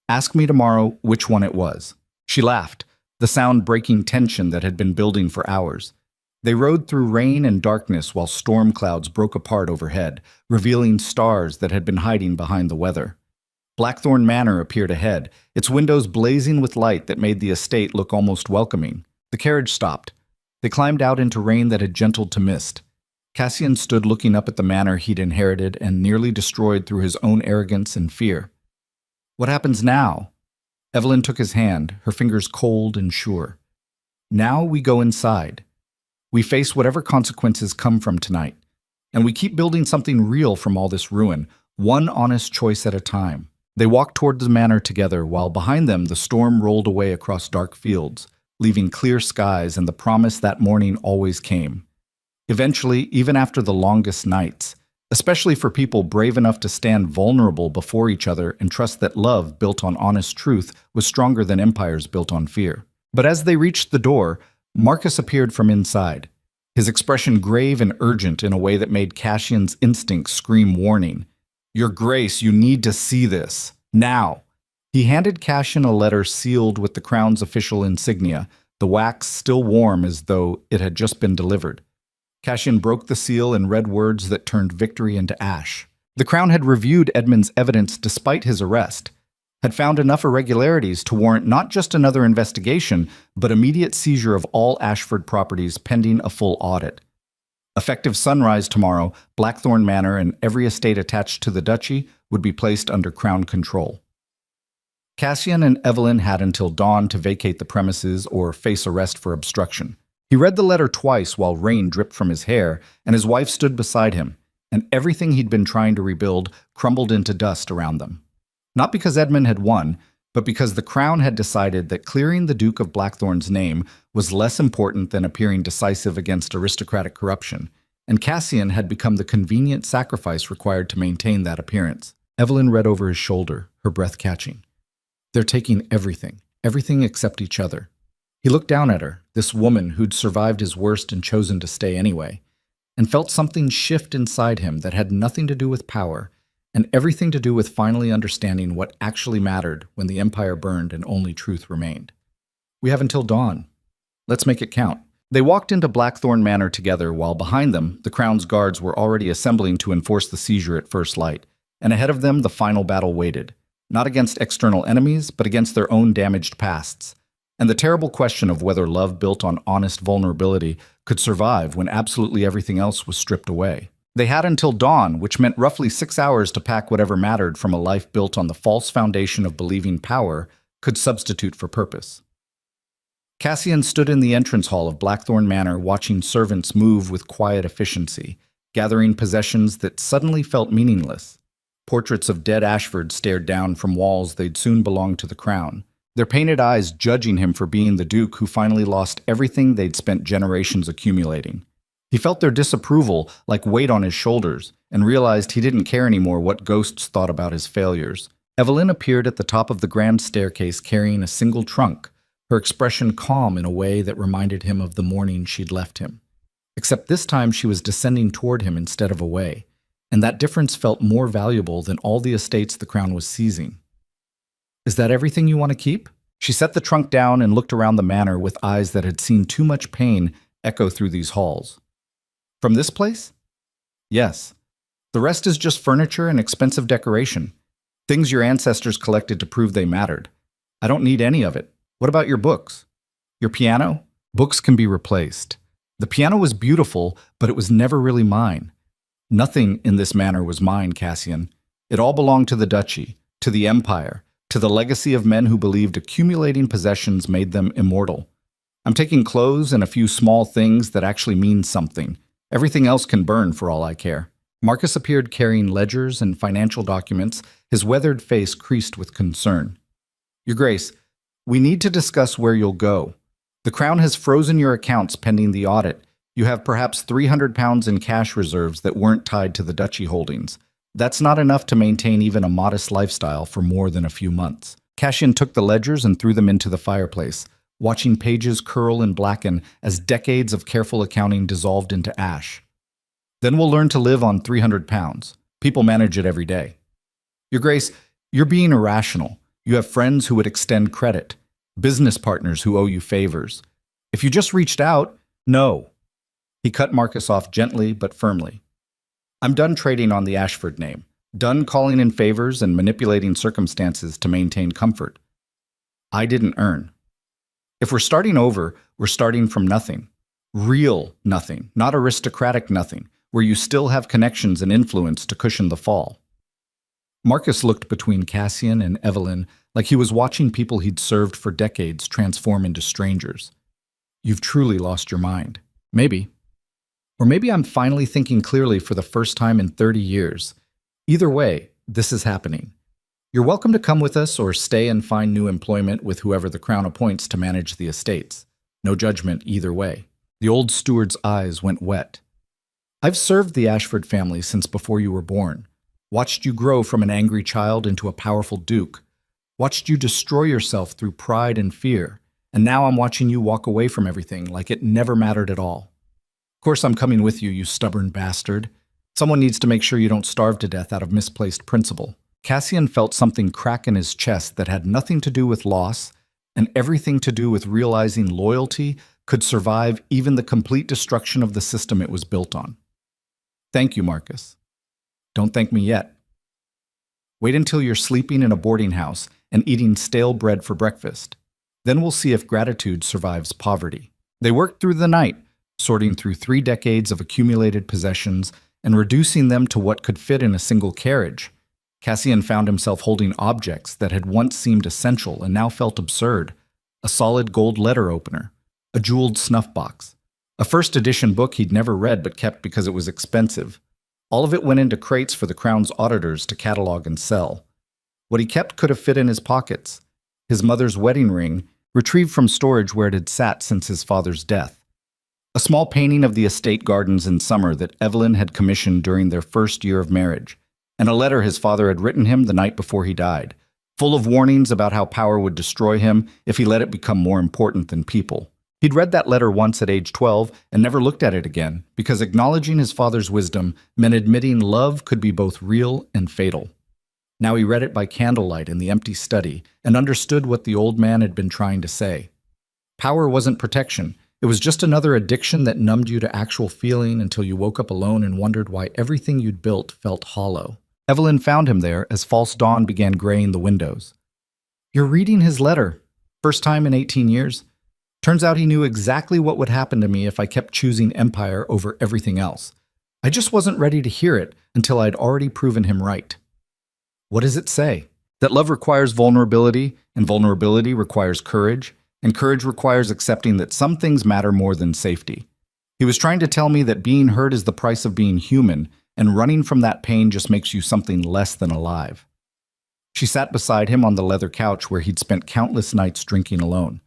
Ask me tomorrow which one it was." She laughed, the sound breaking tension that had been building for hours. They rode through rain and darkness while storm clouds broke apart overhead, revealing stars that had been hiding behind the weather. Blackthorn Manor appeared ahead, its windows blazing with light that made the estate look almost welcoming. The carriage stopped. They climbed out into rain that had gentled to mist. Cassian stood looking up at the manor he'd inherited and nearly destroyed through his own arrogance and fear. "What happens now?" Evelyn took his hand, her fingers cold and sure. "Now we go inside. We face whatever consequences come from tonight, and we keep building something real from all this ruin, one honest choice at a time." They walked toward the manor together while behind them the storm rolled away across dark fields, leaving clear skies and the promise that morning always came. Eventually, even after the longest nights, especially for people brave enough to stand vulnerable before each other and trust that love built on honest truth was stronger than empires built on fear. But as they reached the door, Marcus appeared from inside, his expression grave and urgent in a way that made Cassian's instincts scream warning. "Your Grace, you need to see this. Now." He handed Cassian a letter sealed with the crown's official insignia, the wax still warm as though it had just been delivered. Cassian broke the seal and read words that turned victory into ash. The crown had reviewed Edmund's evidence despite his arrest, had found enough irregularities to warrant not just another investigation, but immediate seizure of all Ashford properties pending a full audit. Effective sunrise tomorrow, Blackthorn Manor and every estate attached to the duchy would be placed under crown control. Cassian and Evelyn had until dawn to vacate the premises or face arrest for obstruction. He read the letter twice while rain dripped from his hair, and his wife stood beside him, and everything he'd been trying to rebuild crumbled into dust around them. Not because Edmund had won, but because the crown had decided that clearing the Duke of Blackthorn's name was less important than appearing decisive against aristocratic corruption, and Cassian had become the convenient sacrifice required to maintain that appearance. Evelyn read over his shoulder, her breath catching. "They're taking everything except each other." He looked down at her, this woman who'd survived his worst and chosen to stay anyway, and felt something shift inside him that had nothing to do with power, and everything to do with finally understanding what actually mattered when the empire burned and only truth remained. "We have until dawn. Let's make it count." They walked into Blackthorn Manor together while behind them, the crown's guards were already assembling to enforce the seizure at first light, and ahead of them the final battle waited, not against external enemies, but against their own damaged pasts, and the terrible question of whether love built on honest vulnerability could survive when absolutely everything else was stripped away. They had until dawn, which meant roughly 6 hours to pack whatever mattered from a life built on the false foundation of believing power could substitute for purpose. Cassian stood in the entrance hall of Blackthorn Manor watching servants move with quiet efficiency, gathering possessions that suddenly felt meaningless. Portraits of dead Ashford stared down from walls they'd soon belong to the crown, their painted eyes judging him for being the Duke who finally lost everything they'd spent generations accumulating. He felt their disapproval like weight on his shoulders and realized he didn't care anymore what ghosts thought about his failures. Evelyn appeared at the top of the grand staircase carrying a single trunk, her expression calm in a way that reminded him of the morning she'd left him. Except this time she was descending toward him instead of away, and that difference felt more valuable than all the estates the crown was seizing. Is that everything you want to keep? She set the trunk down and looked around the manor with eyes that had seen too much pain echo through these halls. From this place? Yes. The rest is just furniture and expensive decoration. Things your ancestors collected to prove they mattered. I don't need any of it. What about your books? Your piano? Books can be replaced. The piano was beautiful, but it was never really mine. Nothing in this manor was mine, Cassian. It all belonged to the duchy, to the empire, to the legacy of men who believed accumulating possessions made them immortal. I'm taking clothes and a few small things that actually mean something. Everything else can burn for all I care. Marcus appeared carrying ledgers and financial documents, his weathered face creased with concern. Your Grace, we need to discuss where you'll go. The Crown has frozen your accounts pending the audit. You have perhaps 300 pounds in cash reserves that weren't tied to the duchy holdings. That's not enough to maintain even a modest lifestyle for more than a few months. Cassian took the ledgers and threw them into the fireplace, watching pages curl and blacken as decades of careful accounting dissolved into ash. Then we'll learn to live on 300 pounds. People manage it every day. Your Grace, you're being irrational. You have friends who would extend credit, business partners who owe you favors. If you just reached out, no. He cut Marcus off gently but firmly. I'm done trading on the Ashford name, done calling in favors and manipulating circumstances to maintain comfort. I didn't earn. If we're starting over, we're starting from nothing. Real nothing, not aristocratic nothing, where you still have connections and influence to cushion the fall. Marcus looked between Cassian and Evelyn like he was watching people he'd served for decades transform into strangers. You've truly lost your mind. Maybe. Or maybe I'm finally thinking clearly for the first time in 30 years. Either way, this is happening. You're welcome to come with us or stay and find new employment with whoever the Crown appoints to manage the estates. No judgment either way. The old steward's eyes went wet. I've served the Ashford family since before you were born. Watched you grow from an angry child into a powerful duke. Watched you destroy yourself through pride and fear. And now I'm watching you walk away from everything like it never mattered at all. Of course I'm coming with you, you stubborn bastard. Someone needs to make sure you don't starve to death out of misplaced principle. Cassian felt something crack in his chest that had nothing to do with loss and everything to do with realizing loyalty could survive even the complete destruction of the system it was built on. Thank you, Marcus. Don't thank me yet. Wait until you're sleeping in a boarding house and eating stale bread for breakfast. Then we'll see if gratitude survives poverty. They worked through the night, sorting through 3 decades of accumulated possessions and reducing them to what could fit in a single carriage. Cassian found himself holding objects that had once seemed essential and now felt absurd. A solid gold letter opener, a jeweled snuff box, a first edition book he'd never read but kept because it was expensive. All of it went into crates for the Crown's auditors to catalog and sell. What he kept could have fit in his pockets. His mother's wedding ring, retrieved from storage where it had sat since his father's death. A small painting of the estate gardens in summer that Evelyn had commissioned during their first year of marriage, and a letter his father had written him the night before he died, full of warnings about how power would destroy him if he let it become more important than people. He'd read that letter once at age 12 and never looked at it again, because acknowledging his father's wisdom meant admitting love could be both real and fatal. Now he read it by candlelight in the empty study and understood what the old man had been trying to say. Power wasn't protection. It was just another addiction that numbed you to actual feeling until you woke up alone and wondered why everything you'd built felt hollow. Evelyn found him there as false dawn began graying the windows. You're reading his letter. First time in 18 years. Turns out he knew exactly what would happen to me if I kept choosing empire over everything else. I just wasn't ready to hear it until I'd already proven him right. What does it say? That love requires vulnerability, and vulnerability requires courage, and courage requires accepting that some things matter more than safety. He was trying to tell me that being hurt is the price of being human, and running from that pain just makes you something less than alive. She sat beside him on the leather couch where he'd spent countless nights drinking alone.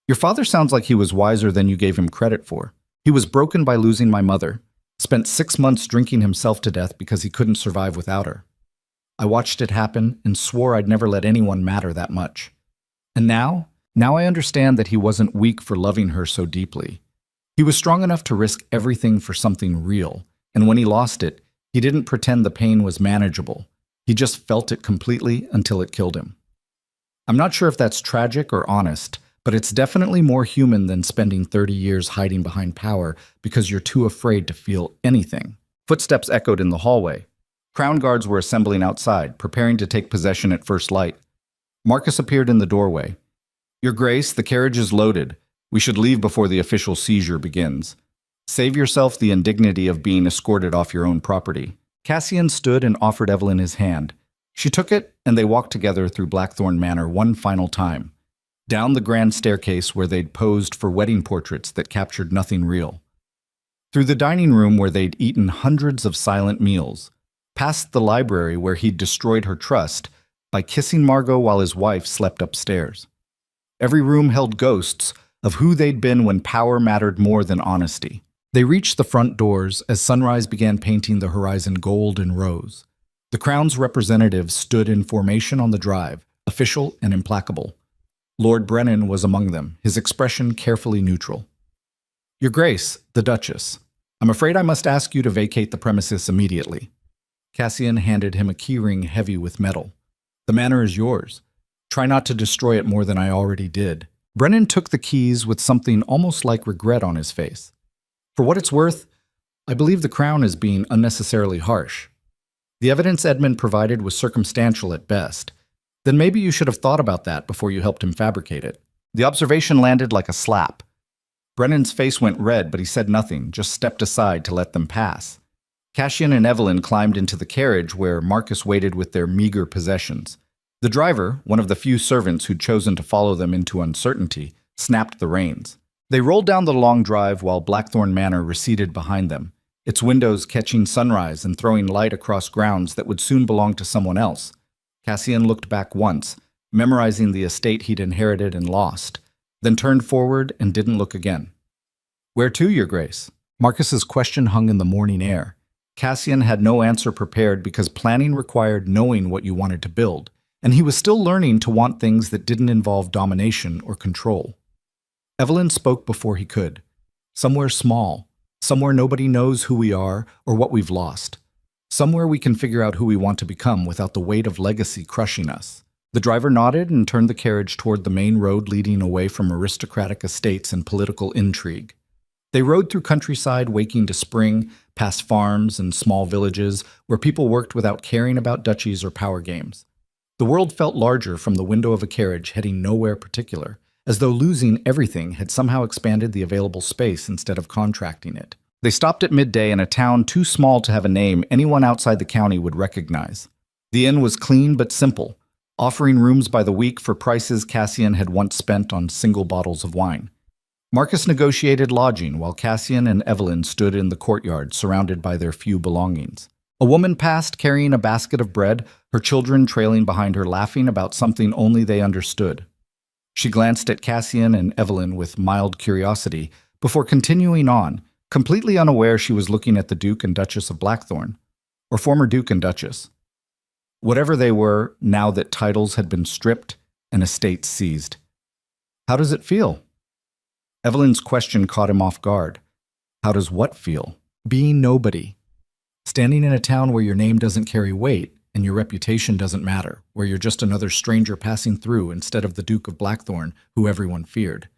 Your father sounds like he was wiser than you gave him credit for. He was broken by losing my mother, spent 6 months drinking himself to death because he couldn't survive without her. I watched it happen and swore I'd never let anyone matter that much. And now I understand that he wasn't weak for loving her so deeply. He was strong enough to risk everything for something real, and when he lost it, He didn't pretend the pain was manageable. He just felt it completely until it killed him. I'm not sure if that's tragic or honest, but it's definitely more human than spending 30 years hiding behind power because you're too afraid to feel anything. Footsteps echoed in the hallway. Crown guards were assembling outside, preparing to take possession at first light. Marcus appeared in the doorway. "Your Grace, the carriage is loaded. We should leave before the official seizure begins. Save yourself the indignity of being escorted off your own property." Cassian stood and offered Evelyn his hand. She took it, and they walked together through Blackthorn Manor one final time, down the grand staircase where they'd posed for wedding portraits that captured nothing real, through the dining room where they'd eaten hundreds of silent meals, past the library where he'd destroyed her trust by kissing Margot while his wife slept upstairs. Every room held ghosts of who they'd been when power mattered more than honesty. They reached the front doors as sunrise began painting the horizon gold and rose. The Crown's representatives stood in formation on the drive, official and implacable. Lord Brennan was among them, his expression carefully neutral. "Your Grace, the Duchess, I'm afraid I must ask you to vacate the premises immediately." Cassian handed him a keyring heavy with metal. "The manor is yours. Try not to destroy it more than I already did." Brennan took the keys with something almost like regret on his face. "For what it's worth, I believe the Crown is being unnecessarily harsh. The evidence Edmund provided was circumstantial at best. Then maybe you should have thought about that before you helped him fabricate it." The observation landed like a slap. Brennan's face went red, but he said nothing, just stepped aside to let them pass. Cassian and Evelyn climbed into the carriage where Marcus waited with their meager possessions. The driver, one of the few servants who'd chosen to follow them into uncertainty, snapped the reins. They rolled down the long drive while Blackthorn Manor receded behind them, its windows catching sunrise and throwing light across grounds that would soon belong to someone else. Cassian looked back once, memorizing the estate he'd inherited and lost, then turned forward and didn't look again. "Where to, Your Grace?" Marcus's question hung in the morning air. Cassian had no answer prepared because planning required knowing what you wanted to build, and he was still learning to want things that didn't involve domination or control. Evelyn spoke before he could. "Somewhere small, somewhere nobody knows who we are or what we've lost. Somewhere we can figure out who we want to become without the weight of legacy crushing us." The driver nodded and turned the carriage toward the main road leading away from aristocratic estates and political intrigue. They rode through countryside waking to spring, past farms and small villages where people worked without caring about duchies or power games. The world felt larger from the window of a carriage heading nowhere particular, as though losing everything had somehow expanded the available space instead of contracting it. They stopped at midday in a town too small to have a name anyone outside the county would recognize. The inn was clean but simple, offering rooms by the week for prices Cassian had once spent on single bottles of wine. Marcus negotiated lodging while Cassian and Evelyn stood in the courtyard surrounded by their few belongings. A woman passed carrying a basket of bread, her children trailing behind her laughing about something only they understood. She glanced at Cassian and Evelyn with mild curiosity before continuing on, completely unaware she was looking at the Duke and Duchess of Blackthorn, or former Duke and Duchess. Whatever they were, now that titles had been stripped and estates seized. "How does it feel?" Evelyn's question caught him off guard. How does what feel? Being nobody. Standing in a town where your name doesn't carry weight and your reputation doesn't matter, where you're just another stranger passing through instead of the Duke of Blackthorn, who everyone feared.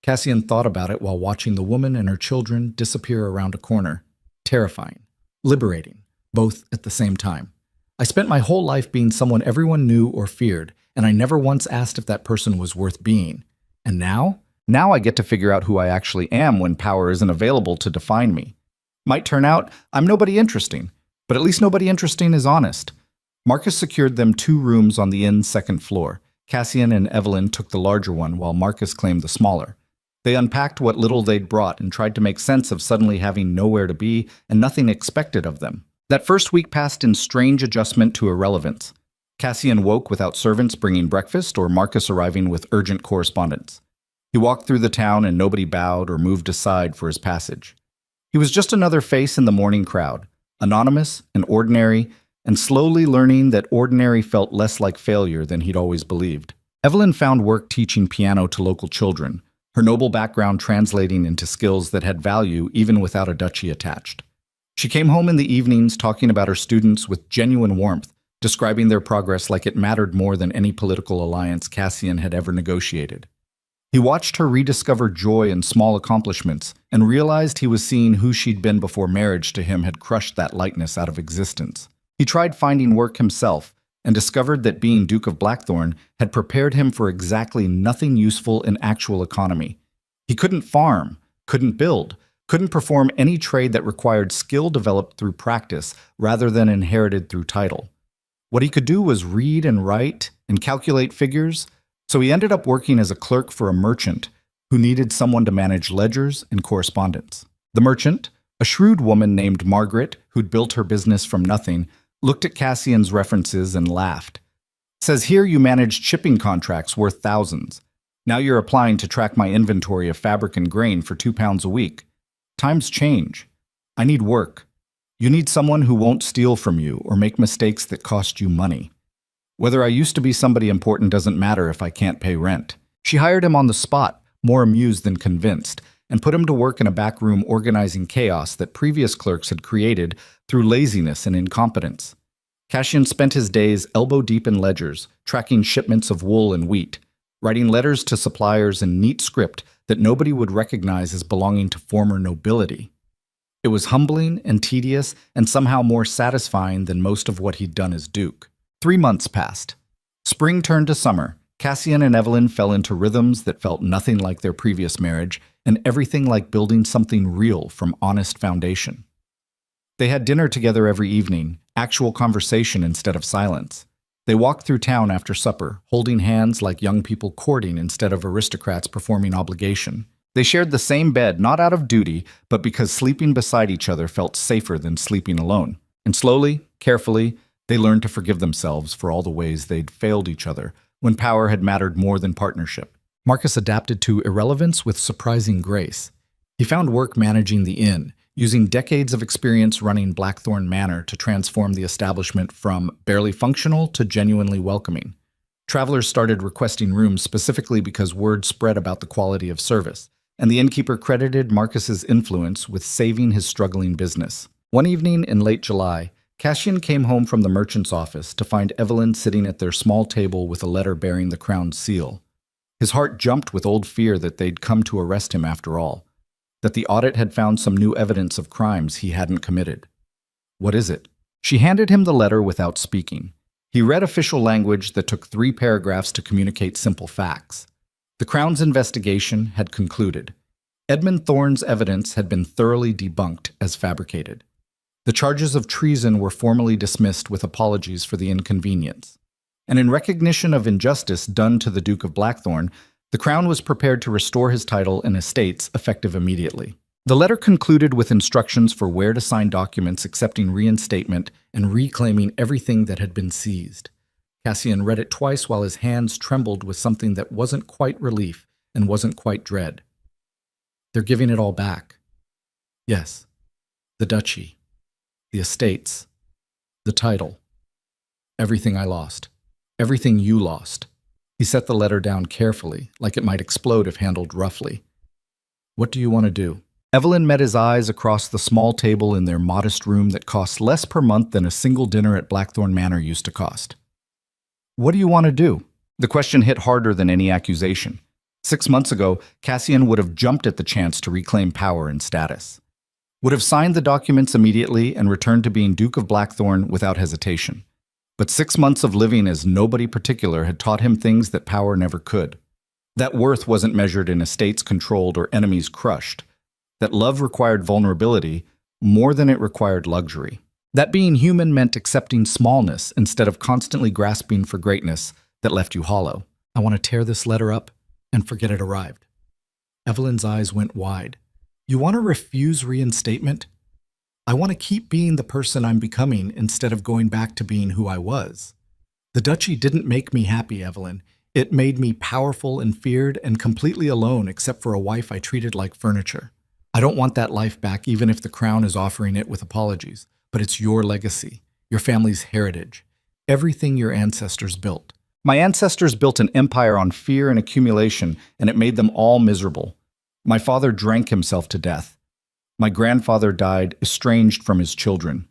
Cassian thought about it while watching the woman and her children disappear around a corner. Terrifying. Liberating. Both at the same time. I spent my whole life being someone everyone knew or feared, and I never once asked if that person was worth being. And now? Now I get to figure out who I actually am when power isn't available to define me. Might turn out I'm nobody interesting, but at least nobody interesting is honest. Marcus secured them 2 rooms on the inn's second floor. Cassian and Evelyn took the larger one while Marcus claimed the smaller. They unpacked what little they'd brought and tried to make sense of suddenly having nowhere to be and nothing expected of them. That first week passed in strange adjustment to irrelevance. Cassian woke without servants bringing breakfast or Marcus arriving with urgent correspondence. He walked through the town and nobody bowed or moved aside for his passage. He was just another face in the morning crowd, anonymous and ordinary, and slowly learning that ordinary felt less like failure than he'd always believed. Evelyn found work teaching piano to local children, her noble background translating into skills that had value even without a duchy attached. She came home in the evenings talking about her students with genuine warmth, describing their progress like it mattered more than any political alliance Cassian had ever negotiated. He watched her rediscover joy in small accomplishments and realized he was seeing who she'd been before marriage to him had crushed that lightness out of existence. He tried finding work himself and discovered that being Duke of Blackthorn had prepared him for exactly nothing useful in actual economy. He couldn't farm, couldn't build, couldn't perform any trade that required skill developed through practice rather than inherited through title. What he could do was read and write and calculate figures, so he ended up working as a clerk for a merchant who needed someone to manage ledgers and correspondence. The merchant, a shrewd woman named Margaret, who'd built her business from nothing, looked at Cassian's references and laughed. "Says here you managed shipping contracts worth thousands. Now you're applying to track my inventory of fabric and grain for £2 a week. Times change. I need work. You need someone who won't steal from you or make mistakes that cost you money. Whether I used to be somebody important doesn't matter if I can't pay rent." She hired him on the spot, more amused than convinced, and put him to work in a back room organizing chaos that previous clerks had created through laziness and incompetence. Cassian spent his days elbow-deep in ledgers, tracking shipments of wool and wheat, writing letters to suppliers in neat script that nobody would recognize as belonging to former nobility. It was humbling and tedious and somehow more satisfying than most of what he'd done as Duke. 3 months passed. Spring turned to summer. Cassian and Evelyn fell into rhythms that felt nothing like their previous marriage and everything like building something real from honest foundation. They had dinner together every evening, actual conversation instead of silence. They walked through town after supper, holding hands like young people courting instead of aristocrats performing obligation. They shared the same bed, not out of duty, but because sleeping beside each other felt safer than sleeping alone. And slowly, carefully, they learned to forgive themselves for all the ways they'd failed each other when power had mattered more than partnership. Marcus adapted to irrelevance with surprising grace. He found work managing the inn, using decades of experience running Blackthorn Manor to transform the establishment from barely functional to genuinely welcoming. Travelers started requesting rooms specifically because word spread about the quality of service, and the innkeeper credited Marcus's influence with saving his struggling business. One evening in late July, Cassian came home from the merchant's office to find Evelyn sitting at their small table with a letter bearing the crown's seal. His heart jumped with old fear that they'd come to arrest him after all, that the audit had found some new evidence of crimes he hadn't committed. "What is it?" She handed him the letter without speaking. He read official language that took 3 paragraphs to communicate simple facts. The Crown's investigation had concluded. Edmund Thorne's evidence had been thoroughly debunked as fabricated. The charges of treason were formally dismissed with apologies for the inconvenience. And in recognition of injustice done to the Duke of Blackthorn, the Crown was prepared to restore his title and estates effective immediately. The letter concluded with instructions for where to sign documents accepting reinstatement and reclaiming everything that had been seized. Cassian read it twice while his hands trembled with something that wasn't quite relief and wasn't quite dread. They're giving it all back. Yes, the duchy, the estates, the title, everything I lost, everything you lost. He set the letter down carefully, like it might explode if handled roughly. "What do you want to do?" Evelyn met his eyes across the small table in their modest room that cost less per month than a single dinner at Blackthorn Manor used to cost. "What do you want to do?" The question hit harder than any accusation. 6 months ago, Cassian would have jumped at the chance to reclaim power and status. Would have signed the documents immediately and returned to being Duke of Blackthorn without hesitation. But 6 months of living as nobody particular had taught him things that power never could. That worth wasn't measured in estates controlled or enemies crushed. That love required vulnerability more than it required luxury. That being human meant accepting smallness instead of constantly grasping for greatness that left you hollow. "I want to tear this letter up and forget it arrived." Evelyn's eyes went wide. "You want to refuse reinstatement? I want to keep being the person I'm becoming instead of going back to being who I was. The duchy didn't make me happy, Evelyn. It made me powerful and feared and completely alone except for a wife I treated like furniture. I don't want that life back even if the crown is offering it with apologies, but it's your legacy, your family's heritage, everything your ancestors built. My ancestors built an empire on fear and accumulation, and it made them all miserable. My father drank himself to death. My grandfather died estranged from his children.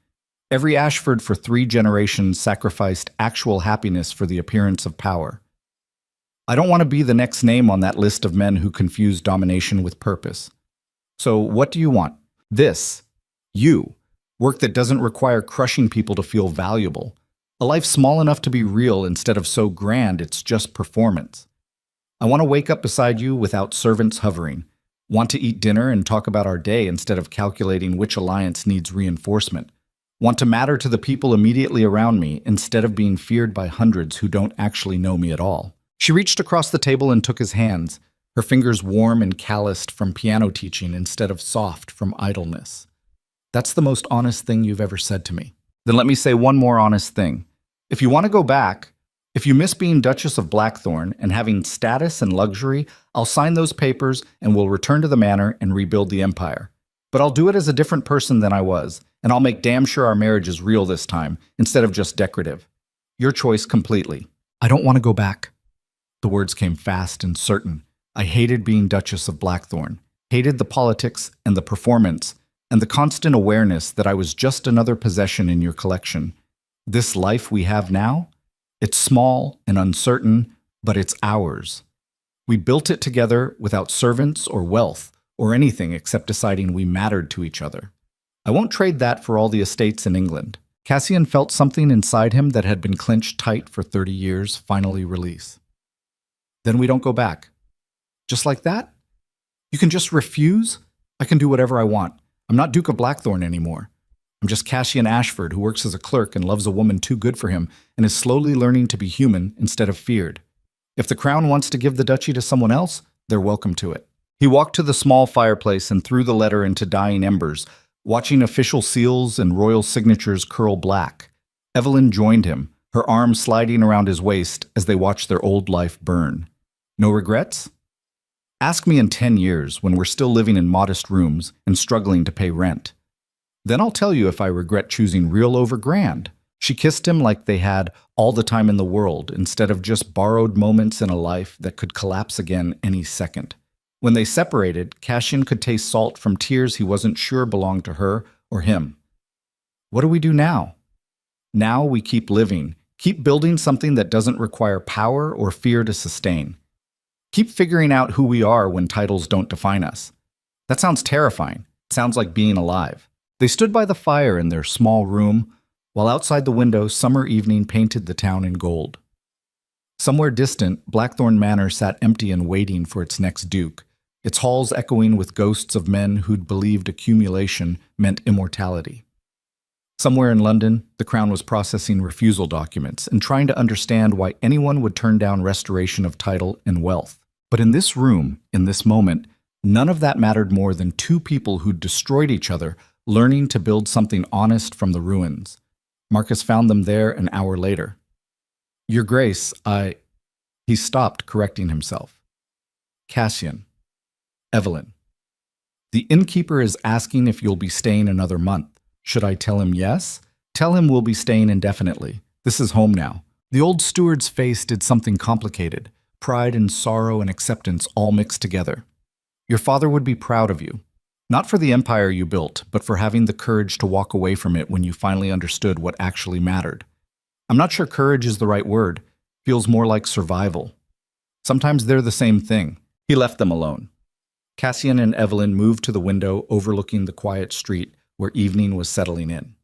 Every Ashford for 3 generations sacrificed actual happiness for the appearance of power. I don't want to be the next name on that list of men who confuse domination with purpose. So what do you want? This. You. Work that doesn't require crushing people to feel valuable. A life small enough to be real instead of so grand it's just performance. I want to wake up beside you without servants hovering. Want to eat dinner and talk about our day instead of calculating which alliance needs reinforcement. Want to matter to the people immediately around me instead of being feared by hundreds who don't actually know me at all. She reached across the table and took his hands, her fingers warm and calloused from piano teaching instead of soft from idleness. That's the most honest thing you've ever said to me. Then let me say one more honest thing. If you want to go back, if you miss being Duchess of Blackthorn and having status and luxury, I'll sign those papers and we'll return to the manor and rebuild the empire. But I'll do it as a different person than I was, and I'll make damn sure our marriage is real this time, instead of just decorative. Your choice completely. I don't want to go back. The words came fast and certain. I hated being Duchess of Blackthorn, hated the politics and the performance, and the constant awareness that I was just another possession in your collection. This life we have now? It's small and uncertain, but it's ours. We built it together without servants or wealth or anything except deciding we mattered to each other. I won't trade that for all the estates in England. Cassian felt something inside him that had been clenched tight for 30 years finally release. Then we don't go back. Just like that? You can just refuse? I can do whatever I want. I'm not Duke of Blackthorn anymore. I'm just Cassian Ashford, who works as a clerk and loves a woman too good for him and is slowly learning to be human instead of feared. If the crown wants to give the duchy to someone else, they're welcome to it. He walked to the small fireplace and threw the letter into dying embers, watching official seals and royal signatures curl black. Evelyn joined him, her arm sliding around his waist as they watched their old life burn. No regrets? Ask me in 10 years when we're still living in modest rooms and struggling to pay rent. Then I'll tell you if I regret choosing real over grand. She kissed him like they had all the time in the world instead of just borrowed moments in a life that could collapse again any second. When they separated, Cassian could taste salt from tears he wasn't sure belonged to her or him. What do we do now? Now we keep living, keep building something that doesn't require power or fear to sustain. Keep figuring out who we are when titles don't define us. That sounds terrifying. It sounds like being alive. They stood by the fire in their small room, while outside the window summer evening painted the town in gold. Somewhere distant, Blackthorn Manor sat empty and waiting for its next duke, its halls echoing with ghosts of men who'd believed accumulation meant immortality. Somewhere in London, the Crown was processing refusal documents and trying to understand why anyone would turn down restoration of title and wealth. But in this room, in this moment, none of that mattered more than 2 people who'd destroyed each other, learning to build something honest from the ruins. Marcus found them there an hour later. Your Grace, He stopped, correcting himself. Cassian. Evelyn. The innkeeper is asking if you'll be staying another month. Should I tell him yes? Tell him we'll be staying indefinitely. This is home now. The old steward's face did something complicated. Pride and sorrow and acceptance all mixed together. Your father would be proud of you. Not for the empire you built, but for having the courage to walk away from it when you finally understood what actually mattered. I'm not sure courage is the right word. Feels more like survival. Sometimes they're the same thing. He left them alone. Cassian and Evelyn moved to the window overlooking the quiet street where evening was settling in.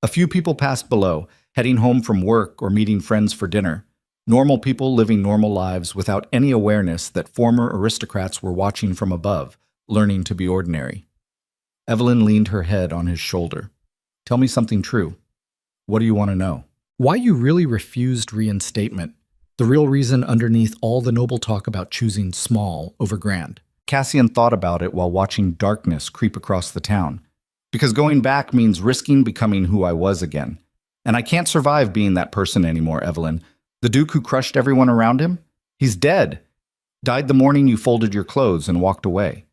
A few people passed below, heading home from work or meeting friends for dinner. Normal people living normal lives without any awareness that former aristocrats were watching from above, learning to be ordinary. Evelyn leaned her head on his shoulder. Tell me something true. What do you want to know? Why you really refused reinstatement. The real reason underneath all the noble talk about choosing small over grand. Cassian thought about it while watching darkness creep across the town. Because going back means risking becoming who I was again. And I can't survive being that person anymore, Evelyn. The Duke who crushed everyone around him? He's dead. Died the morning you folded your clothes and walked away.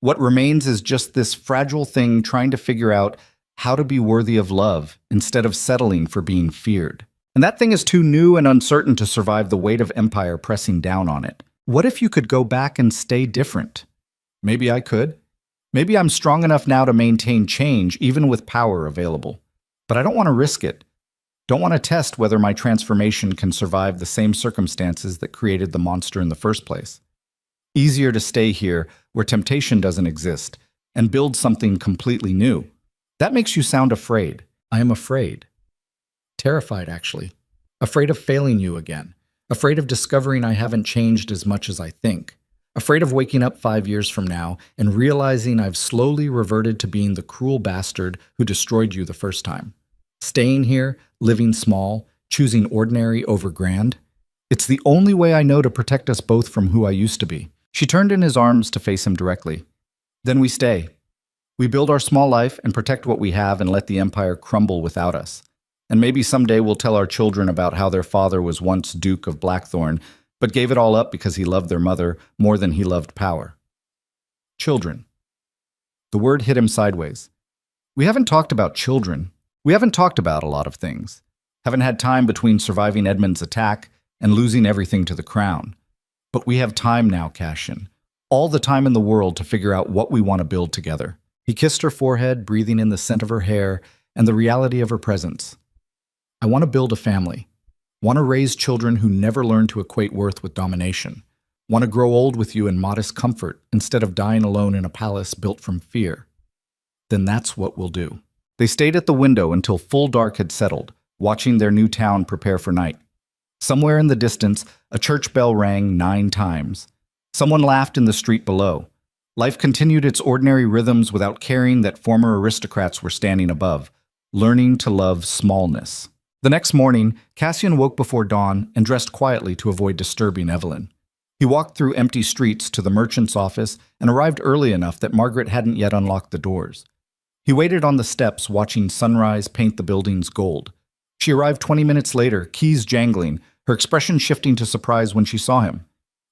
What remains is just this fragile thing trying to figure out how to be worthy of love instead of settling for being feared. And that thing is too new and uncertain to survive the weight of empire pressing down on it. What if you could go back and stay different? Maybe I could. Maybe I'm strong enough now to maintain change even with power available. But I don't want to risk it. Don't want to test whether my transformation can survive the same circumstances that created the monster in the first place. Easier to stay here where temptation doesn't exist and build something completely new. That makes you sound afraid. I am afraid. Terrified, actually. Afraid of failing you again. Afraid of discovering I haven't changed as much as I think. Afraid of waking up 5 years from now and realizing I've slowly reverted to being the cruel bastard who destroyed you the first time. Staying here, living small, choosing ordinary over grand. It's the only way I know to protect us both from who I used to be. She turned in his arms to face him directly. Then we stay. We build our small life and protect what we have and let the empire crumble without us. And maybe someday we'll tell our children about how their father was once Duke of Blackthorn, but gave it all up because he loved their mother more than he loved power. Children. The word hit him sideways. We haven't talked about children. We haven't talked about a lot of things. Haven't had time between surviving Edmund's attack and losing everything to the crown. But we have time now, Cassian. All the time in the world to figure out what we want to build together. He kissed her forehead, breathing in the scent of her hair and the reality of her presence. I want to build a family. Want to raise children who never learn to equate worth with domination. Want to grow old with you in modest comfort instead of dying alone in a palace built from fear. Then that's what we'll do. They stayed at the window until full dark had settled, watching their new town prepare for night. Somewhere in the distance, a church bell rang 9 times. Someone laughed in the street below. Life continued its ordinary rhythms without caring that former aristocrats were standing above, learning to love smallness. The next morning, Cassian woke before dawn and dressed quietly to avoid disturbing Evelyn. He walked through empty streets to the merchant's office and arrived early enough that Margaret hadn't yet unlocked the doors. He waited on the steps, watching sunrise paint the buildings gold. She arrived 20 minutes later, keys jangling, her expression shifting to surprise when she saw him.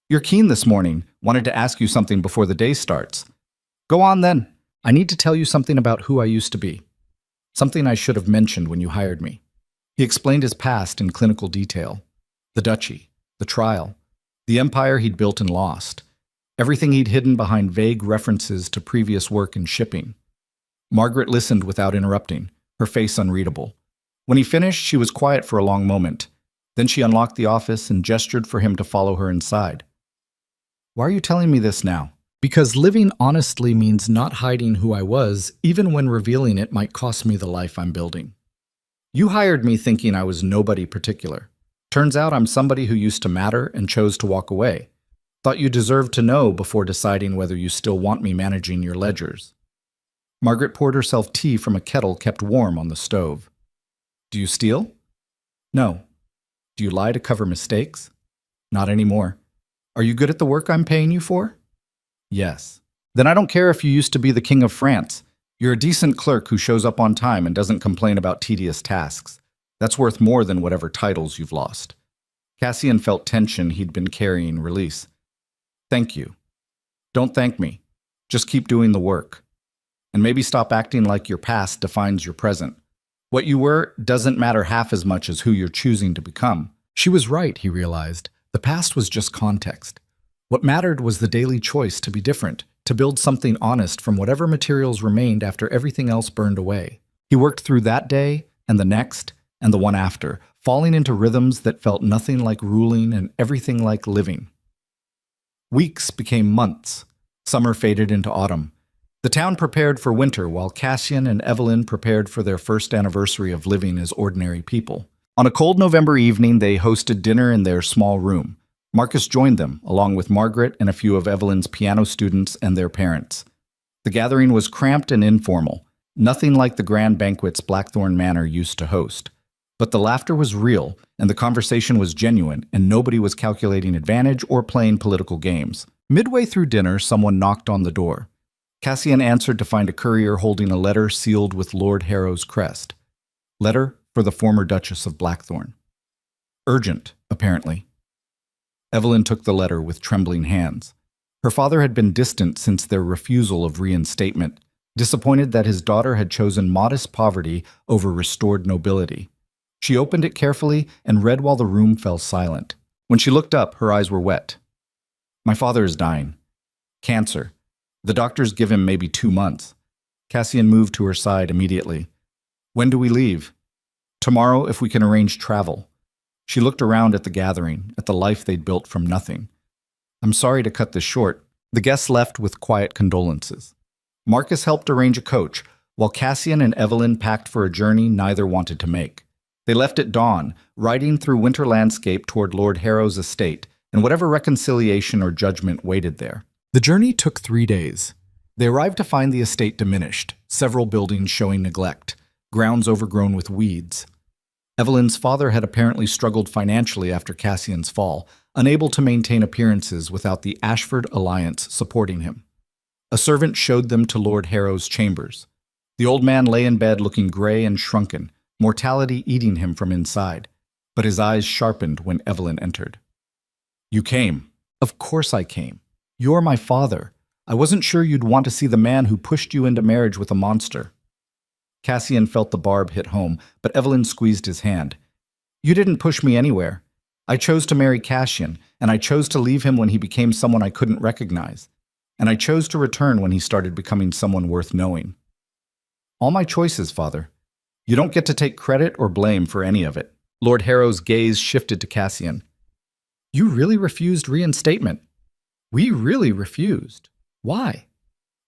"You're keen this morning. Wanted to ask you something before the day starts." "Go on then. I need to tell you something about who I used to be. Something I should have mentioned when you hired me." He explained his past in clinical detail. The duchy, the trial, the empire he'd built and lost, everything he'd hidden behind vague references to previous work in shipping. Margaret listened without interrupting, her face unreadable. When he finished, she was quiet for a long moment. Then she unlocked the office and gestured for him to follow her inside. "Why are you telling me this now?" "Because living honestly means not hiding who I was, even when revealing it might cost me the life I'm building. You hired me thinking I was nobody particular. Turns out I'm somebody who used to matter and chose to walk away. Thought you deserved to know before deciding whether you still want me managing your ledgers." Margaret poured herself tea from a kettle kept warm on the stove. "Do you steal?" "No." "Do you lie to cover mistakes?" "Not anymore." "Are you good at the work I'm paying you for?" "Yes." "Then I don't care if you used to be the King of France. You're a decent clerk who shows up on time and doesn't complain about tedious tasks. That's worth more than whatever titles you've lost." Cassian felt tension he'd been carrying release. "Thank you." "Don't thank me. Just keep doing the work. And maybe stop acting like your past defines your present. What you were doesn't matter half as much as who you're choosing to become." She was right, he realized. The past was just context. What mattered was the daily choice to be different, to build something honest from whatever materials remained after everything else burned away. He worked through that day, and the next, and the one after, falling into rhythms that felt nothing like ruling and everything like living. Weeks became months. Summer faded into autumn. The town prepared for winter while Cassian and Evelyn prepared for their first anniversary of living as ordinary people. On a cold November evening, they hosted dinner in their small room. Marcus joined them, along with Margaret and a few of Evelyn's piano students and their parents. The gathering was cramped and informal, nothing like the grand banquets Blackthorn Manor used to host. But the laughter was real, and the conversation was genuine, and nobody was calculating advantage or playing political games. Midway through dinner, someone knocked on the door. Cassian answered to find a courier holding a letter sealed with Lord Harrow's crest. Letter for the former Duchess of Blackthorn. Urgent, apparently. Evelyn took the letter with trembling hands. Her father had been distant since their refusal of reinstatement, disappointed that his daughter had chosen modest poverty over restored nobility. She opened it carefully and read while the room fell silent. When she looked up, her eyes were wet. "My father is dying. Cancer. The doctors give him maybe 2 months. Cassian moved to her side immediately. When do we leave? Tomorrow, if we can arrange travel. She looked around at the gathering, at the life they'd built from nothing. I'm sorry to cut this short. The guests left with quiet condolences. Marcus helped arrange a coach, while Cassian and Evelyn packed for a journey neither wanted to make. They left at dawn, riding through winter landscape toward Lord Harrow's estate, and whatever reconciliation or judgment waited there. The journey took 3 days. They arrived to find the estate diminished, several buildings showing neglect, grounds overgrown with weeds. Evelyn's father had apparently struggled financially after Cassian's fall, unable to maintain appearances without the Ashford alliance supporting him. A servant showed them to Lord Harrow's chambers. The old man lay in bed looking gray and shrunken, mortality eating him from inside, but his eyes sharpened when Evelyn entered. You came. Of course I came. You're my father. I wasn't sure you'd want to see the man who pushed you into marriage with a monster. Cassian felt the barb hit home, but Evelyn squeezed his hand. You didn't push me anywhere. I chose to marry Cassian, and I chose to leave him when he became someone I couldn't recognize. And I chose to return when he started becoming someone worth knowing. All my choices, father. You don't get to take credit or blame for any of it. Lord Harrow's gaze shifted to Cassian. You really refused reinstatement. We really refused. Why?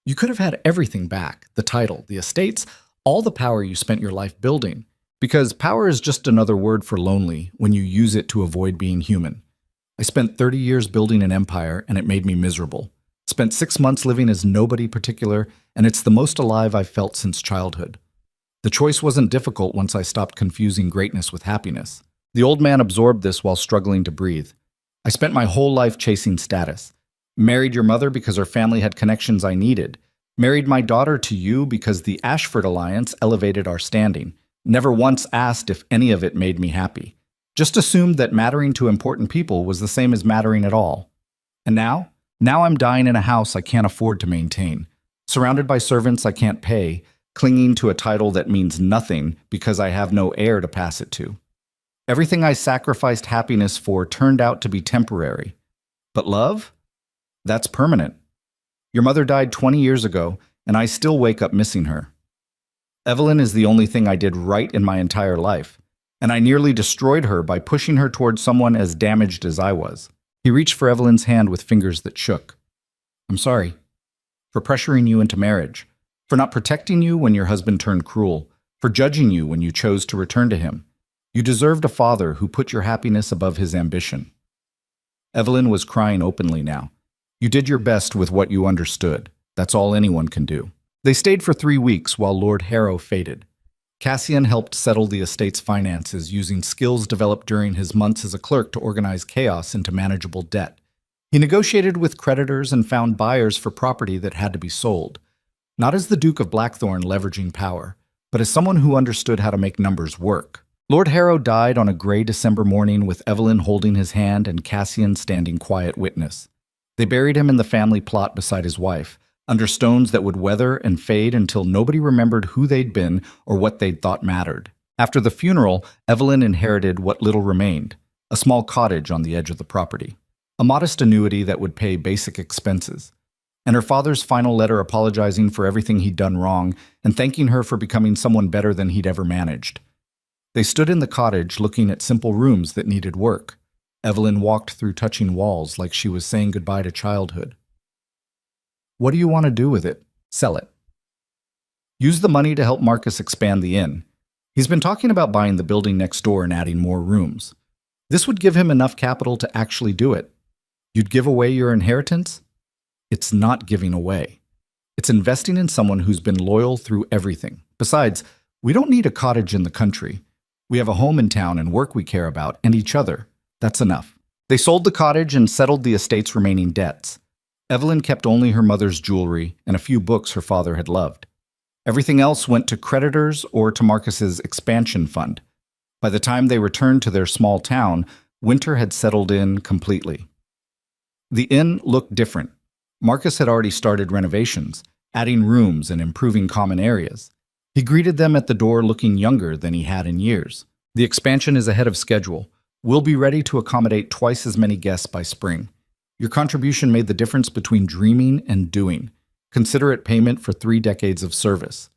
You could have had everything back, the title, the estates, all the power you spent your life building. Because power is just another word for lonely when you use it to avoid being human. I spent 30 years building an empire, and it made me miserable. Spent 6 months living as nobody particular, and it's the most alive I've felt since childhood. The choice wasn't difficult once I stopped confusing greatness with happiness. The old man absorbed this while struggling to breathe. I spent my whole life chasing status. Married your mother because her family had connections I needed. Married my daughter to you because the Ashford alliance elevated our standing. Never once asked if any of it made me happy. Just assumed that mattering to important people was the same as mattering at all. And now? Now I'm dying in a house I can't afford to maintain. Surrounded by servants I can't pay, clinging to a title that means nothing because I have no heir to pass it to. Everything I sacrificed happiness for turned out to be temporary. But love? That's permanent. Your mother died 20 years ago, and I still wake up missing her. Evelyn is the only thing I did right in my entire life, and I nearly destroyed her by pushing her toward someone as damaged as I was. He reached for Evelyn's hand with fingers that shook. I'm sorry. For pressuring you into marriage. For not protecting you when your husband turned cruel. For judging you when you chose to return to him. You deserved a father who put your happiness above his ambition. Evelyn was crying openly now. You did your best with what you understood. That's all anyone can do. They stayed for 3 weeks while Lord Harrow faded. Cassian helped settle the estate's finances using skills developed during his months as a clerk to organize chaos into manageable debt. He negotiated with creditors and found buyers for property that had to be sold. Not as the Duke of Blackthorn leveraging power, but as someone who understood how to make numbers work. Lord Harrow died on a gray December morning with Evelyn holding his hand and Cassian standing quiet witness. They buried him in the family plot beside his wife, under stones that would weather and fade until nobody remembered who they'd been or what they'd thought mattered. After the funeral, Evelyn inherited what little remained, a small cottage on the edge of the property, a modest annuity that would pay basic expenses, and her father's final letter apologizing for everything he'd done wrong and thanking her for becoming someone better than he'd ever managed. They stood in the cottage looking at simple rooms that needed work. Evelyn walked through touching walls like she was saying goodbye to childhood. What do you want to do with it? Sell it. Use the money to help Marcus expand the inn. He's been talking about buying the building next door and adding more rooms. This would give him enough capital to actually do it. You'd give away your inheritance? It's not giving away. It's investing in someone who's been loyal through everything. Besides, we don't need a cottage in the country. We have a home in town and work we care about, and each other. That's enough. They sold the cottage and settled the estate's remaining debts. Evelyn kept only her mother's jewelry and a few books her father had loved. Everything else went to creditors or to Marcus's expansion fund. By the time they returned to their small town, winter had settled in completely. The inn looked different. Marcus had already started renovations, adding rooms and improving common areas. He greeted them at the door looking younger than he had in years. The expansion is ahead of schedule. We'll be ready to accommodate twice as many guests by spring. Your contribution made the difference between dreaming and doing. Consider it payment for 3 decades of service.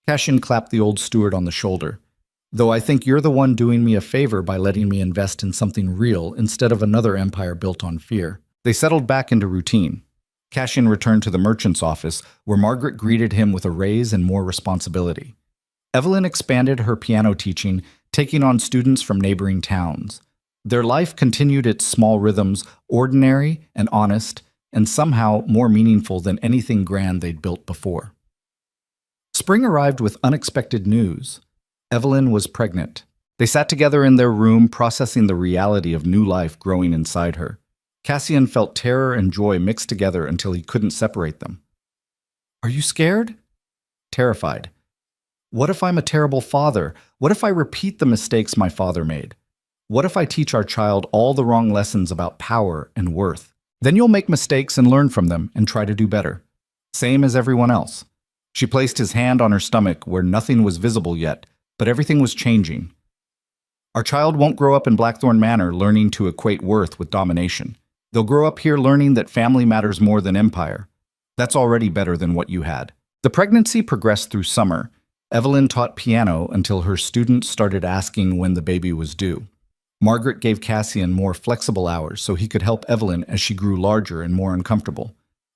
Cassian clapped the old steward on the shoulder. Though I think you're the one doing me a favor by letting me invest in something real instead of another empire built on fear. They settled back into routine. Cassian returned to the merchant's office, where Margaret greeted him with a raise and more responsibility. Evelyn expanded her piano teaching, taking on students from neighboring towns. Their life continued its small rhythms, ordinary and honest, and somehow more meaningful than anything grand they'd built before. Spring arrived with unexpected news. Evelyn was pregnant. They sat together in their room, processing the reality of new life growing inside her. Cassian felt terror and joy mixed together until he couldn't separate them. Are you scared? Terrified. What if I'm a terrible father? What if I repeat the mistakes my father made? What if I teach our child all the wrong lessons about power and worth? Then you'll make mistakes and learn from them and try to do better. Same as everyone else. She placed his hand on her stomach where nothing was visible yet, but everything was changing. Our child won't grow up in Blackthorn Manor learning to equate worth with domination. They'll grow up here learning that family matters more than empire. That's already better than what you had. The pregnancy progressed through summer. Evelyn taught piano until her students started asking when the baby was due. Margaret gave Cassian more flexible hours so he could help Evelyn as she grew larger and more uncomfortable.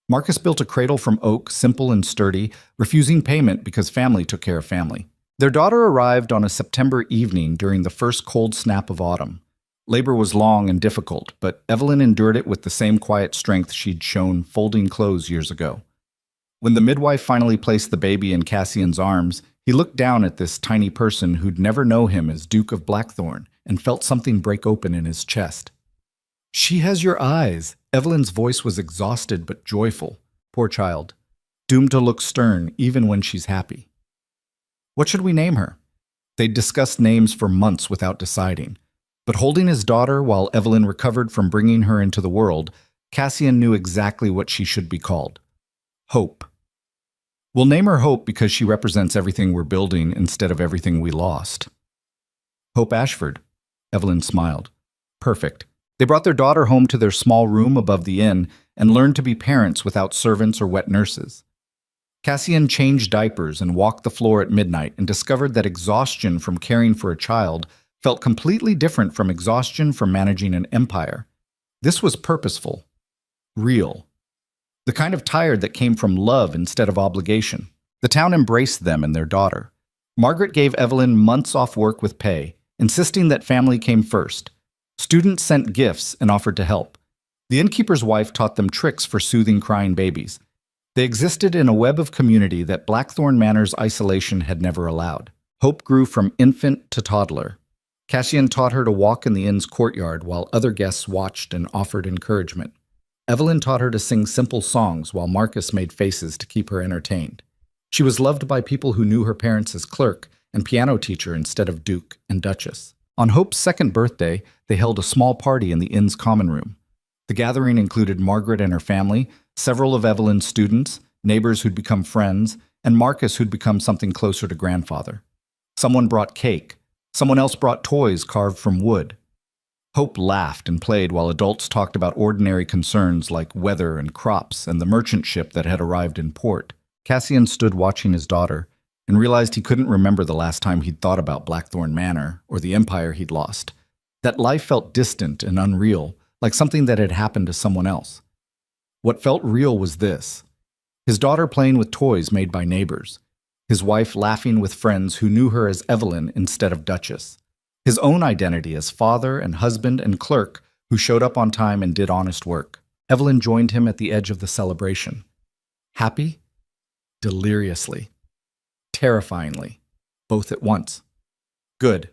Marcus built a cradle from oak, simple and sturdy, refusing payment because family took care of family. Their daughter arrived on a September evening during the first cold snap of autumn. Labor was long and difficult, but Evelyn endured it with the same quiet strength she'd shown folding clothes years ago. When the midwife finally placed the baby in Cassian's arms, he looked down at this tiny person who'd never known him as Duke of Blackthorn and felt something break open in his chest. She has your eyes. Evelyn's voice was exhausted but joyful. Poor child, doomed to look stern even when she's happy. What should we name her? They'd discussed names for months without deciding. But holding his daughter while Evelyn recovered from bringing her into the world, Cassian knew exactly what she should be called. Hope. We'll name her Hope because she represents everything we're building instead of everything we lost. Hope Ashford. Evelyn smiled. Perfect. They brought their daughter home to their small room above the inn and learned to be parents without servants or wet nurses. Cassian changed diapers and walked the floor at midnight and discovered that exhaustion from caring for a child felt completely different from exhaustion from managing an empire. This was purposeful, real, the kind of tired that came from love instead of obligation. The town embraced them and their daughter. Margaret gave Evelyn months off work with pay, insisting that family came first. Students sent gifts and offered to help. The innkeeper's wife taught them tricks for soothing crying babies. They existed in a web of community that Blackthorn Manor's isolation had never allowed. Hope grew from infant to toddler. Cassian taught her to walk in the inn's courtyard while other guests watched and offered encouragement. Evelyn taught her to sing simple songs while Marcus made faces to keep her entertained. She was loved by people who knew her parents as clerk and piano teacher instead of duke and duchess. On Hope's second birthday, they held a small party in the inn's common room. The gathering included Margaret and her family, several of Evelyn's students, neighbors who'd become friends, and Marcus who'd become something closer to grandfather. Someone brought cake. Someone else brought toys carved from wood. Hope laughed and played while adults talked about ordinary concerns like weather and crops and the merchant ship that had arrived in port. Cassian stood watching his daughter and realized he couldn't remember the last time he'd thought about Blackthorn Manor or the empire he'd lost. That life felt distant and unreal, like something that had happened to someone else. What felt real was this: his daughter playing with toys made by neighbors, his wife laughing with friends who knew her as Evelyn instead of Duchess, his own identity as father and husband and clerk who showed up on time and did honest work. Evelyn joined him at the edge of the celebration. Happy? Deliriously. Terrifyingly. Both at once. Good.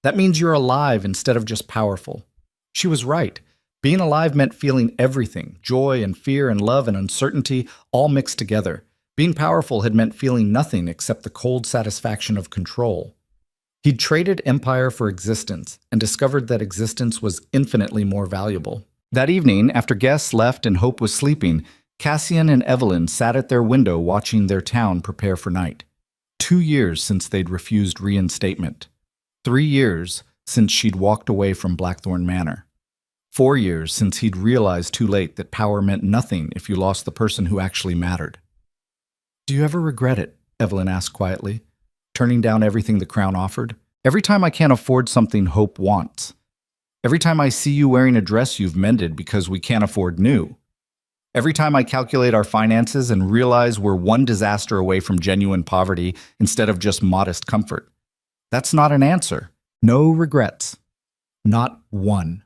That means you're alive instead of just powerful. She was right. Being alive meant feeling everything, joy and fear and love and uncertainty, all mixed together. Being powerful had meant feeling nothing except the cold satisfaction of control. He'd traded empire for existence and discovered that existence was infinitely more valuable. That evening, after guests left and Hope was sleeping, Cassian and Evelyn sat at their window watching their town prepare for night. 2 years since they'd refused reinstatement. 3 years since she'd walked away from Blackthorn Manor. 4 years since he'd realized too late that power meant nothing if you lost the person who actually mattered. Do you ever regret it? Evelyn asked quietly, turning down everything the crown offered. Every time I can't afford something Hope wants. Every time I see you wearing a dress you've mended because we can't afford new. Every time I calculate our finances and realize we're one disaster away from genuine poverty instead of just modest comfort. That's not an answer. No regrets. Not one.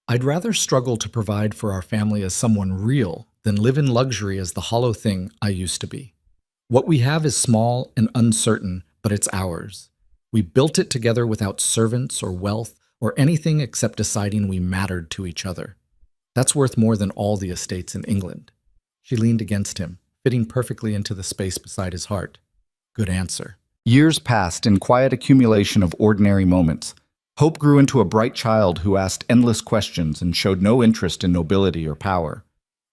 I'd rather struggle to provide for our family as someone real than live in luxury as the hollow thing I used to be. What we have is small and uncertain, but it's ours. We built it together without servants or wealth or anything except deciding we mattered to each other. That's worth more than all the estates in England. She leaned against him, fitting perfectly into the space beside his heart. Good answer. Years passed in quiet accumulation of ordinary moments. Hope grew into a bright child who asked endless questions and showed no interest in nobility or power.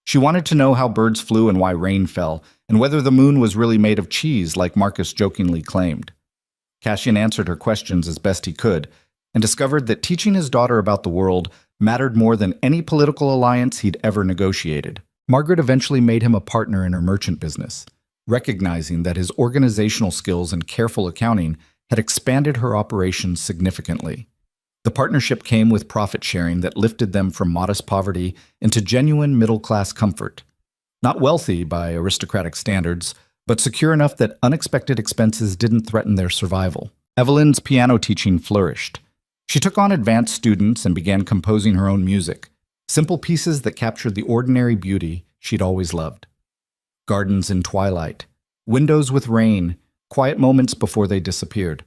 She wanted to know how birds flew and why rain fell, and whether the moon was really made of cheese like Marcus jokingly claimed. Cassian answered her questions as best he could, and discovered that teaching his daughter about the world mattered more than any political alliance he'd ever negotiated. Margaret eventually made him a partner in her merchant business, recognizing that his organizational skills and careful accounting had expanded her operations significantly. The partnership came with profit sharing that lifted them from modest poverty into genuine middle-class comfort. Not wealthy by aristocratic standards, but secure enough that unexpected expenses didn't threaten their survival. Evelyn's piano teaching flourished. She took on advanced students and began composing her own music, simple pieces that captured the ordinary beauty she'd always loved. Gardens in twilight, windows with rain, quiet moments before they disappeared.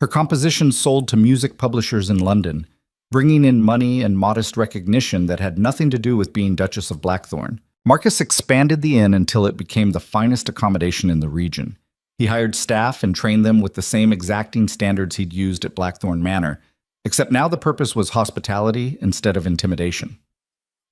Her compositions sold to music publishers in London, bringing in money and modest recognition that had nothing to do with being Duchess of Blackthorn. Marcus expanded the inn until it became the finest accommodation in the region. He hired staff and trained them with the same exacting standards he'd used at Blackthorn Manor, except now the purpose was hospitality instead of intimidation.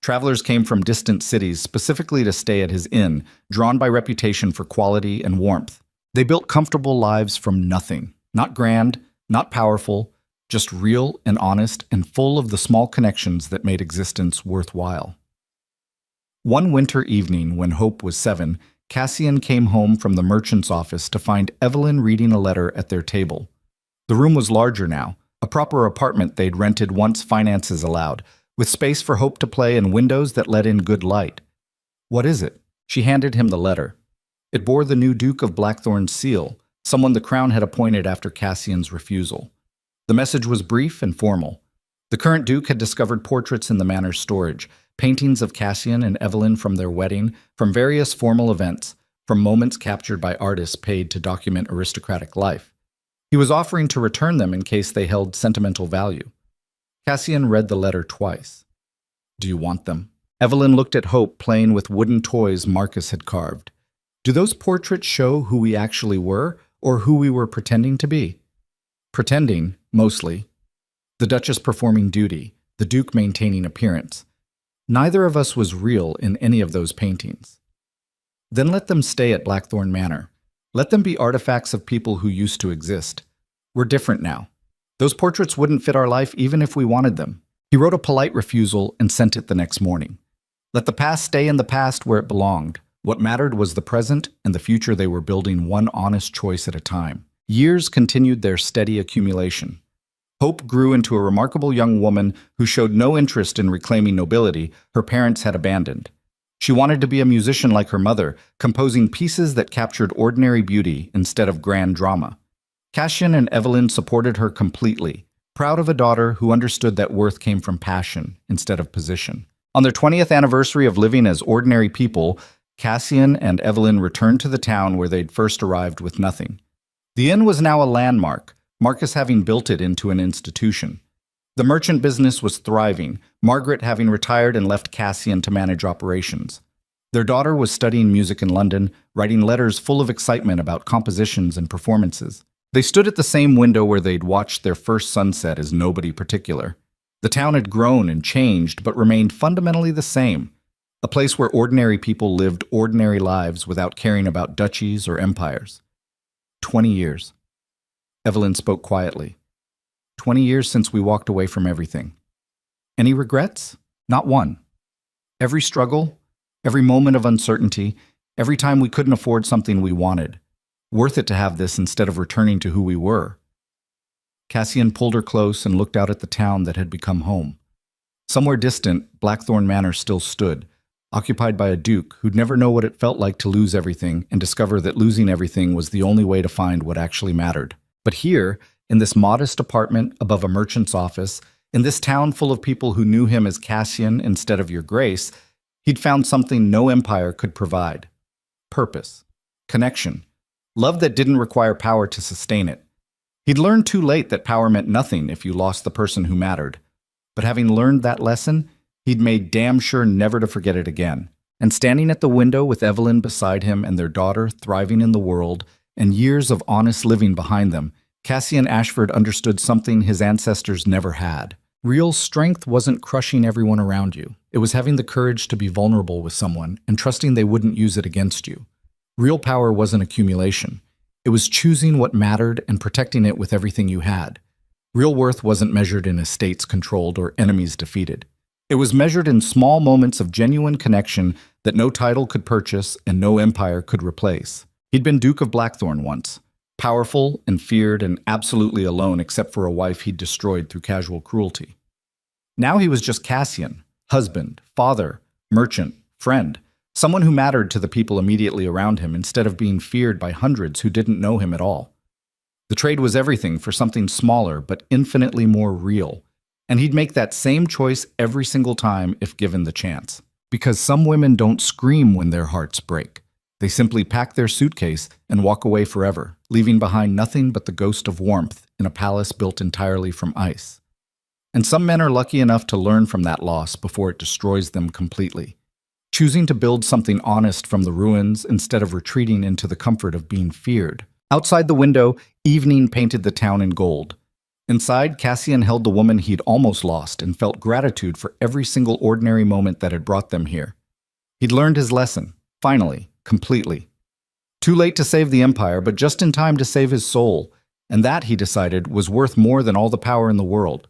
Travelers came from distant cities specifically to stay at his inn, drawn by reputation for quality and warmth. They built comfortable lives from nothing. Not grand, not powerful, just real and honest and full of the small connections that made existence worthwhile. One winter evening, when Hope was 7, Cassian came home from the merchant's office to find Evelyn reading a letter at their table. The room was larger now, a proper apartment they'd rented once finances allowed, with space for Hope to play and windows that let in good light. "What is it?" She handed him the letter. It bore the new Duke of Blackthorn's seal, someone the crown had appointed after Cassian's refusal. The message was brief and formal. The current Duke had discovered portraits in the manor's storage, paintings of Cassian and Evelyn from their wedding, from various formal events, from moments captured by artists paid to document aristocratic life. He was offering to return them in case they held sentimental value. Cassian read the letter twice. "Do you want them?" Evelyn looked at Hope playing with wooden toys Marcus had carved. "Do those portraits show who we actually were, or who we were pretending to be?" "Pretending, mostly. The Duchess performing duty, the Duke maintaining appearance. Neither of us was real in any of those paintings." "Then let them stay at Blackthorn Manor. Let them be artifacts of people who used to exist. We're different now. Those portraits wouldn't fit our life even if we wanted them." He wrote a polite refusal and sent it the next morning. Let the past stay in the past where it belonged. What mattered was the present and the future they were building, one honest choice at a time. Years continued their steady accumulation. Hope grew into a remarkable young woman who showed no interest in reclaiming nobility her parents had abandoned. She wanted to be a musician like her mother, composing pieces that captured ordinary beauty instead of grand drama. Cassian and Evelyn supported her completely, proud of a daughter who understood that worth came from passion instead of position. On their 20th anniversary of living as ordinary people, Cassian and Evelyn returned to the town where they'd first arrived with nothing. The inn was now a landmark, Marcus having built it into an institution. The merchant business was thriving, Margaret having retired and left Cassian to manage operations. Their daughter was studying music in London, writing letters full of excitement about compositions and performances. They stood at the same window where they'd watched their first sunset as nobody particular. The town had grown and changed, but remained fundamentally the same. A place where ordinary people lived ordinary lives without caring about duchies or empires. 20 years. Evelyn spoke quietly. 20 years since we walked away from everything. Any regrets? Not one. Every struggle, every moment of uncertainty, Every time we couldn't afford something we wanted. Worth it to have this instead of returning to who we were. Cassian pulled her close and looked out at the town that had become home. Somewhere distant, Blackthorn Manor still stood, occupied by a duke who'd never know what it felt like to lose everything and discover that losing everything was the only way to find what actually mattered. But here, in this modest apartment above a merchant's office, in this town full of people who knew him as Cassian instead of Your Grace, he'd found something no empire could provide. Purpose. Connection. Love that didn't require power to sustain it. He'd learned too late that power meant nothing if you lost the person who mattered. But having learned that lesson, he'd made damn sure never to forget it again. And standing at the window with Evelyn beside him and their daughter thriving in the world, and years of honest living behind them, Cassian Ashford understood something his ancestors never had. Real strength wasn't crushing everyone around you. It was having the courage to be vulnerable with someone and trusting they wouldn't use it against you. Real power wasn't accumulation. It was choosing what mattered and protecting it with everything you had. Real worth wasn't measured in estates controlled or enemies defeated. It was measured in small moments of genuine connection that no title could purchase and no empire could replace. He'd been Duke of Blackthorn once, powerful and feared and absolutely alone except for a wife he'd destroyed through casual cruelty. Now he was just Cassian, husband, father, merchant, friend, someone who mattered to the people immediately around him instead of being feared by hundreds who didn't know him at all. The trade was everything for something smaller but infinitely more real, and he'd make that same choice every single time if given the chance. Because some women don't scream when their hearts break. They simply pack their suitcase and walk away forever, leaving behind nothing but the ghost of warmth in a palace built entirely from ice. And some men are lucky enough to learn from that loss before it destroys them completely, choosing to build something honest from the ruins instead of retreating into the comfort of being feared. Outside the window, evening painted the town in gold. Inside, Cassian held the woman he'd almost lost and felt gratitude for every single ordinary moment that had brought them here. He'd learned his lesson, finally, completely. Too late to save the empire, but just in time to save his soul, and that, he decided, was worth more than all the power in the world.